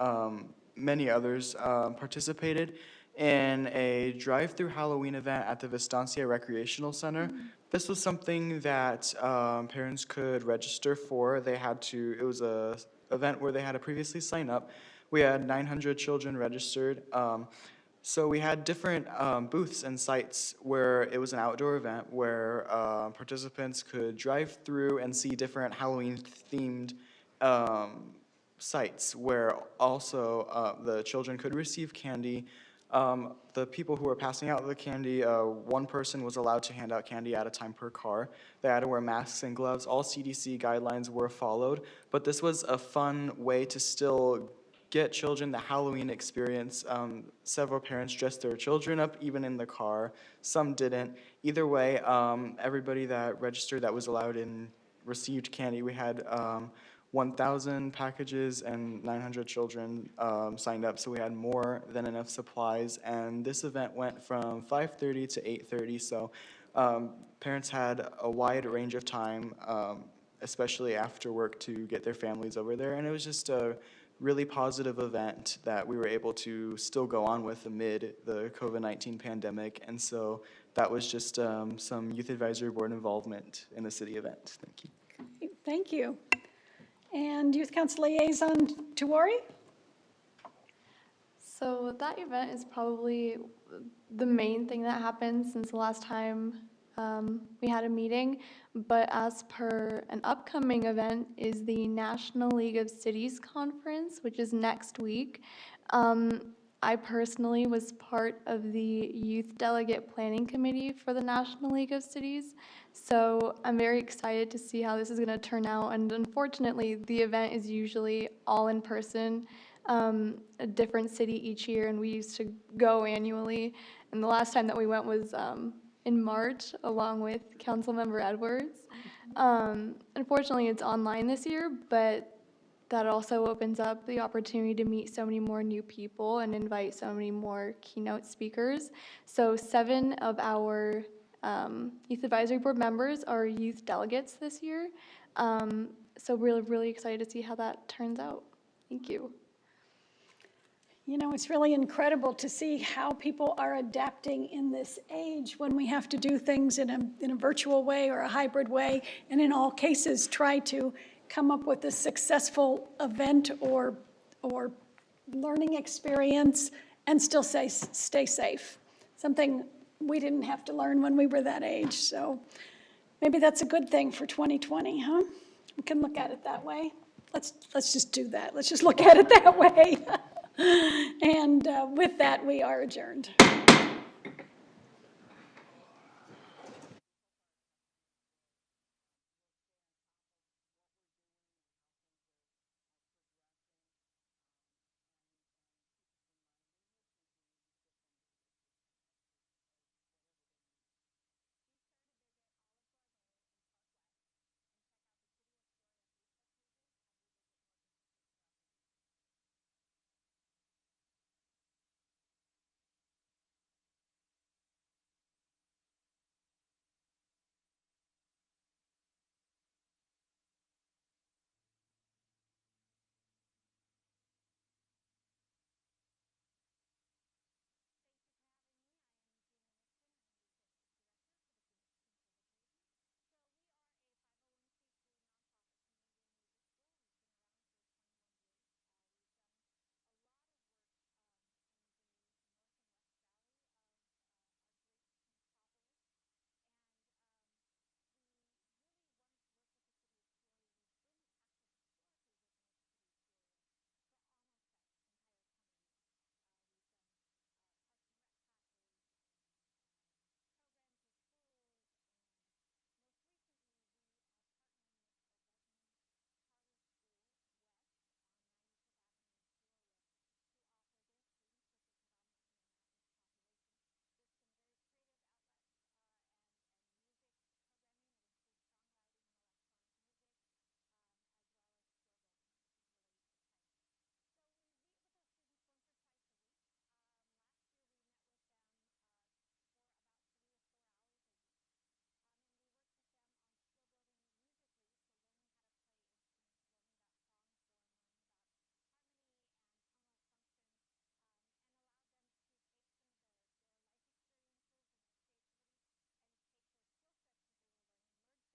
many others, participated in a drive-through Halloween event at the Vistancia Recreational Center. This was something that parents could register for. They had to, it was a event where they had to previously sign up. We had 900 children registered. So we had different booths and sites where it was an outdoor event where participants could drive through and see different Halloween-themed sites where also the children could receive candy. The people who were passing out the candy, one person was allowed to hand out candy at a time per car. They had to wear masks and gloves. All CDC guidelines were followed, but this was a fun way to still get children the Halloween experience. Several parents dressed their children up, even in the car. Some didn't. Either way, everybody that registered that was allowed in received candy. We had 1,000 packages and 900 children signed up, so we had more than enough supplies. And this event went from 5:30 to 8:30, so parents had a wide range of time, especially after work, to get their families over there. And it was just a really positive event that we were able to still go on with amid the COVID-19 pandemic. And so that was just some Youth Advisory Board involvement in the city event. Thank you. Thank you. And Youth Council Liaison Tuwari? So that event is probably the main thing that happened since the last time we had a meeting, but as per an upcoming event is the National League of Cities Conference, which is next week. I personally was part of the Youth Delegate Planning Committee for the National League of Cities, so I'm very excited to see how this is going to turn out, and unfortunately, the event is usually all in person, a different city each year, and we used to go annually, and the last time that we went was in March, along with Councilmember Edwards. Unfortunately, it's online this year, but that also opens up the opportunity to meet so many more new people and invite so many more keynote speakers. So 7 of our Youth Advisory Board members are youth delegates this year. So really excited to see how that turns out. Thank you. You know, it's really incredible to see how people are adapting in this age when we have to do things in a virtual way or a hybrid way, and in all cases try to come up with a successful event or learning experience and still stay safe. Something we didn't have to learn when we were that age. So maybe that's a good thing for 2020, huh? We can look at it that way. Let's just do that. Let's just look at it that way. And with that, we are adjourned.